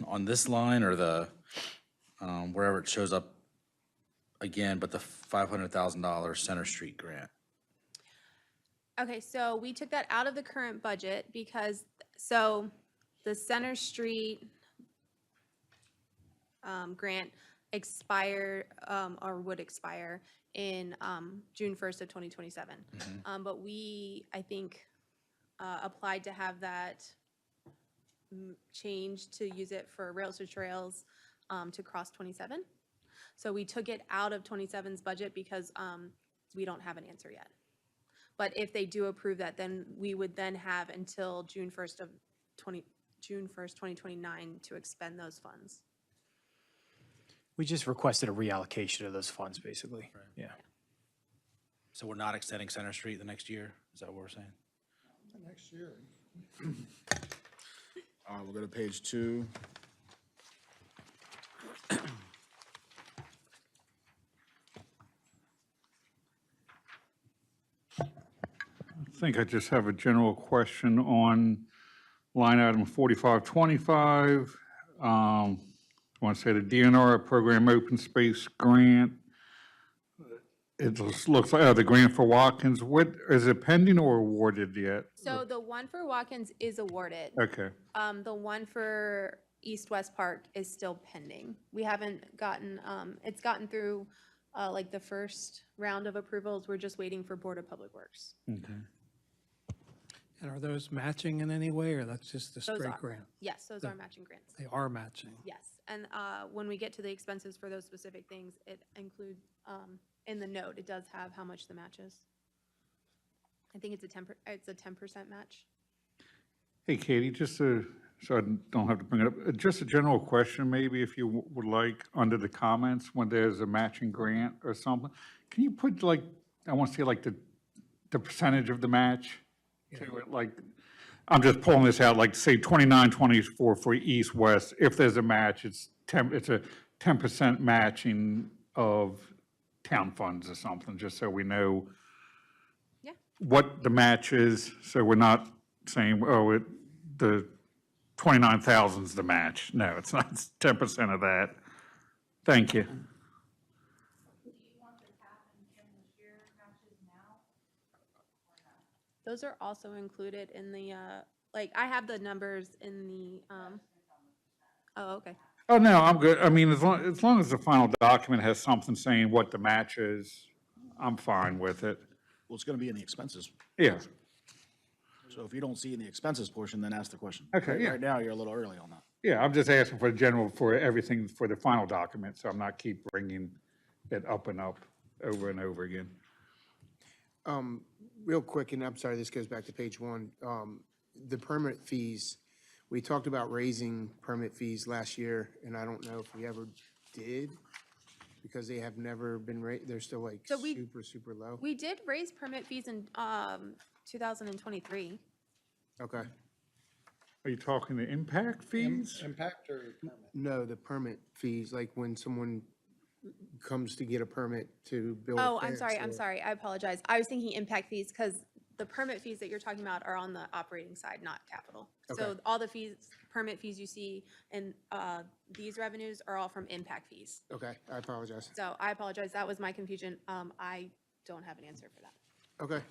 on this line or wherever it shows up again, but the $500,000 Center Street grant.
Okay, so we took that out of the current budget because, so the Center Street grant expired, or would expire in June 1st of 2027. But we, I think, applied to have that changed to use it for rails to trails to cross 27. So we took it out of 27's budget because we don't have an answer yet. But if they do approve that, then we would then have until June 1st, 2029 to expend those funds.
We just requested a reallocation of those funds, basically. Yeah.
So we're not extending Center Street the next year? Is that what we're saying?
Next year.
All right, we'll go to page 2.
think I just have a general question on line item 4525. I want to say the DNR program open space grant. It just looks like, the grant for Watkins, what, is it pending or awarded yet?
So the one for Watkins is awarded.
Okay,
The one for East-West Park is still pending. We haven't gotten, it's gotten through, like the first round of approvals. We're just waiting for Board of Public Works.
And are those matching in any way, or that's just a
Those
straight
are.
grant?
Yes, those are matching grants.
They are matching.
Yes, and when we get to the expenses for those specific things, it include, in the note, it does have how much the match is. I think it's a 10% match.
hey Katie, just so I don't have to bring it up, just a general question, maybe if you would like, under the comments, when there's a matching grant or something, can you put like, I want to see like the percentage of the match to it, like, I'm just pulling this out, like, say 2924 for East-West, if there's a match, it's a 10% matching of town funds or something, just so we know
Yeah.
what the match is, so we're not saying, oh, the 29,000 is the match. No, it's not, it's 10% of that. Thank you.
Do you want the cap and the shear matches now? Or not?
Those are also included in the, like, I have the numbers in the, oh, okay.
Oh, no, I'm good. I mean, as long as the final document has something saying what the match is, I'm fine with it.
Well, it's going to be in the expenses.
Yeah,
So if you don't see in the expenses portion, then ask the question.
Okay, yeah.
Right now, you're a little early on that.
yeah, I'm just asking for the general, for everything for the final document, so I'm not keep bringing it up and up over and over again.
Real quick, and I'm sorry, this goes back to page one. The permit fees, we talked about raising permit fees last year, and I don't know if we ever did, because they have never been they're still like
So we-
super low.
We did raise permit fees in 2023.
Okay.
Are you talking the impact fees?
Impact or permit?
No, the permit fees, like when someone comes to get a permit to build a
Oh, I'm
fence
sorry,
or-
I apologize. I was thinking impact fees, because the permit fees that you're talking about are on the operating side, not capital. So
Okay.
all the fees, permit fees you see in these revenues are all from impact fees.
Okay, I apologize.
So I apologize, that was my confusion. I don't have an answer for that.
Okay.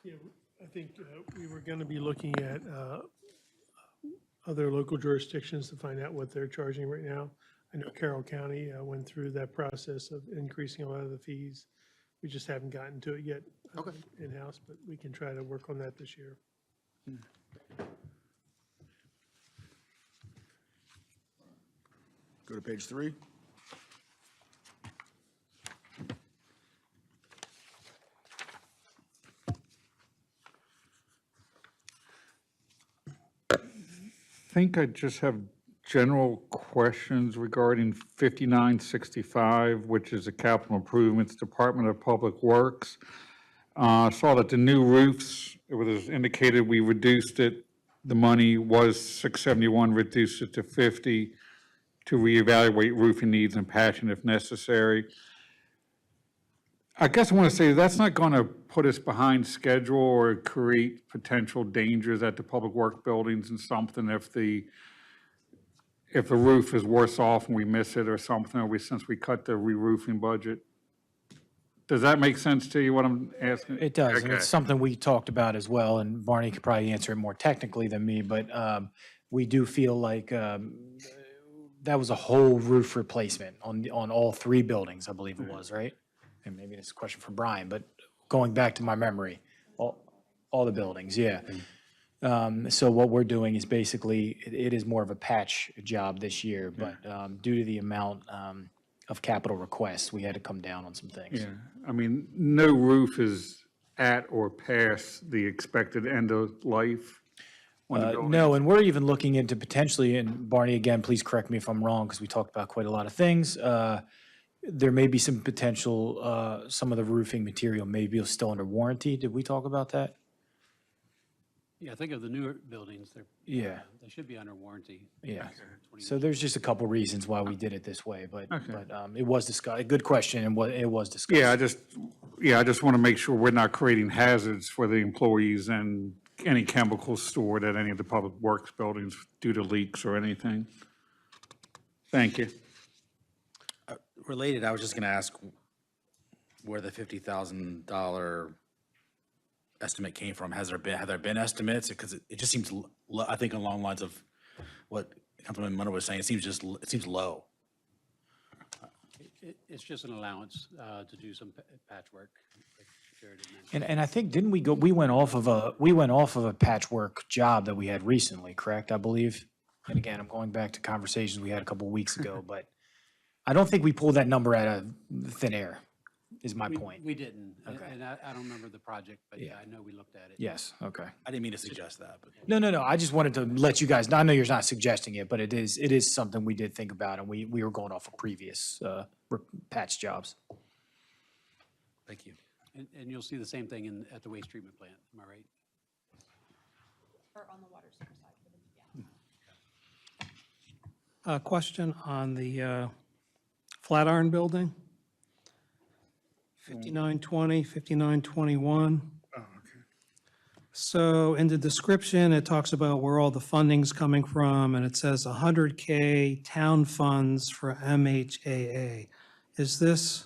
Yeah, I think we were going to be looking at other local jurisdictions to find out what they're charging right now. I know Carroll County went through that process of increasing a lot of the fees. We just haven't gotten to it yet in-house, but we can try to work on that this year.
Go to page 3.
Think I just have general questions regarding 5965, which is the Capital Improvements Department of Public Works. Saw that the new roofs, it was indicated we reduced it, the money was 671, reduced it to 50 to reevaluate roofing needs and patching if necessary. I guess I want to say that's not going to put us behind schedule or create potential dangers at the public work buildings and something if the roof is worse off and we miss it or something, or since we cut the re-roofing budget. Does that make sense to you, what I'm asking?
It does, and
Okay.
it's something we talked about as well, and Barney could probably answer it more technically than me, but we do feel like that was a whole roof replacement on all 3 buildings, I believe it was, right? And maybe it's a question for Brian, but going back to my memory, all the buildings, yeah. So what we're doing is basically, it is more of a patch job this year, but due to the amount of capital requests, we had to come down on some things.
Yeah, I mean, no roof is at or past the expected end of life on the building.
No, and we're even looking into potentially, and Barney, again, please correct me if I'm wrong, because we talked about quite a lot of things. There may be some potential, some of the roofing material may be still under warranty. Did we talk about that?
Yeah, I think of the newer buildings,
Yeah.
they should be under warranty.
Yeah. So there's just a couple reasons why we did it this way, but
Okay.
it was discussed, a good question, and it was discussed.
Yeah, yeah, I just want to make sure we're not creating hazards for the employees and any chemicals stored at any of the public works buildings due to leaks or anything. Thank you.
Related, I was just gonna ask where the $50,000 estimate came from. Have there been estimates? Because it just seems, I think along the lines of what Councilman Munner was saying, it seems low.
It's just an allowance to do some patchwork, like Jared had mentioned.
And I think, didn't we went off of a patchwork job that we had recently, correct, I believe? And again, I'm going back to conversations we had a couple weeks ago, but I don't think we pulled that number out of thin air, is my point.
We didn't,
Okay.
and I don't remember the project, but
Yeah.
yeah, I know we looked at it.
Yes, okay.
I didn't mean to suggest that, but.
No, I just wanted to let you guys, I know you're not suggesting it, but it is something we did think about, and we were going off of previous patch jobs.
Thank you.
And you'll see the same thing at the waste treatment plant, am I right?
Or on the water sewer side. Yeah.
A question on the Flatiron Building. 5920, 5921.
Oh, okay.
So in the description, it talks about where all the funding's coming from, and it says 100K town funds for MHAA. Is this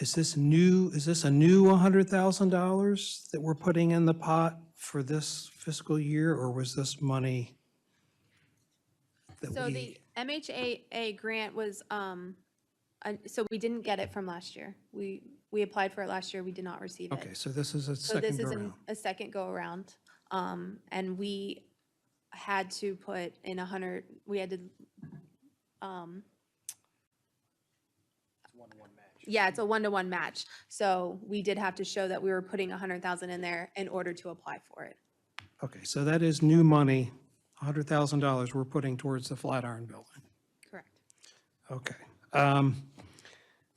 a new $100,000 that we're putting in the pot for this fiscal year, or was this money that
So
we?
the MHAA grant was, so we didn't get it from last year. We applied for it last year, we did not receive it.
Okay, so this is a
So this
second
is
go-around.
a second go-around. And we had to put in 100, we had to, yeah, it's a one-to-one match. So we did have to show that we were putting 100,000 in there in order to apply for it.
Okay, so that is new money, $100,000 we're putting towards the Flatiron Building.
Correct.
Okay.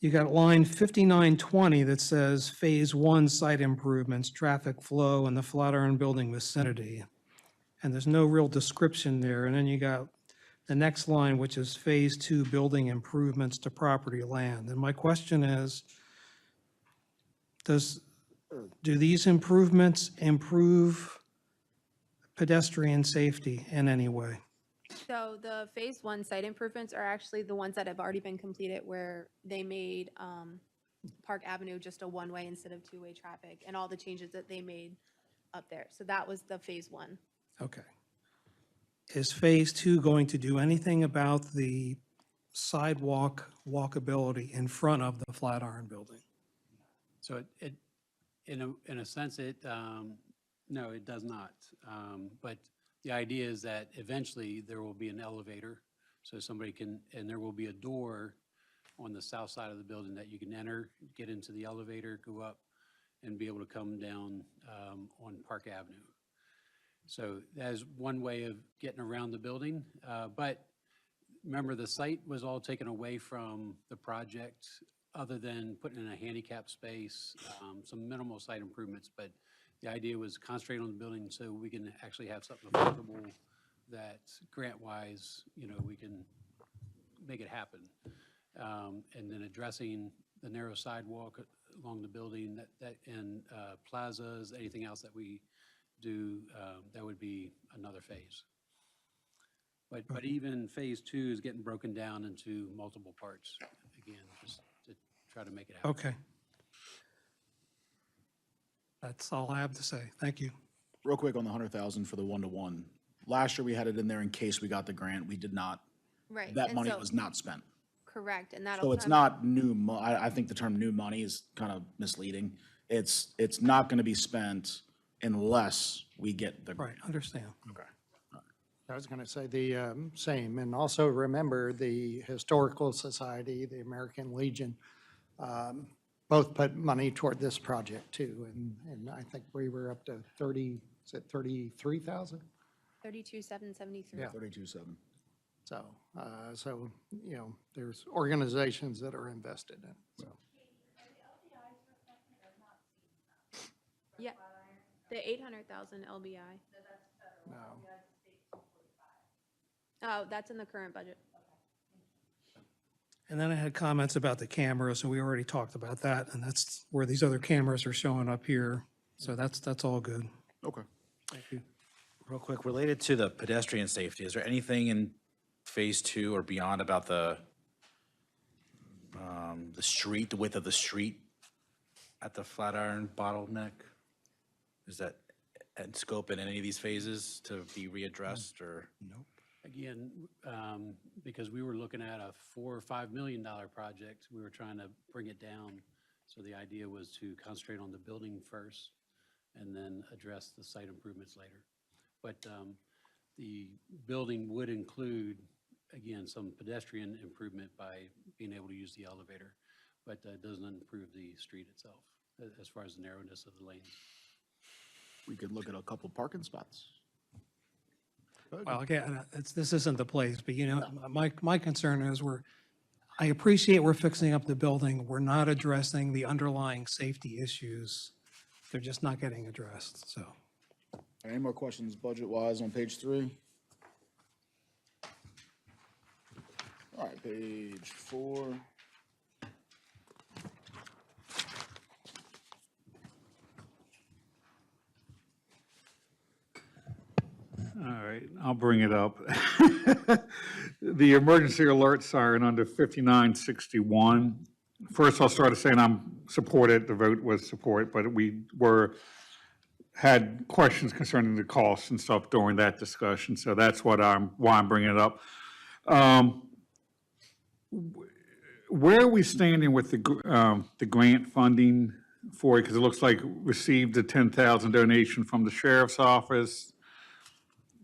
You got line 5920 that says Phase 1 site improvements, traffic flow in the Flatiron Building vicinity. And there's no real description there. And then you got the next line, which is Phase 2 building improvements to property land. And my question is, do these improvements improve pedestrian safety in any way?
So the Phase 1 site improvements are actually the ones that have already been completed where they made Park Avenue just a one-way instead of two-way traffic and all the changes that they made up there. So that was the Phase 1.
Okay. Is Phase 2 going to do anything about the sidewalk walkability in front of the Flatiron Building?
So in a sense, no, it does not. But the idea is that eventually there will be an elevator, so somebody can, and there will be a door on the south side of the building that you can enter, get into the elevator, go up, and be able to come down on Park Avenue. So that is one way of getting around the building. But remember, the site was all taken away from the project, other than putting in a handicap space, some minimal site improvements, but the idea was concentrate on the building so we can actually have something affordable that grant-wise, we can make it happen. And then addressing the narrow sidewalk along the building and plazas, anything else that we do, that would be another phase. But even Phase 2 is getting broken down into multiple parts, again, just to try to make it happen.
Okay. That's all I have to say. Thank you.
Real quick on the 100,000 for the one-to-one. Last year, we had it in there in case we got the grant. We did not.
Right.
That
and
money
so-
was not spent.
Correct, and
So
that'll
it's
come.
not new I think the term new money is kind of misleading. It's not going to be spent unless we get the.
Right, understand.
Okay.
I was going to say the same, and also remember the Historical Society, the American Legion, both put money toward this project too, and I think we were up to 33,000?
32,773.
Yeah.
32.7.
So, there's organizations that are invested in, so.
Yeah, the 800,000 LBI.
No.
Oh, that's in the current budget.
And then I had comments about the cameras, and we already talked about that, and that's where these other cameras are showing up here. So that's all good.
Okay.
Thank you.
Real quick, related to the pedestrian safety, is there anything in phase 2 or beyond about the street, the width of the street at the Flatiron bottleneck? Is that in scope in any of these phases to be readdressed or?
Again, because we were looking at a $4 or $5 million project, we were trying to bring it down. So the idea was to concentrate on the building first and then address the site improvements later. But the building would include, again, some pedestrian improvement by being able to use the elevator, but that doesn't improve the street itself as far as the narrowness of the lanes.
We could look at a couple parking spots.
Well, again, this isn't the place, but my concern is I appreciate we're fixing up the building. We're not addressing the underlying safety issues. They're just not getting addressed, so.
Any more questions budget-wise on page 3? All right, page 4.
All right, I'll bring it up. The emergency alert siren under 5961. First, I'll start by saying I'm supported, the vote was support, but we had questions concerning the costs and stuff during that discussion, so that's why I'm bringing it up. Where are we standing with the grant funding for it? Because it looks like received a 10,000 donation from the sheriff's office.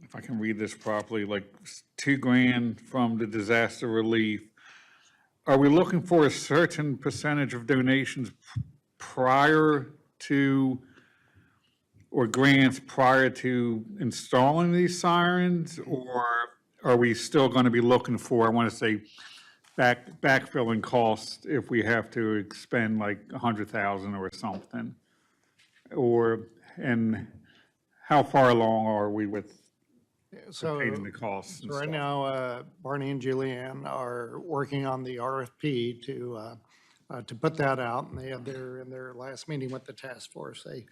If I can read this properly, like $2,000 from the disaster relief. Are we looking for a certain percentage of donations prior to, or grants prior to installing these sirens? Or are we still going to be looking for, I want to say, backfilling costs if we have to expend like 100,000 or something? And how far along are we with paying the costs and
So right
stuff?
now, Barney and Julianne are working on the RFP to put that out, and they had in their last meeting with the task force, they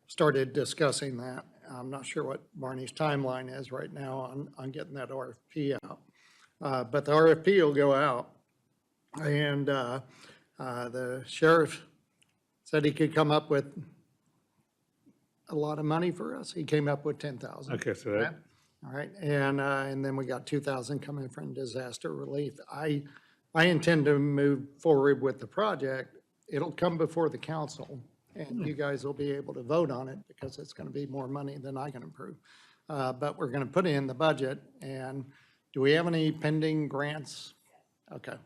started discussing that. I'm not sure what Barney's timeline is right now on getting that RFP out. But the RFP will go out, and the sheriff said he could come up with a lot of money for us. He came up with 10,000.
Okay, so that,
All right, and then we got 2,000 coming from disaster relief. I intend to move forward with the project. It'll come before the council, and you guys will be able to vote on it because it's going to be more money than I can approve. But we're going to put it in the budget, and do we have any pending grants? Okay.
So,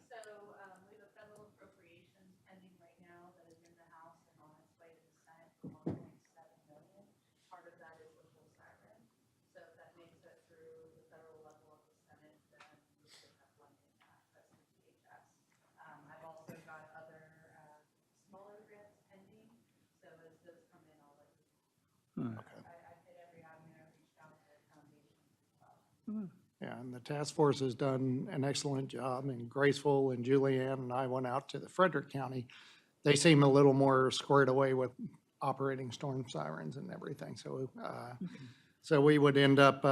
we have a federal appropriations pending right now that is in the House and on its way to the Senate for 1.7 million. Part of that is the full siren. So if that makes it through the federal level of the Senate, then we should have one in that, that's the DHS. I've also got other, smaller grants pending, so as those come in, I'll let you. I've hit every avenue, I've reached out to the foundation as well.
Yeah, and the task force has done an excellent job, and Graceful and Julianne and I went out to the Frederick County. They seem a little more squared away with operating storm sirens and everything, so, so we would end up,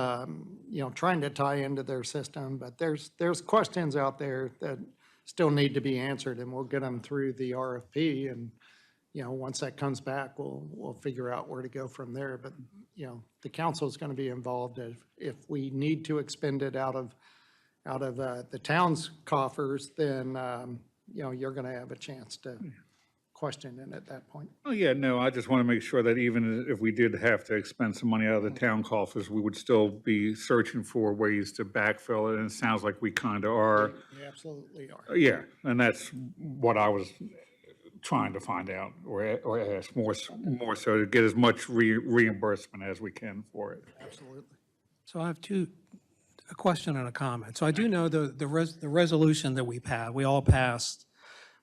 trying to tie into their system, but there's questions out there that still need to be answered, and we'll get them through the RFP, and, once that comes back, we'll figure out where to go from there, but, the council is going to be involved if we need to expend it out of the town's coffers, then, you're going to have a chance to question it at that point.
oh yeah, no, I just want to make sure that even if we did have to expend some money out of the town coffers, we would still be searching for ways to backfill it, and it sounds like we kind of are.
We absolutely are.
Yeah, and that's what I was trying to find out, or ask more so to get as much reimbursement as we can for it.
Absolutely.
So I have a question and a comment. So I do know the resolution that we all passed,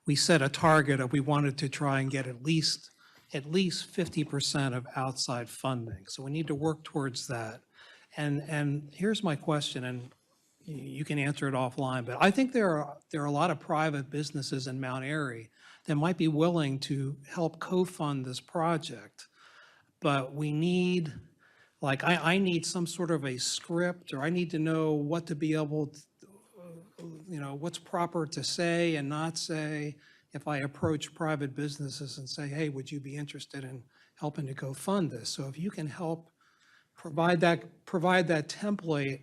we set a target of we wanted to try and get at least 50% of outside funding. So we need to work towards that. And here's my question, and you can answer it offline, but I think there are a lot of private businesses in Mount Airy that might be willing to help co-fund this project. But we need, like, I need some sort of a script, or I need to know what to be able, what's proper to say and not say if I approach private businesses and say, hey, would you be interested in helping to go fund this? So if you can help provide that template.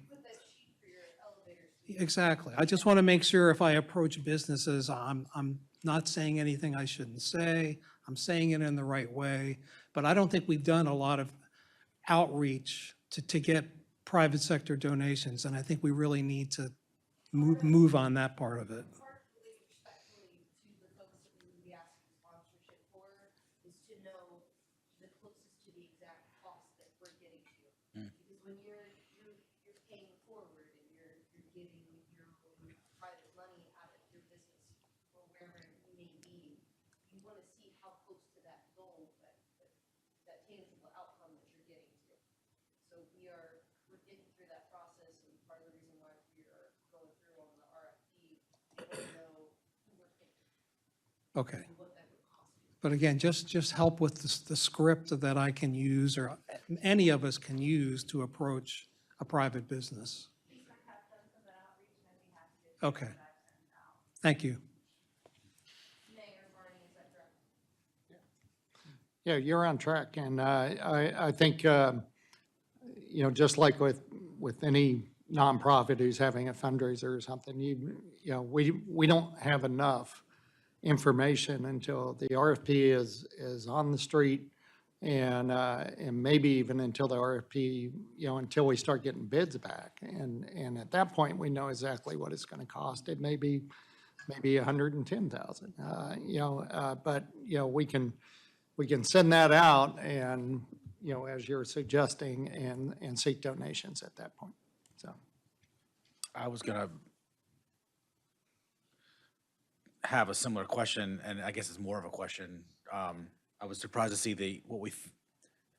Exactly. I just want to make sure if I approach businesses, I'm not saying anything I shouldn't say. I'm saying it in the right way. But I don't think we've done a lot of outreach to get private sector donations, and I think we really need to move on that part of it.
Respectfully to the folks that we would be asking sponsorship for is to know the closest to the exact cost that we're getting to. Because when you're paying forward and you're getting your private money out of your business or wherever it may be, you want to see how close to that goal, that tangible outcome that you're getting to. So we're getting through that process, and part of the reason why we are going through on the RFP, we want to know who we're picking
Okay.
and what that would cost you.
But again, just help with the script that I can use, or any of us can use to approach a private business. Okay. Thank you.
Mayor Barney, is that correct?
Yeah, you're on track, and I think, just like with any nonprofit who's having a fundraiser or something, we don't have enough information until the RFP is on the street, and maybe even until the RFP, until we start getting bids back. And at that point, we know exactly what it's going to cost. It may be maybe 110,000, but, we can send that out and, as you're suggesting, and seek donations at that point, so.
I was gonna have a similar question, and I guess it's more of a question. I was surprised to see what we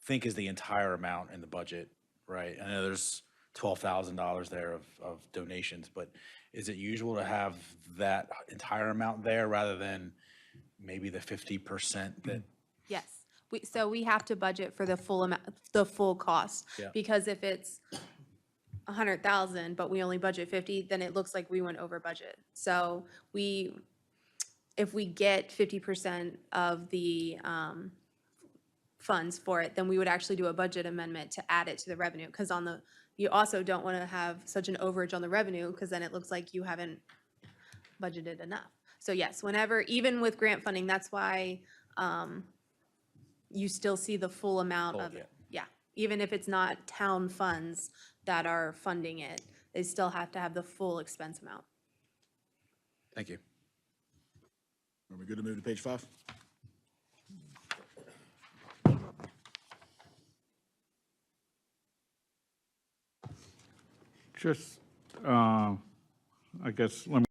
think is the entire amount in the budget, right? I know there's $12,000 there of donations, but is it usual to have that entire amount there rather than maybe the 50% that?
Yes. So we have to budget for the full amount, the full cost.
Yeah.
Because if it's 100,000, but we only budget 50, then it looks like we went over budget. So if we get 50% of the funds for it, then we would actually do a budget amendment to add it to the revenue. Because you also don't want to have such an overage on the revenue, because then it looks like you haven't budgeted enough. So yes, whenever, even with grant funding, that's why you still see the full amount of it. Yeah, even if it's not town funds that are funding it, they still have to have the full expense amount.
Thank you.
Are we good to move to page 5?
Just, I guess, let me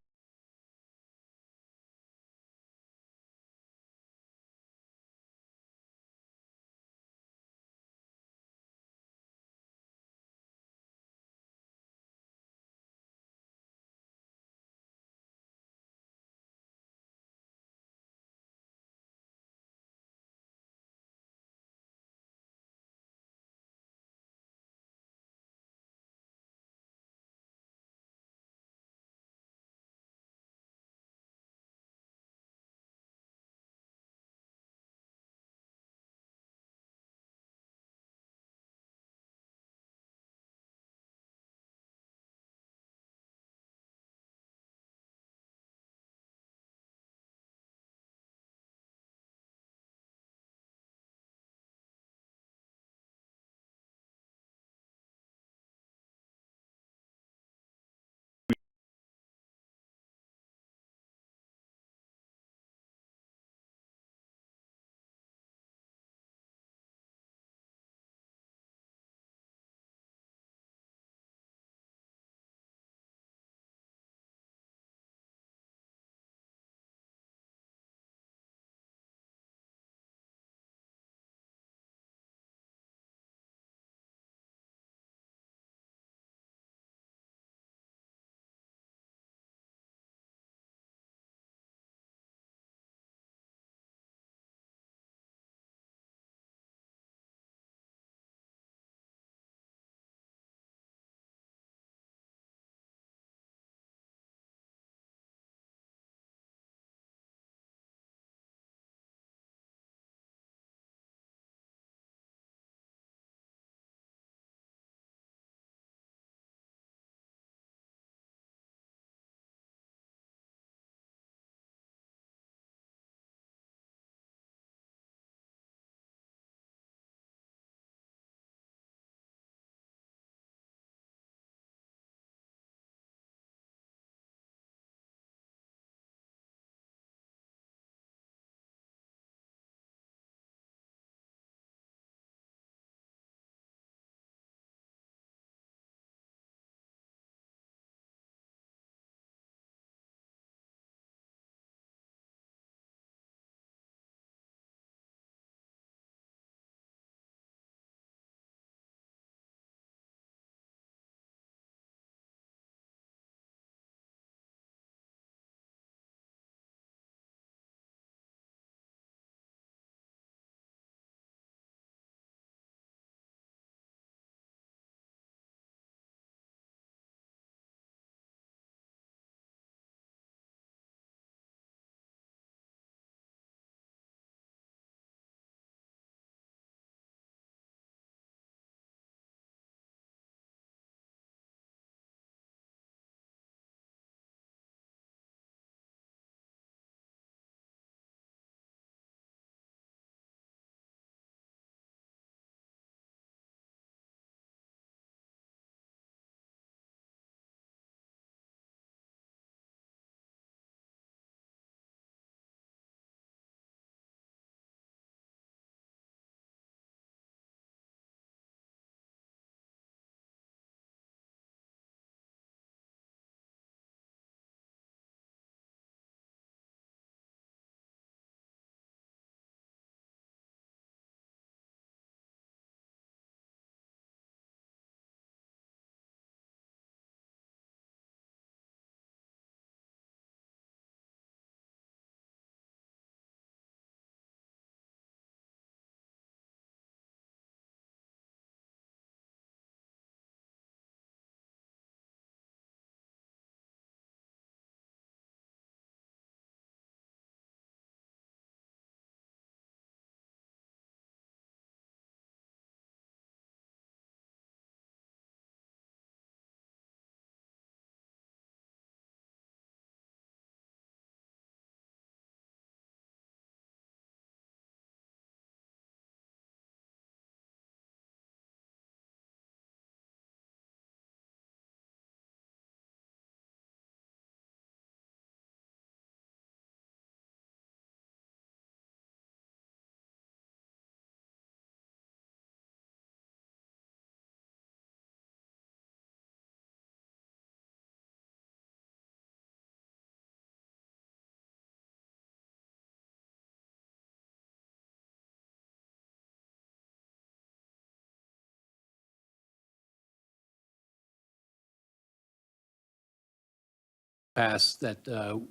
past that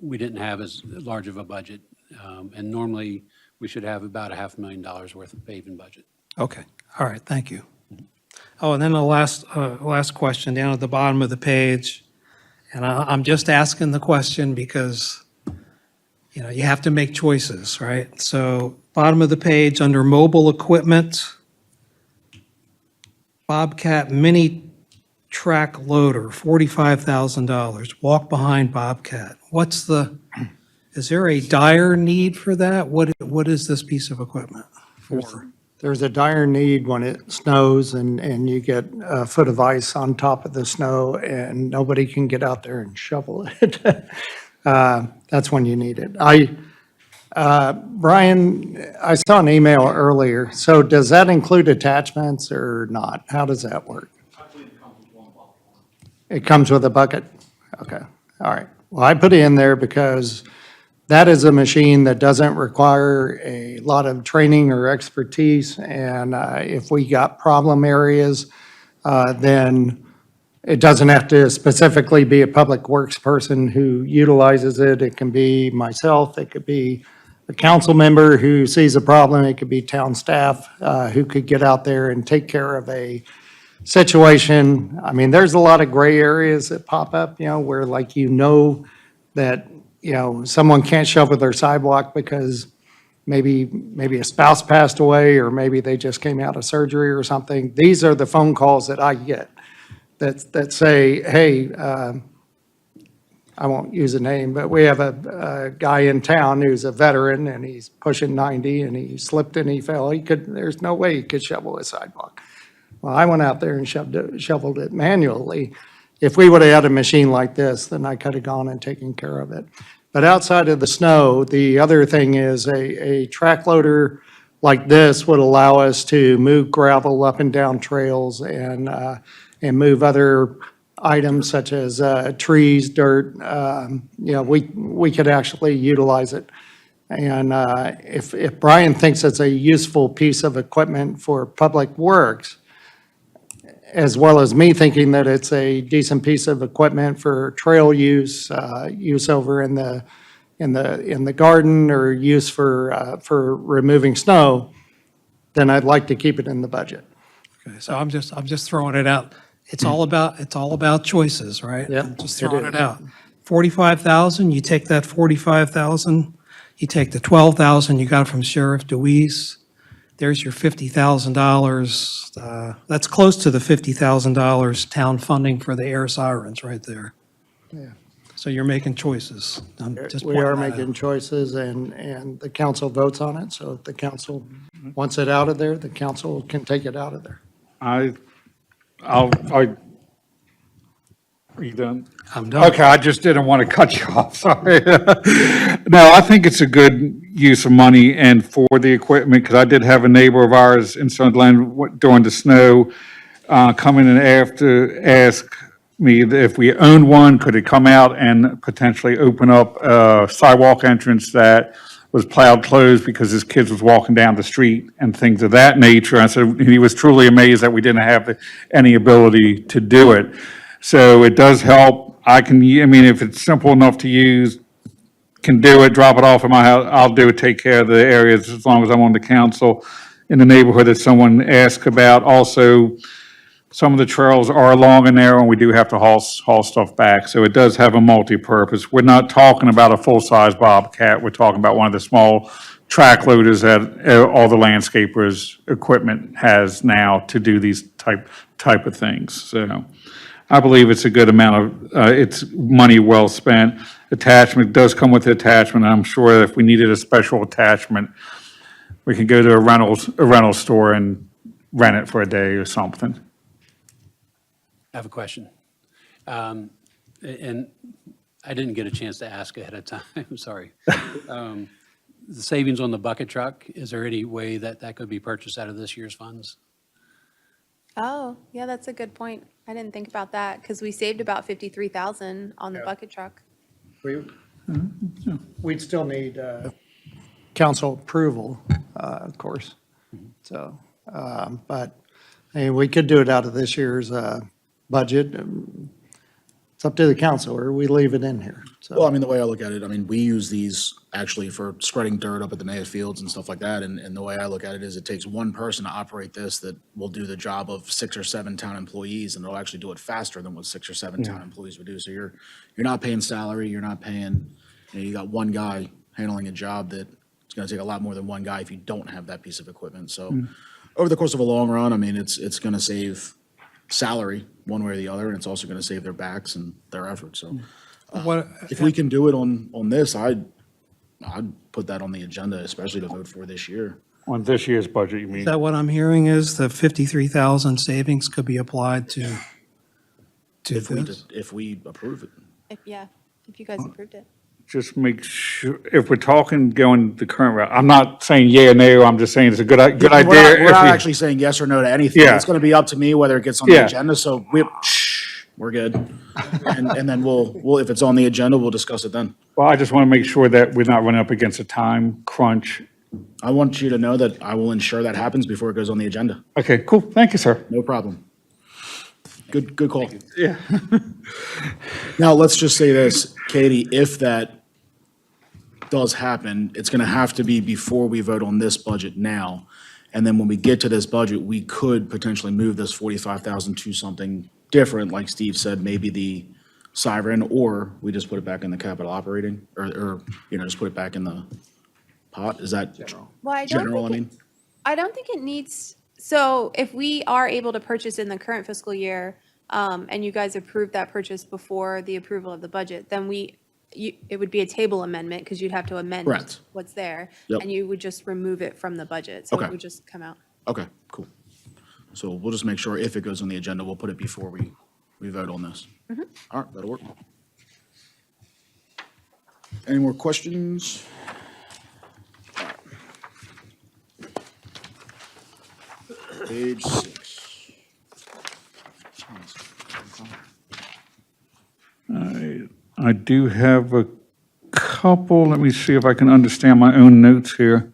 we didn't have as large of a budget. And normally, we should have about $500,000 worth of paving budget.
Okay, all right, thank you. Oh, and then the last question down at the bottom of the page, and I'm just asking the question because, you know, you have to make choices, right? So bottom of the page, under mobile equipment, Bobcat mini track loader, $45,000, walk behind Bobcat. Is there a dire need for that? What is this piece of equipment for?
There's a dire need when it snows and you get a foot of ice on top of the snow and nobody can get out there and shovel it. That's when you need it. Brian, I saw an email earlier. So does that include attachments or not? How does that work? It comes with a bucket? Okay, all right. Well, I put it in there because that is a machine that doesn't require a lot of training or expertise. And if we got problem areas, then it doesn't have to specifically be a public works person who utilizes it. It can be myself, it could be a council member who sees a problem, it could be town staff who could get out there and take care of a situation. I mean, there's a lot of gray areas that pop up, you know, where like, you know, that, you know, someone can't shovel their sidewalk because maybe a spouse passed away, or maybe they just came out of surgery or something. These are the phone calls that I get that say, hey, I won't use a name, but we have a guy in town who's a veteran and he's pushing 90 and he slipped and he fell. There's no way he could shovel a sidewalk. Well, I went out there and shoveled it manually. If we would have had a machine like this, then I could have gone and taken care of it. But outside of the snow, the other thing is a track loader like this would allow us to move gravel up and down trails and move other items such as trees, dirt. You know, we could actually utilize it. And if Brian thinks it's a useful piece of equipment for public works, as well as me thinking that it's a decent piece of equipment for trail use, use over in the garden, or use for removing snow, then I'd like to keep it in the budget.
Okay, so I'm just throwing it out. It's all about choices, right?
Yeah,
I'm just
it
throwing
is.
it out. 45,000, you take that 45,000, you take the 12,000 you got from Sheriff DeWeese, there's your $50,000. That's close to the $50,000 town funding for the air sirens right there.
Yeah.
So you're making choices. I'm just
We are
pointing that out.
making choices and the council votes on it. So if the council wants it out of there, the council can take it out of there.
Are you done?
I'm done.
Okay, I just didn't want to cut you off, sorry. No, I think it's a good use of money and for the equipment, because I did have a neighbor of ours in Sunderland during the snow come in and ask me that if we owned one, could it come out and potentially open up a sidewalk entrance that was plowed closed because his kids was walking down the street and things of that nature. I said he was truly amazed that we didn't have any ability to do it. So it does help. I mean, if it's simple enough to use, can do it, drop it off at my house, I'll do it, take care of the areas as long as I'm on the council in the neighborhood that someone asked about. Also, some of the trails are long and narrow and we do have to haul stuff back. So it does have a multi-purpose. We're not talking about a full-size Bobcat. We're talking about one of the small track loaders that all the landscapers' equipment has now to do these type of things. So I believe it's a good amount of, it's money well spent. Attachment does come with the attachment. I'm sure if we needed a special attachment, we can go to a rental store and rent it for a day or something.
I have a question. And I didn't get a chance to ask ahead of time, I'm sorry. The savings on the bucket truck, is there any way that that could be purchased out of this year's funds?
Oh, yeah, that's a good point. I didn't think about that because we saved about 53,000 on the bucket truck.
We'd still need council approval, of course. So, but I mean, we could do it out of this year's budget. It's up to the council, or we leave it in here, so.
Well, I mean, the way I look at it, I mean, we use these actually for spreading dirt up at the Maya fields and stuff like that. And the way I look at it is it takes one person to operate this that will do the job of 6 or 7 town employees, and they'll actually do it faster than what 6 or 7 town employees would do. So you're not paying salary, you're not paying, you got one guy handling a job that it's gonna take a lot more than one guy if you don't have that piece of equipment. So over the course of a long run, I mean, it's gonna save salary one way or the other, and it's also gonna save their backs and their effort. So
What,
if we can do it on this, I'd put that on the agenda, especially to vote for this year.
On this year's budget, you mean?
is that what I'm hearing is the 53,000 savings could be applied to this?
If we approve it.
If you guys approved it.
Just make sure, if we're talking going the current route, I'm not saying yea or nay, I'm just saying it's a good idea.
We're
if
not
we-
actually saying yes or no to anything.
Yeah.
It's gonna be up to me whether it gets on the
Yeah.
agenda, so we're good. And then we'll, if it's on the agenda, we'll discuss it then.
Well, I just want to make sure that we're not running up against a time crunch.
I want you to know that I will ensure that happens before it goes on the agenda.
Okay, cool. Thank you, sir.
No problem. Good call.
Yeah.
Now, let's just say this, Katie, if that does happen, it's gonna have to be before we vote on this budget now. And then when we get to this budget, we could potentially move this 45,000 to something different, like Steve said, maybe the siren, or we just put it back in the capital operating, or, just put it back in the pot. Is that
Well, I
general, I mean?
I don't think it needs, so if we are able to purchase in the current fiscal year, and you guys approved that purchase before the approval of the budget, then it would be a table amendment, because you'd have to amend
Correct.
what's there.
Yep.
And you would just remove it from the budget, so it
Okay.
would just come out.
Okay, cool. So we'll just make sure if it goes on the agenda, we'll put it before we vote on this. All right, that'll work. Any more questions? Page 6.
I do have a couple, let me see if I can understand my own notes here.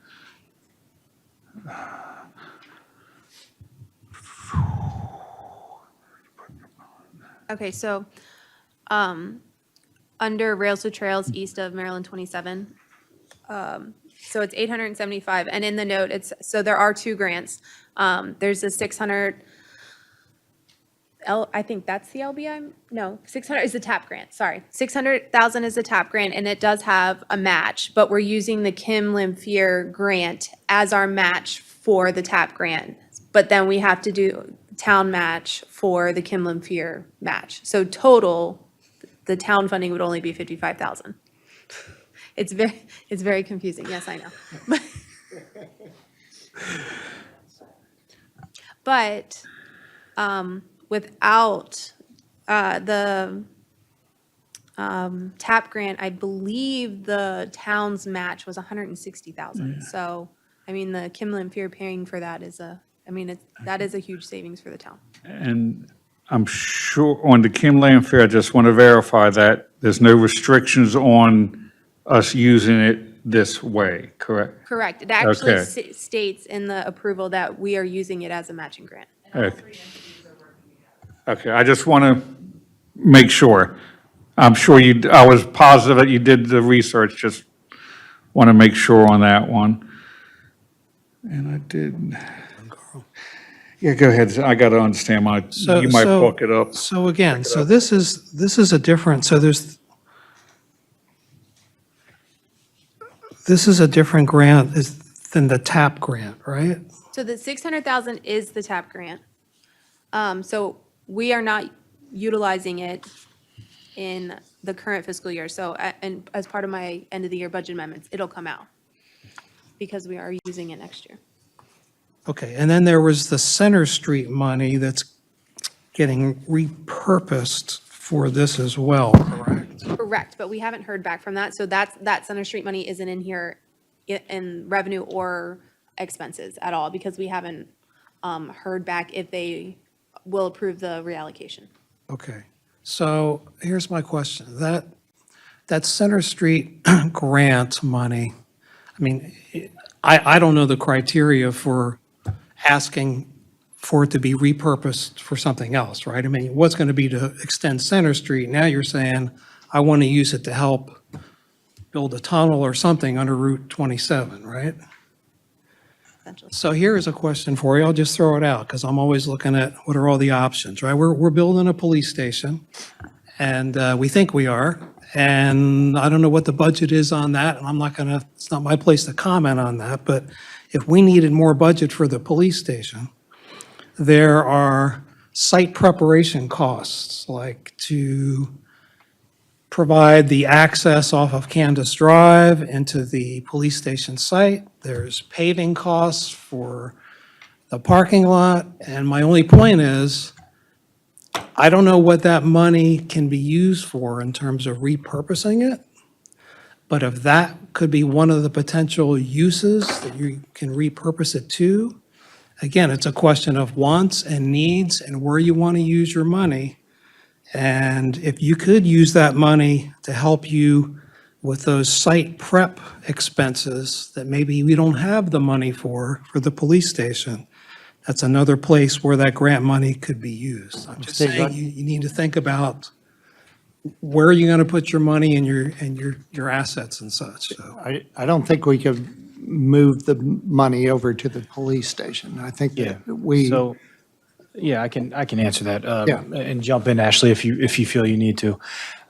Okay, so, under Rails to Trails east of Maryland 27, so it's 875, and in the note, so there are 2 grants. There's a 600, I think that's the LBI, no, 600 is the TAP grant, sorry. 600,000 is the TAP grant, and it does have a match, but we're using the Kim Lampier grant as our match for the TAP grant. But then we have to do town match for the Kim Lampier match. So total, the town funding would only be 55,000. It's very confusing, yes, I know. But, without, the, TAP grant, I believe the town's match was 160,000. So, I mean, the Kim Lampier paying for that is that is a huge savings for the town.
And I'm sure on the Kim Land Fair, I just want to verify that there's no restrictions on us using it this way, correct?
Correct. It actually
Okay.
states in the approval that we are using it as a matching grant.
Okay, I just want to make sure. I'm sure I was positive that you did the research, just want to make sure on that one. And I did. Yeah, go ahead. I got to understand you might book it up.
So again, so this is a different, so this is a different grant than the TAP grant, right?
So the 600,000 is the TAP grant. So we are not utilizing it in the current fiscal year. So, and as part of my end of the year budget amendments, it'll come out because we are using it next year.
Okay, and then there was the Center Street money that's getting repurposed for this as well, correct?
Correct, but we haven't heard back from that. So that Center Street money isn't in here in revenue or expenses at all because we haven't heard back if they will approve the reallocation.
Okay, so here's my question. That Center Street grant money, I mean, I don't know the criteria for asking for it to be repurposed for something else, right? I mean, what's going to be to extend Center Street? Now you're saying, I want to use it to help build a tunnel or something under Route 27, right? So here is a question for you. I'll just throw it out because I'm always looking at what are all the options, right? We're building a police station and we think we are. And I don't know what the budget is on that. And I'm not going to, it's not my place to comment on that. But if we needed more budget for the police station, there are site preparation costs, like to provide the access off of Candace Drive into the police station site. There's paving costs for the parking lot. And my only point is, I don't know what that money can be used for in terms of repurposing it. But if that could be one of the potential uses that you can repurpose it to, again, it's a question of wants and needs and where you want to use your money. And if you could use that money to help you with those site prep expenses that maybe we don't have the money for the police station, that's another place where that grant money could be used. I'm just saying, you need to think about where are you going to put your money and your assets and such, so.
I don't think we could move the money over to the police station. I think
Yeah.
that we,
So, yeah, I can answer that,
Yeah.
and jump in, Ashley, if you feel you need to.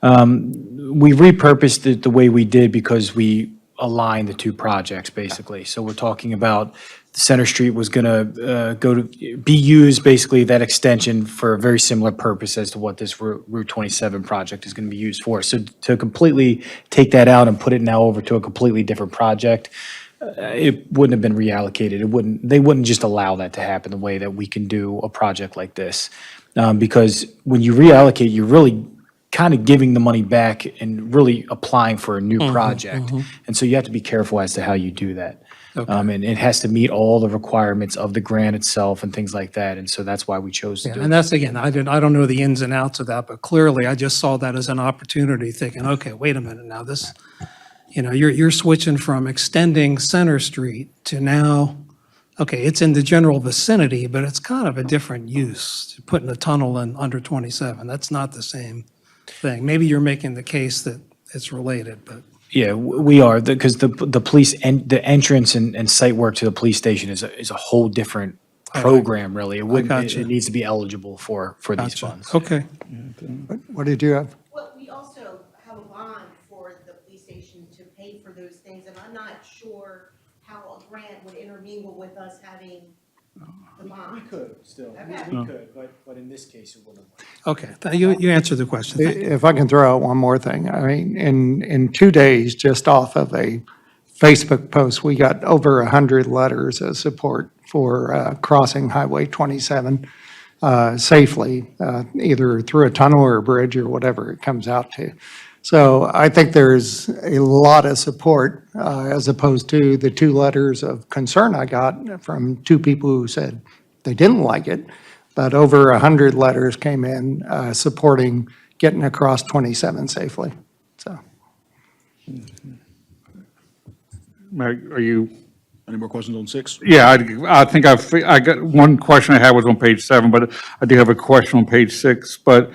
We repurposed it the way we did because we aligned the two projects, basically. So we're talking about Center Street was gonna be used, basically, that extension for a very similar purpose as to what this Route 27 project is gonna be used for. So to completely take that out and put it now over to a completely different project, it wouldn't have been reallocated. They wouldn't just allow that to happen the way that we can do a project like this. Because when you reallocate, you're really kind of giving the money back and really applying for a new project. And so you have to be careful as to how you do that. And it has to meet all the requirements of the grant itself and things like that. And so that's why we chose to
Yeah,
do
and
it.
that's, again, I don't know the ins and outs of that, but clearly I just saw that as an opportunity, thinking, okay, wait a minute, now this, you're switching from extending Center Street to now, okay, it's in the general vicinity, but it's kind of a different use, putting a tunnel in under 27. That's not the same thing. Maybe you're making the case that it's related, but.
Yeah, we are, because the police, and the entrance and site work to the police station is a whole different program, really. It wouldn't,
gotcha.
it needs to be eligible for these
Gotcha.
funds.
Okay.
what did you have?
Well, we also have a bond for the police station to pay for those things, and I'm not sure how a grant would intermingle with us having the bond.
We could still,
Okay.
we could, but in this case, it wouldn't.
Okay, you answered the question. Thank you.
If I can throw out one more thing, I mean, in 2 days, just off of a Facebook post, we got over 100 letters of support for crossing Highway 27 safely, either through a tunnel or a bridge or whatever it comes out to. So I think there's a lot of support as opposed to the 2 letters of concern I got from 2 people who said they didn't like it. But over 100 letters came in supporting getting across 27 safely, so.
Are you?
Any more questions on 6?
Yeah, I think I got, one question I had was on page 7, but I do have a question on page 6. But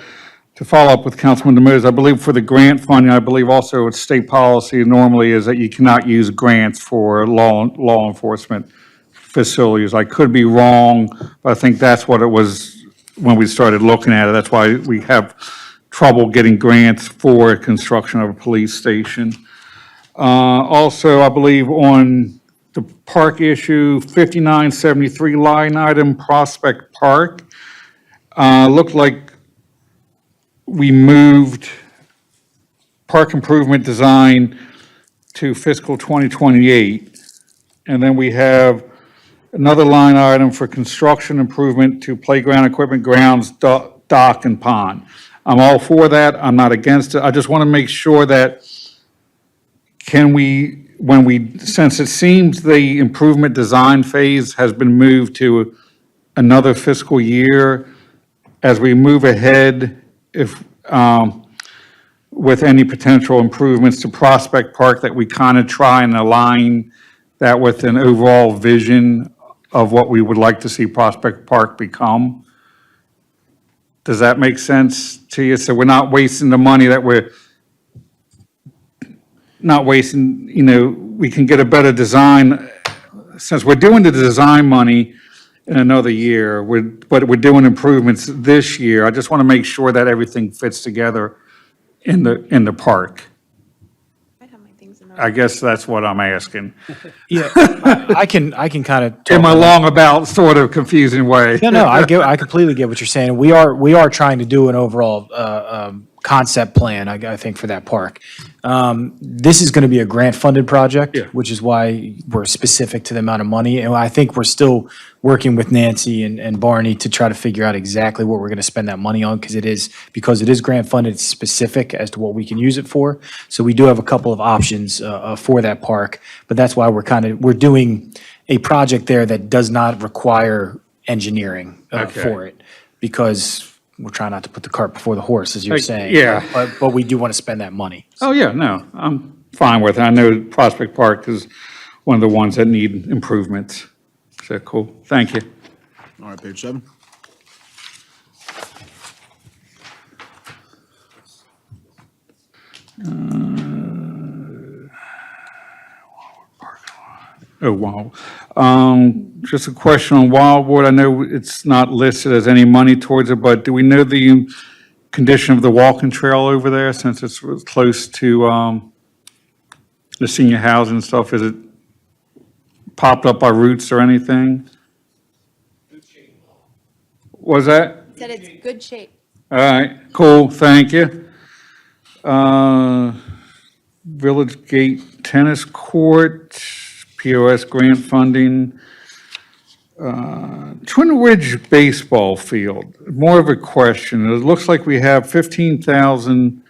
to follow up with Councilman Demers, I believe for the grant funding, I believe also it's state policy normally is that you cannot use grants for law enforcement facilities. I could be wrong, but I think that's what it was when we started looking at it. That's why we have trouble getting grants for construction of a police station. Also, I believe on the park issue, 5973 line item Prospect Park, looked like we moved park improvement design to fiscal 2028. And then we have another line item for construction improvement to playground equipment, grounds, dock, and pond. I'm all for that. I'm not against it. I just want to make sure that since it seems the improvement design phase has been moved to another fiscal year, as we move ahead, if, with any potential improvements to Prospect Park, that we kind of try and align that with an overall vision of what we would like to see Prospect Park become. Does that make sense to you? So we're not wasting the money that we're not wasting, we can get a better design. Since we're doing the design money in another year, but we're doing improvements this year, I just want to make sure that everything fits together in the park.
I have my things in
I guess that's what I'm asking.
Yeah, I can kind of.
In my long about sort of confusing way.
No, I completely get what you're saying. We are trying to do an overall concept plan, I think, for that park. This is going to be a grant-funded project,
Yeah.
which is why we're specific to the amount of money. And I think we're still working with Nancy and Barney to try to figure out exactly what we're going to spend that money on, because it is grant-funded, it's specific as to what we can use it for. So we do have a couple of options for that park, but that's why we're doing a project there that does not require engineering for it, because we're trying not to put the cart before the horse, as you're saying.
yeah.
But we do want to spend that money.
Oh, yeah, no, I'm fine with it. I know Prospect Park is one of the ones that need improvements. So, cool, thank you.
All right, page 7.
Oh, wow. Just a question on Wildwood. I know it's not listed as any money towards it, but do we know the condition of the walking trail over there, since it's close to the senior housing and stuff? Is it popped up by roots or anything? Was that?
Said it's good shape.
All right, cool, thank you. Village Gate Tennis Court, POS grant funding. Twin Ridge Baseball Field, more of a question. It looks like we have 15,000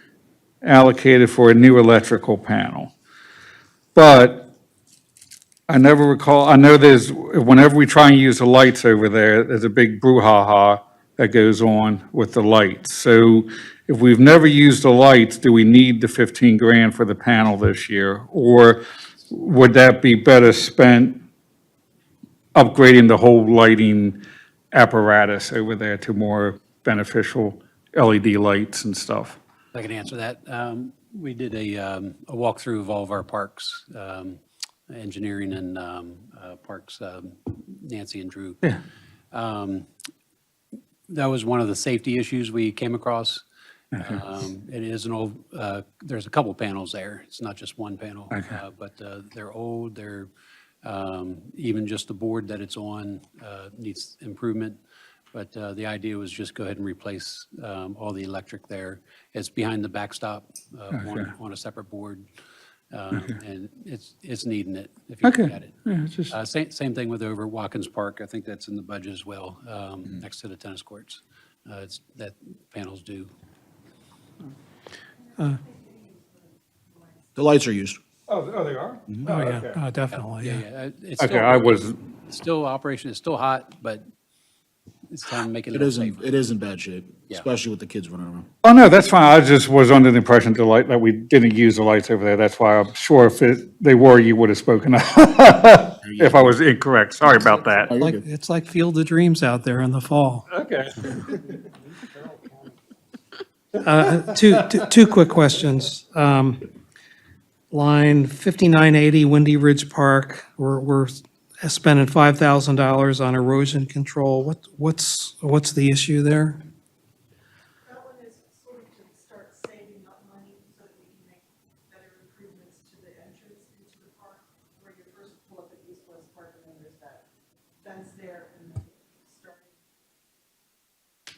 allocated for a new electrical panel. But I never recall, I know whenever we try and use the lights over there, there's a big brouhaha that goes on with the lights. So if we've never used the lights, do we need the 15 grand for the panel this year? Or would that be better spent upgrading the whole lighting apparatus over there to more beneficial LED lights and stuff?
I can answer that. We did a walkthrough of all of our parks, engineering and parks, Nancy and Drew.
Yeah.
That was one of the safety issues we came across. It is an old, there's a couple panels there. It's not just one panel. But they're old, they're, even just the board that it's on needs improvement. But the idea was just go ahead and replace all the electric there. It's behind the backstop on a separate board. And it's needing it, if you look at it.
Yeah, it's just,
Same thing with over Watkins Park. I think that's in the budget as well, next to the tennis courts. It's that panels do.
The lights are used.
oh, they are?
Oh, yeah, definitely, yeah.
Yeah, it's
Okay,
still,
I was,
still operation, it's still hot, but it's time to make it a
It
little
isn't,
safer.
it is in bad shape,
Yeah.
especially with the kids running around.
oh, no, that's fine. I just was under the impression that we didn't use the lights over there. That's why I'm sure if they were, you would have spoken up. If I was incorrect. Sorry about that.
Oh, you're
Like,
good.
it's like Field of Dreams out there in the fall.
Okay.
Two quick questions. Line 5980 Windy Ridge Park, we're spending $5,000 on erosion control. What's the issue there?
That one is sort of to start saving up money so that we can make better improvements to the entrance into the park, where you first pull up at East West Park, and then there's that fence there, and then starting.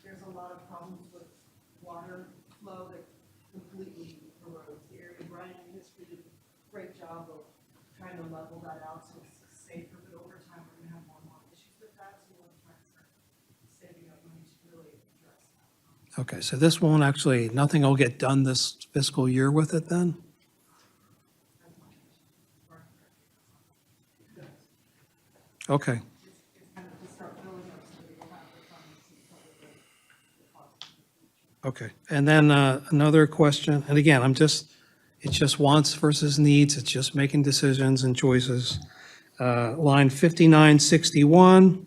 There's a lot of problems with water flow that completely erodes the area. Brian and history did a great job of trying to level that out so it's safer, but over time, we're gonna have more and more issues with that, so we want to try to start saving up money to really address that.
Okay, so this won't actually, nothing will get done this fiscal year with it then? Okay. Okay, and then another question, and again, it's just wants versus needs, it's just making decisions and choices. line 5961,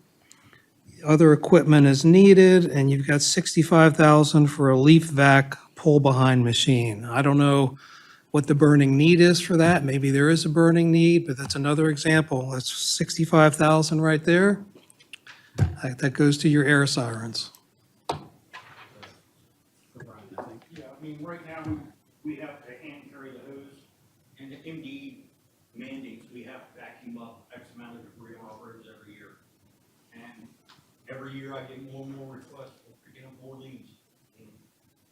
other equipment is needed, and you've got 65,000 for a leaf vac pull-behind machine. I don't know what the burning need is for that. Maybe there is a burning need, but that's another example. That's 65,000 right there. That goes to your air sirens.
Yeah, I mean, right now, we have to hand carry the hose, and the MD mandates we have to vacuum up X amount of debris on our roads every year. And every year I get more and more requests for picking up more leaves. And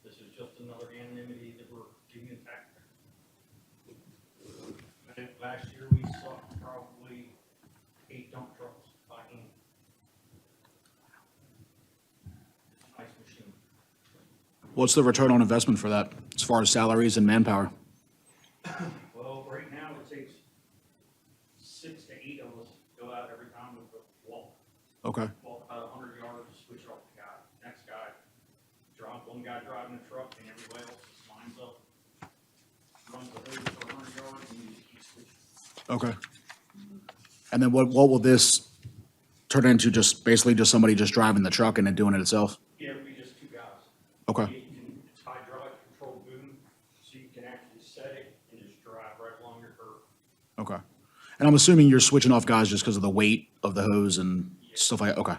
this is just another anonymity that we're giving the taxpayer. And last year, we saw probably 8 dump trucks by hand. It's a nice machine.
What's the return on investment for that, as far as salaries and manpower?
Well, right now, it takes 6 to 8 of us to go out every time we walk.
Okay.
Walk about 100 yards, switch off the guy, next guy, one guy driving the truck, and everybody else just lines up, runs the hose for 100 yards, and you just keep switching.
Okay. And then what will this turn into, just basically just somebody just driving the truck and then doing it itself?
Yeah, it'll be just 2 guys.
Okay.
It's hydraulic controlled boom, so you can actually set it and just drive right along your curb.
Okay. And I'm assuming you're switching off guys just because of the weight of the hose and stuff like, okay.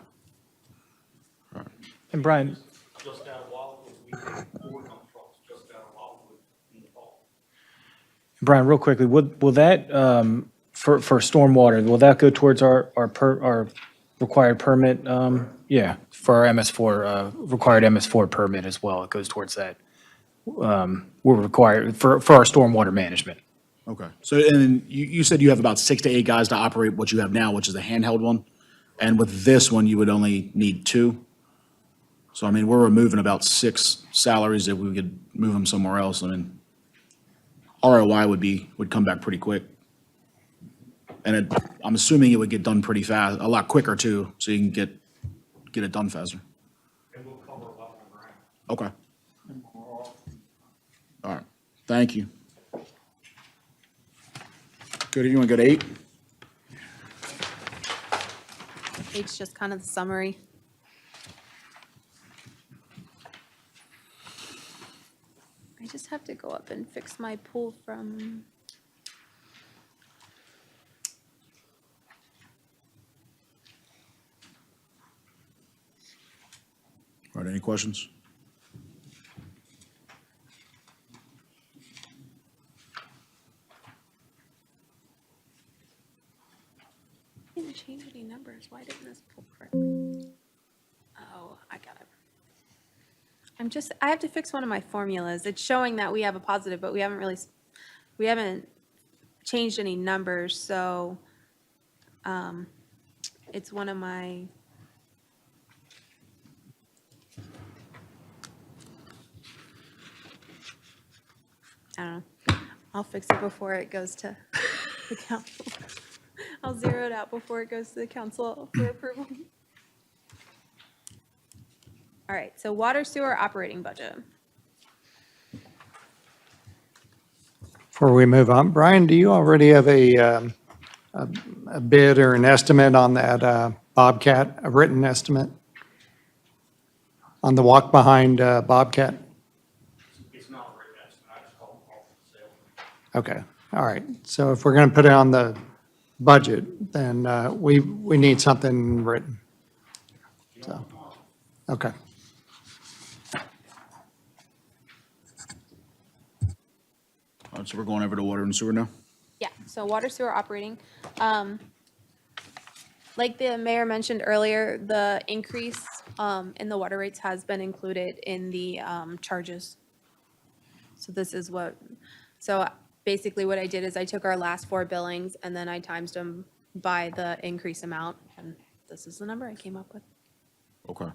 And Brian,
Just out of Wildwood, we take 4 dump trucks just out of Wildwood in the fall.
Brian, real quickly, will that, for stormwater, will that go towards our required permit? Yeah, for our MS4, required MS4 permit as well. It goes towards that. We're required for our stormwater management.
Okay. So, and then you said you have about 6 to 8 guys to operate what you have now, which is a handheld one? And with this one, you would only need 2? So, I mean, we're removing about 6 salaries if we could move them somewhere else. I mean, ROI would come back pretty quick. And I'm assuming it would get done pretty fast, a lot quicker too, so you can get it done faster.
And we'll cover a lot more ground.
Okay. All right, thank you. Good, you want to go to 8?
It's just kind of the summary. I just have to go up and fix my pull from.
All right, any questions?
I didn't change any numbers. Why didn't this pull correctly? Oh, I got it. I have to fix one of my formulas. It's showing that we have a positive, but we haven't changed any numbers, so it's one of my. I don't know. I'll fix it before it goes to the council. I'll zero it out before it goes to the council for approval. All right, so water sewer operating budget.
Before we move on, Brian, do you already have a bid or an estimate on that Bobcat, a written estimate? On the walk behind Bobcat?
It's not a written estimate, I just call them off the sale.
Okay, all right. So if we're going to put it on the budget, then we need something written. So, okay.
All right, so we're going over to water and sewer now?
Yeah, so water sewer operating. Like the mayor mentioned earlier, the increase in the water rates has been included in the charges. So this is so basically what I did is I took our last 4 billings and then I times them by the increase amount, and this is the number I came up with.
Okay.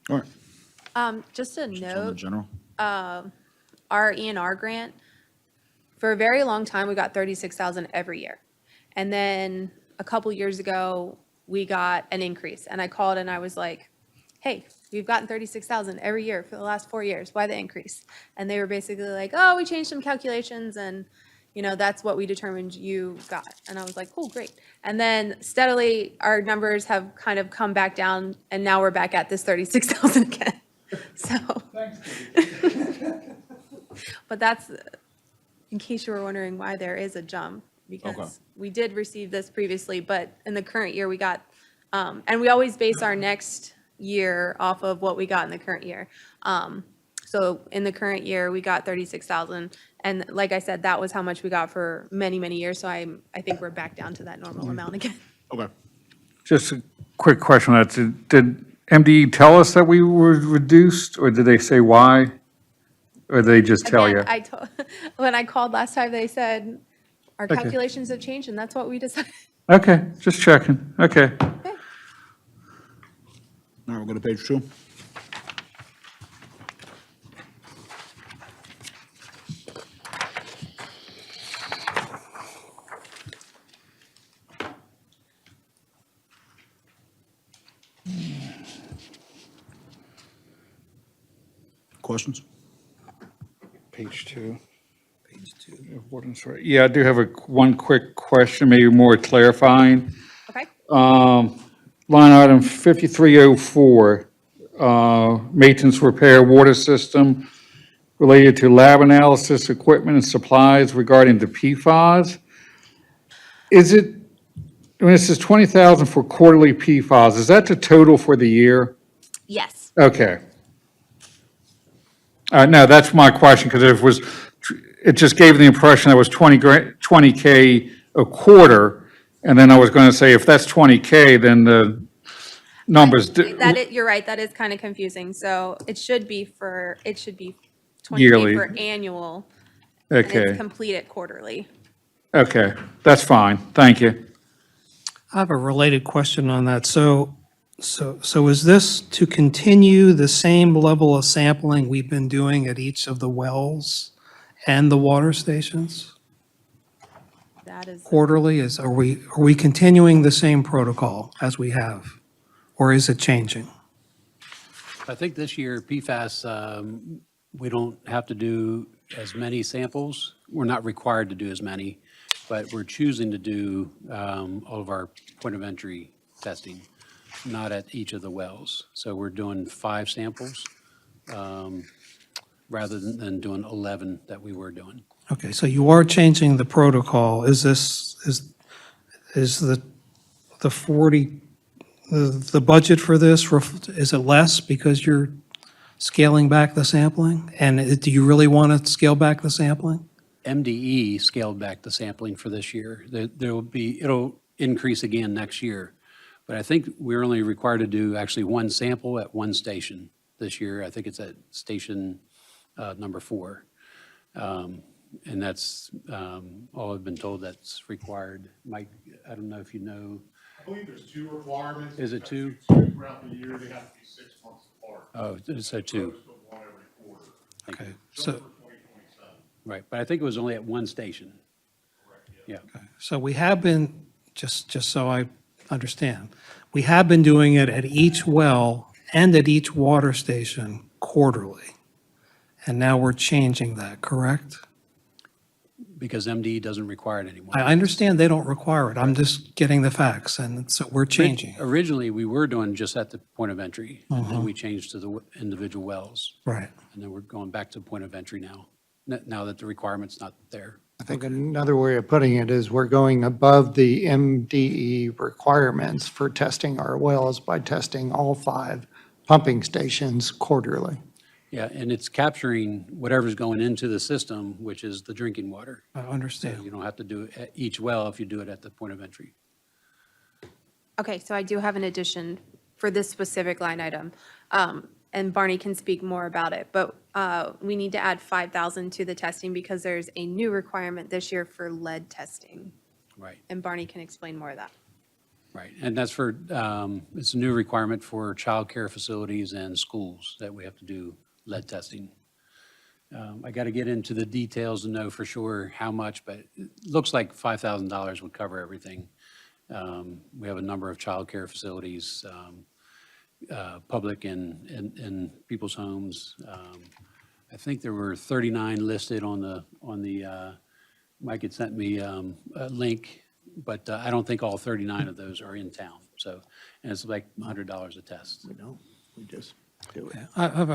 All right.
Just a
On the
note,
general.
our E&R grant, for a very long time, we got 36,000 every year. And then a couple years ago, we got an increase, and I called and I was like, hey, we've gotten 36,000 every year for the last 4 years. Why the increase? And they were basically like, oh, we changed some calculations and, you know, that's what we determined you got. And I was like, cool, great. And then steadily, our numbers have kind of come back down and now we're back at this 36,000 again. So. But that's, in case you were wondering why there is a jump, because we did receive this previously, but in the current year, we got, and we always base our next year off of what we got in the current year. So in the current year, we got 36,000, and like I said, that was how much we got for many, many years, so I think we're back down to that normal amount again.
Okay.
Just a quick question on that. Did MDE tell us that we were reduced, or did they say why? Or did they just tell you?
Again, when I called last time, they said, our
Okay.
calculations have changed, and that's what we decided.
Okay, just checking. Okay.
All right, we'll go to page 2. Questions?
Page 2. Page 2. Yeah, I do have one quick question, maybe more clarifying.
Okay.
Line item 5304, maintenance repair water system related to lab analysis equipment and supplies regarding the PFAS. Is it, I mean, it says 20,000 for quarterly PFAS. Is that the total for the year?
Yes.
Okay. No, that's my question, because it just gave the impression that it was 20K a quarter, and then I was going to say, if that's 20K, then the numbers.
You're right, that is kind of confusing. So it should be 20K
Yearly.
for annual, and it's
Okay,
completed quarterly.
okay, that's fine, thank you.
I have a related question on that. So is this to continue the same level of sampling we've been doing at each of the wells and the water stations
That is,
quarterly? Are we continuing the same protocol as we have? Or is it changing?
I think this year PFAS, we don't have to do as many samples. We're not required to do as many, but we're choosing to do all of our point of entry testing, not at each of the wells. So we're doing 5 samples rather than doing 11 that we were doing.
Okay, so you are changing the protocol. Is the 40, the budget for this, is it less because you're scaling back the sampling? And do you really want to scale back the sampling?
MDE scaled back the sampling for this year. It'll increase again next year. But I think we're only required to do actually 1 sample at 1 station this year. I think it's at station number 4. And that's all I've been told that's required. Mike, I don't know if you know.
I believe there's 2 requirements.
Is it 2?
Throughout the year, they have to be 6 months apart.
Oh, so 2.
Opposed to 1 every quarter.
Okay,
Just
so,
for 2027.
Right, but I think it was only at 1 station.
Correct, yeah.
Yeah.
so we have been, just so I understand, we have been doing it at each well and at each water station quarterly. And now we're changing that, correct?
Because MDE doesn't require it anymore.
I understand they don't require it. I'm just getting the facts, and so we're changing it.
Originally, we were doing just at the point of entry, and then we changed to the individual wells.
Right.
And then we're going back to point of entry now, now that the requirement's not there.
I think another way of putting it is we're going above the MDE requirements for testing our wells by testing all 5 pumping stations quarterly.
Yeah, and it's capturing whatever's going into the system, which is the drinking water.
I
So
understand.
you don't have to do it at each well if you do it at the point of entry.
okay, so I do have an addition for this specific line item. And Barney can speak more about it, but we need to add 5,000 to the testing because there's a new requirement this year for lead testing.
Right,
And Barney can explain more of that.
right. And that's for, it's a new requirement for childcare facilities and schools that we have to do lead testing. I got to get into the details to know for sure how much, but it looks like $5,000 would cover everything. We have a number of childcare facilities, public and people's homes. I think there were 39 listed on the, Mike had sent me a link, but I don't think all 39 of those are in town. So, and it's like $100 a test.
We don't, we just do it.
I have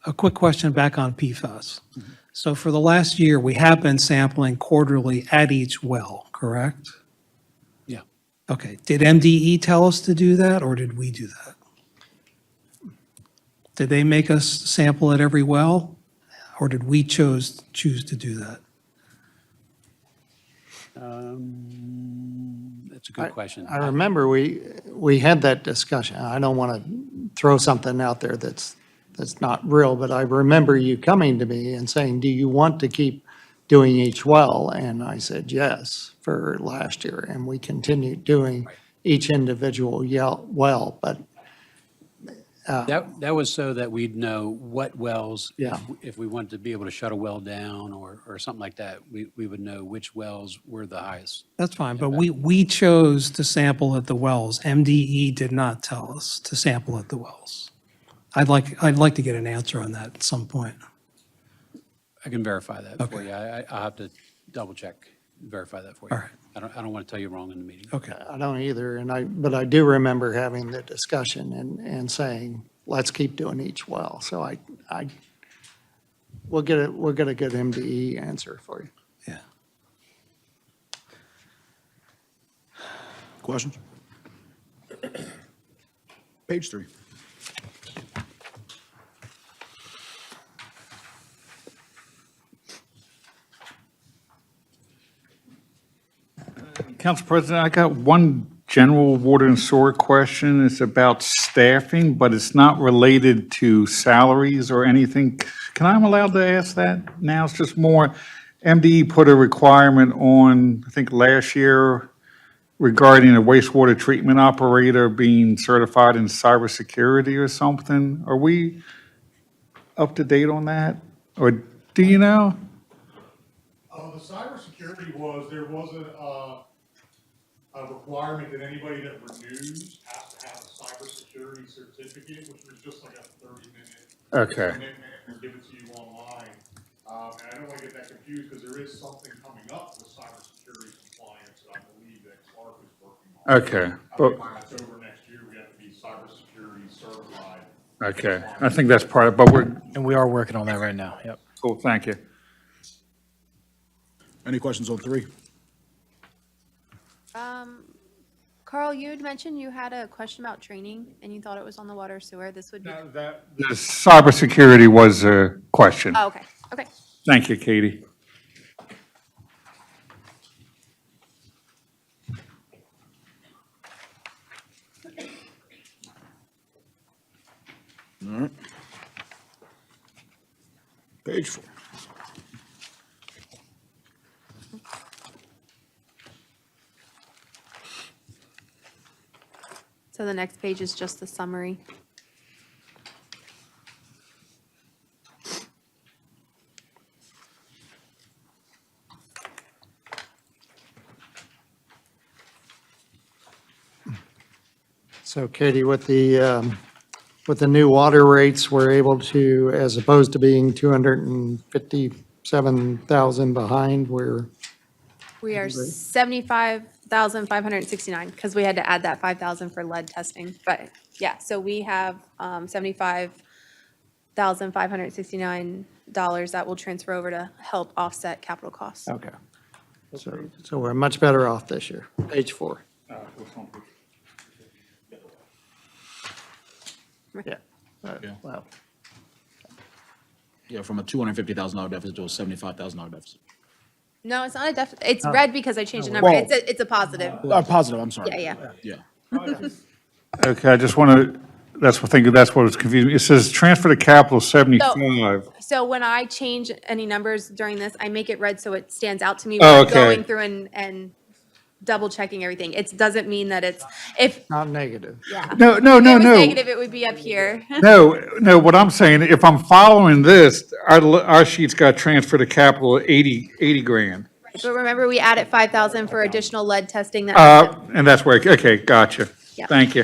a quick question back on PFAS. So for the last year, we have been sampling quarterly at each well, correct?
Yeah.
Okay, did MDE tell us to do that, or did we do that? Did they make us sample at every well, or did we choose to do that?
That's a good question.
I remember we had that discussion. I don't want to throw something out there that's not real, but I remember you coming to me and saying, do you want to keep doing each well? And I said, yes, for last year. And we continued doing each individual well, but
That was so that we'd know what wells,
Yeah.
if we wanted to be able to shut a well down or something like that, we would know which wells were the highest.
That's fine, but we chose to sample at the wells. MDE did not tell us to sample at the wells. I'd like to get an answer on that at some point.
I can verify that for
Okay.
you. I'll have to double check, verify that for you.
All right.
I don't want to tell you wrong in the meeting.
Okay.
I don't either. But I do remember having the discussion and saying, let's keep doing each well. So we'll get a good MDE answer for you.
Yeah.
Questions? Page 3.
Council President, I got one general water and sewer question. It's about staffing, but it's not related to salaries or anything. Can I, am allowed to ask that now? It's just more, MDE put a requirement on, I think last year, regarding a wastewater treatment operator being certified in cybersecurity or something. Are we up to date on that? Or do you know?
The cybersecurity was, there wasn't a requirement that anybody that renews has to have a cybersecurity certificate, which was just like a 30-minute
Okay.
commitment and give it to you online. And I don't want to get that confused because there is something coming up with cybersecurity compliance that I believe that Clark is working on.
Okay,
I
but,
think by October next year, we have to be cybersecurity certified.
okay, I think that's part of, but we're,
And we are working on that right now, yep.
cool, thank you.
Any questions on 3?
Carl, you had mentioned you had a question about training and you thought it was on the water sewer. This would be.
The cybersecurity was a question.
Oh, okay, okay.
Thank you, Katie.
All right. Page 4.
So the next page is just the summary.
So Katie, with the new water rates, we're able to, as opposed to being 257,000 behind,
We are 75,569 because we had to add that 5,000 for lead testing. But yeah, so we have $75,569 that will transfer over to help offset capital costs.
okay. So we're much better off this year. Page 4. Yeah. Wow.
Yeah, from a $250,000 deficit to a $75,000 deficit.
No, it's not a deficit. It's red because I changed the number.
Well-
It's a positive.
Positive, I'm sorry.
Yeah,
Yeah.
Okay, I just want to, that's what was confusing me. It says transfer to capital 75.
So when I change any numbers during this, I make it red so it stands out to me.
Oh,
when I'm
okay.
Going through and double checking everything. It doesn't mean that it's, if,
Not negative.
yeah.
No,
If it was
no.
negative, it would be up here.
No, what I'm saying, if I'm following this, our sheet's got transfer to capital 80 grand.
But remember, we added 5,000 for additional lead testing that.
And that's where, okay, gotcha.
Yep.
Thank you.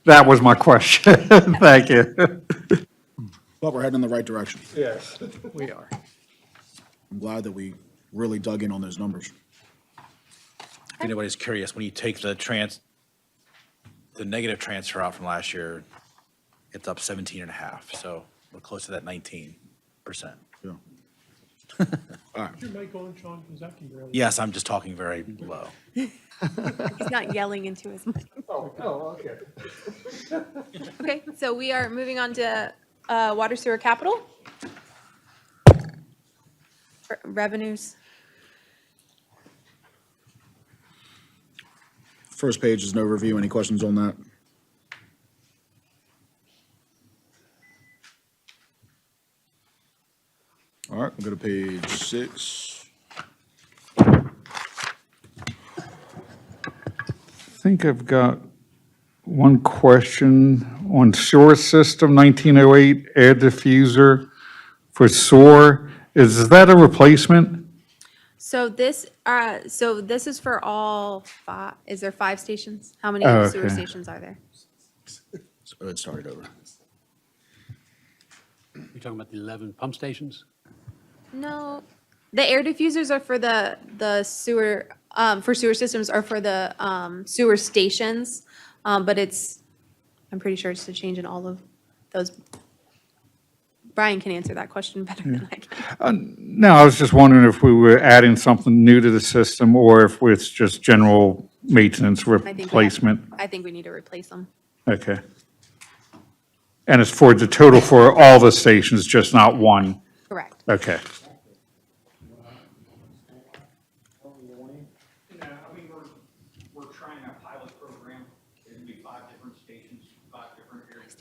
That was my question. Thank you.
But we're heading in the right direction.
Yes, we are.
I'm glad that we really dug in on those numbers.
If anybody's curious, when you take the negative transfer out from last year, it's up 17.5, so we're close to that 19%.
Yeah. All right.
Is your mic on, Sean? Because I can barely.
Yes, I'm just talking very low.
He's not yelling into his mic.
Okay.
Okay, so we are moving on to water sewer capital. Revenues.
First page is an overview. Any questions on that? All right, we'll go to page 6.
I think I've got one question on sewer system, 1908 air diffuser for sewer. Is that a replacement?
So this is for all five, is there 5 stations? How many
Oh,
sewer
okay.
stations are there?
So it started over.
You're talking about the 11 pump stations?
No, the air diffusers are for the sewer, for sewer systems are for the sewer stations. But I'm pretty sure it's to change in all of those. Brian can answer that question better than I can.
No, I was just wondering if we were adding something new to the system or if it's just general maintenance
I think we have-
replacement.
I think we need to replace them.
Okay. And it's for the total for all the stations, just not one?
Correct.
Okay.
I mean, we're trying a pilot program. It'll be 5 different stations, 5 different areas.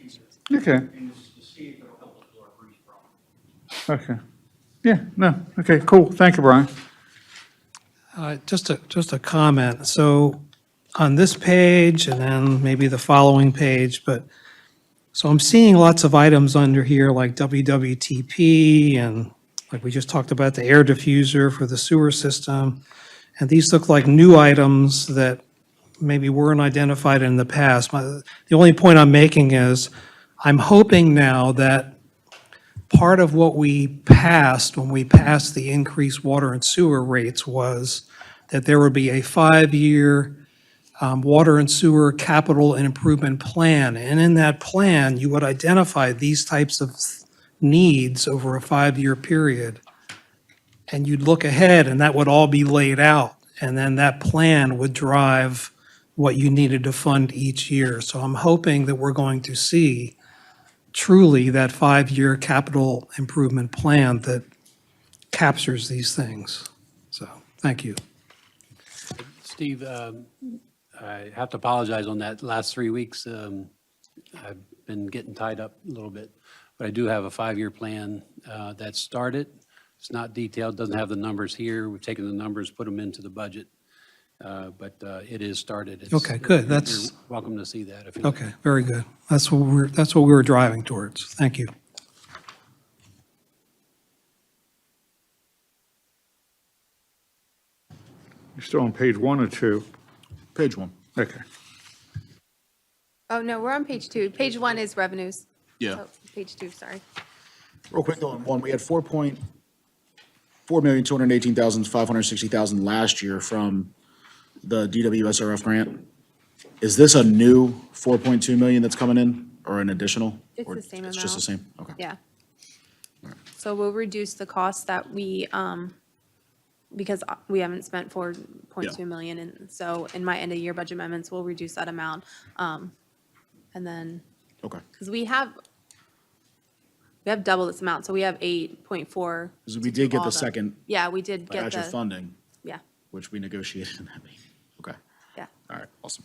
Okay.
And this is to see if it'll help us with our freeze problem.
Okay. Yeah, no, okay, cool. Thank you, Brian.
Just a comment. So on this page and then maybe the following page, so I'm seeing lots of items under here like WWTP and like we just talked about the air diffuser for the sewer system. And these look like new items that maybe weren't identified in the past. The only point I'm making is I'm hoping now that part of what we passed when we passed the increased water and sewer rates was that there would be a 5-year water and sewer capital and improvement plan. And in that plan, you would identify these types of needs over a 5-year period. And you'd look ahead and that would all be laid out. And then that plan would drive what you needed to fund each year. So I'm hoping that we're going to see truly that 5-year capital improvement plan that captures these things. So, thank you.
Steve, I have to apologize on that last 3 weeks. I've been getting tied up a little bit, but I do have a 5-year plan that started. It's not detailed, doesn't have the numbers here. We've taken the numbers, put them into the budget, but it is started. It's-
Okay, good.
you're
That's-
welcome to see that if you like.
Okay, very good. That's what we were driving towards. Thank you.
You're still on page 1 or 2?
Page 1.
Okay.
Oh, no, we're on page 2. Page 1 is revenues.
Yeah.
Oh, Page 2, sorry.
Real quick though, on one, we had 4,218,560,000 last year from the DWSRF grant. Is this a new 4.2 million that's coming in or an additional?
It's
Or
the same
It's just the
amount.
same? Okay.
Yeah. So we'll reduce the cost that we, because we haven't spent 4.2 million, and so in my end of year budget amendments, we'll reduce that amount. And then,
Okay.
because we have double this amount, so we have 8.4.
Because we did get
all
the
the-
second
Yeah, we did get
batch of
the,
funding,
yeah,
which we negotiated in that meeting. Okay.
yeah.
All right, awesome.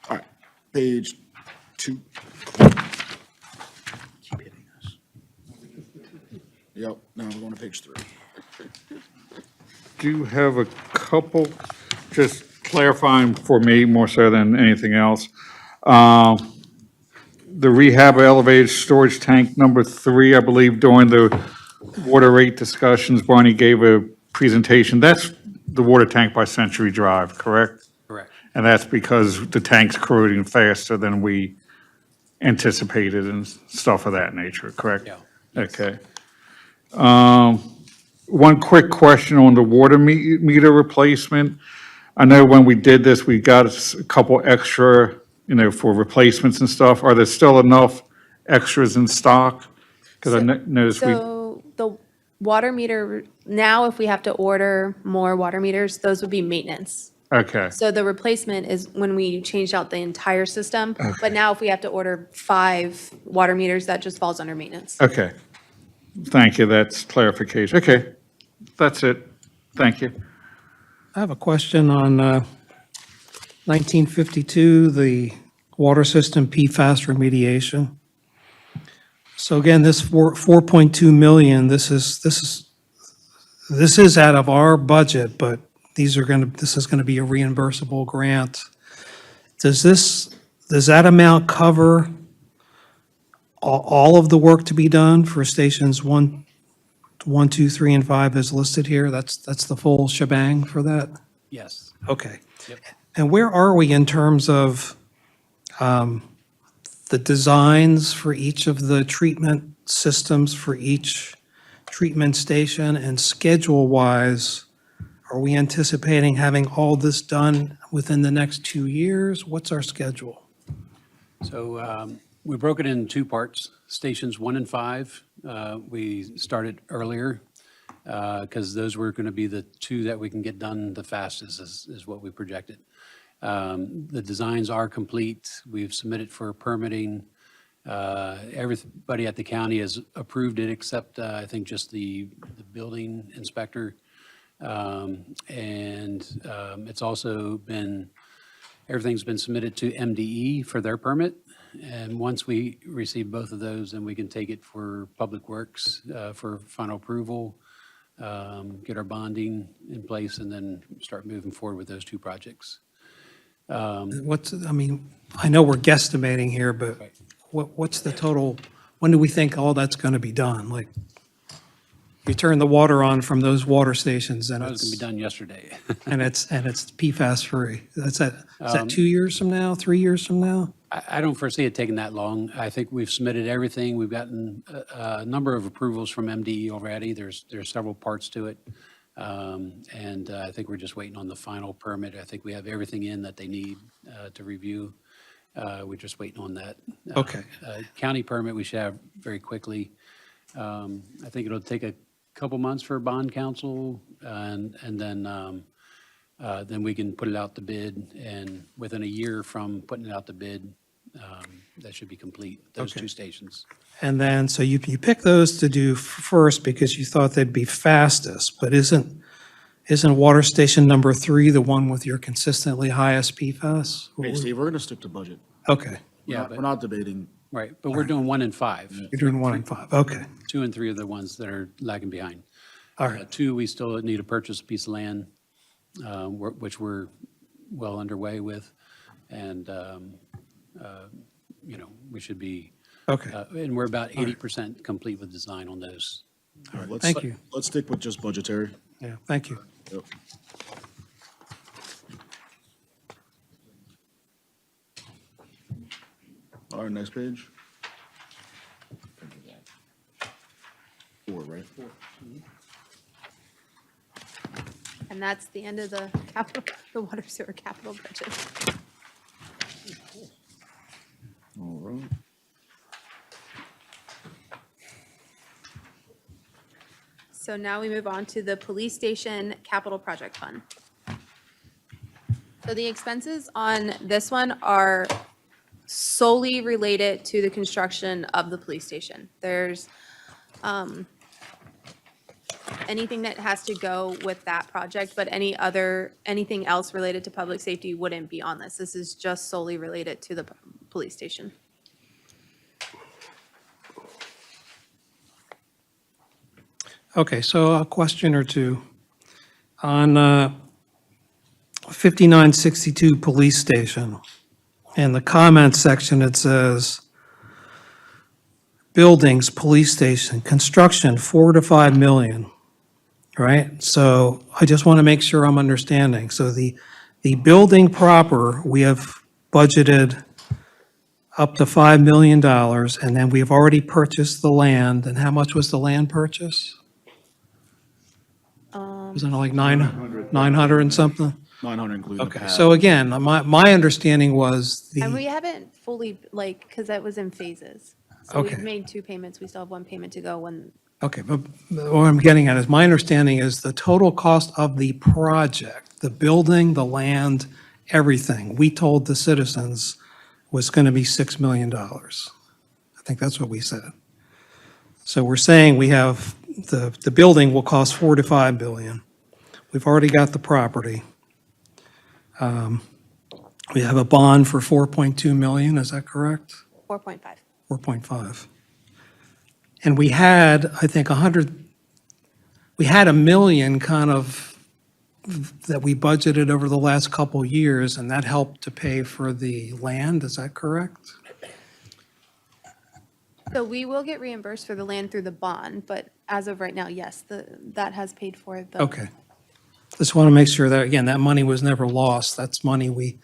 All right, page 2. Keep hitting this. Yep, now we're going to page 3.
Do have a couple, just clarifying for me more so than anything else. The rehab elevated storage tank number 3, I believe during the water rate discussions, Barney gave a presentation. That's the water tank by Century Drive, correct?
Correct.
And that's because the tank's corroding faster than we anticipated and stuff of that nature, correct?
Yeah.
Okay. One quick question on the water meter replacement. I know when we did this, we got a couple extra, for replacements and stuff. Are there still enough extras in stock? Because I noticed we,
So the water meter, now if we have to order more water meters, those would be maintenance.
okay,
So the replacement is when we changed out the entire system. But now if we have to order 5 water meters, that just falls under maintenance.
okay. Thank you, that's clarification. Okay, that's it. Thank you.
I have a question on 1952, the water system PFAS remediation. So again, this 4.2 million, this is out of our budget, but this is going to be a reimbursable grant. Does that amount cover all of the work to be done for stations 1, 2, 3, and 5 as listed here? That's the full shebang for that?
Yes.
Okay.
Yep.
And where are we in terms of the designs for each of the treatment systems for each treatment station? And schedule-wise, are we anticipating having all this done within the next 2 years? What's our schedule?
So we broke it in 2 parts. Stations 1 and 5, we started earlier because those were going to be the 2 that we can get done the fastest is what we projected. The designs are complete. We've submitted for permitting. Everybody at the county has approved it except I think just the building inspector. It's also everything's been submitted to MDE for their permit. And once we receive both of those, then we can take it for Public Works for final approval, get our bonding in place, and then start moving forward with those 2 projects.
I know we're guesstimating here, but what's the total, when do we think all that's going to be done? Like, you turn the water on from those water stations and
That was going to
it's,
be done yesterday.
and it's PFAS free. Is that 2 years from now, 3 years from now?
I don't foresee it taking that long. I think we've submitted everything. We've gotten a number of approvals from MDE already. There's several parts to it. I think we're just waiting on the final permit. I think we have everything in that they need to review. We're just waiting on that.
Okay.
County permit we should have very quickly. I think it'll take a couple months for bond council and then we can put it out to bid, and within a year from putting it out to bid, that should be complete, those
Okay.
2 stations.
And then, so you pick those to do first because you thought they'd be fastest, but isn't water station number 3 the one with your consistently highest PFAS?
Hey, Steve, we're going to stick to budget.
Okay,
We're not debating.
Right, but we're doing 1 and 5.
you're doing 1 and 5, okay,
2 and 3 are the ones that are lagging behind.
all right.
2, we still need to purchase a piece of land, which we're well underway with. And, we should be,
Okay,
and we're about 80% complete with design on those.
All right,
Thank you.
Let's stick with just budgetary.
yeah, thank you.
Yep. All right, next page. 4, right?
And that's the end of the the water sewer capital budget.
All right.
So now we move on to the police station capital project fund. So the expenses on this one are solely related to the construction of the police station. There's anything that has to go with that project, but anything else related to public safety wouldn't be on this. This is just solely related to the police station.
Okay, so a question or two. On 5962 Police Station, in the comments section, it says, buildings, police station, construction, 4 to 5 million, right? So I just want to make sure I'm understanding. So the The building proper, we have budgeted up to $5 million, and then we have already purchased the land. And how much was the land purchase? Wasn't it like 900 and something?
900 including the
Okay,
pad.
so again, my understanding was
And we
the,
haven't fully, like, because that was in phases. So we've
Okay.
made 2 payments, we still have 1 payment to go when,
okay, but what I'm getting at is, my understanding is the total cost of the project, the building, the land, everything, we told the citizens was going to be $6 million. I think that's what we said. So we're saying we have, the building will cost 4 to 5 billion. We've already got the property. We have a bond for 4.2 million, is that correct?
4.5.
4.5. And we had, I think, 100, we had $1 million kind of that we budgeted over the last couple years, and that helped to pay for the land, is that correct?
So we will get reimbursed for the land through the bond, but as of right now, yes, that has paid for the.
Okay. Just want to make sure that, again, that money was never lost. That's money we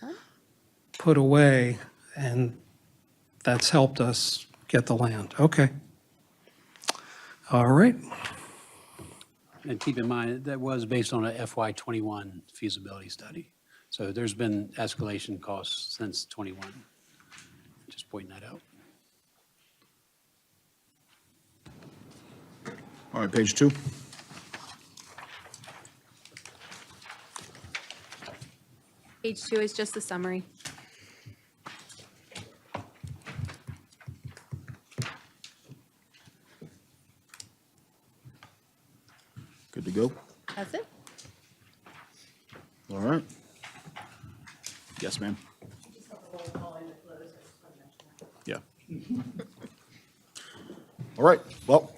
put away, and that's helped us get the land. Okay. All right.
And keep in mind, that was based on a FY '21 feasibility study. So there's been escalation costs since '21. Just pointing that out.
All right, page 2.
Page 2 is just the summary.
Good to go?
That's it.
All right. Yes, ma'am. Yeah. All right, well,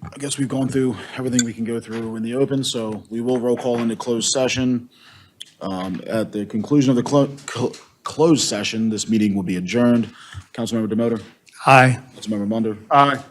I guess we've gone through everything we can go through in the open, so we will roll call into closed session. At the conclusion of the closed session, this meeting will be adjourned. Councilmember Demoter?
Aye.
Councilmember Munder?
Aye.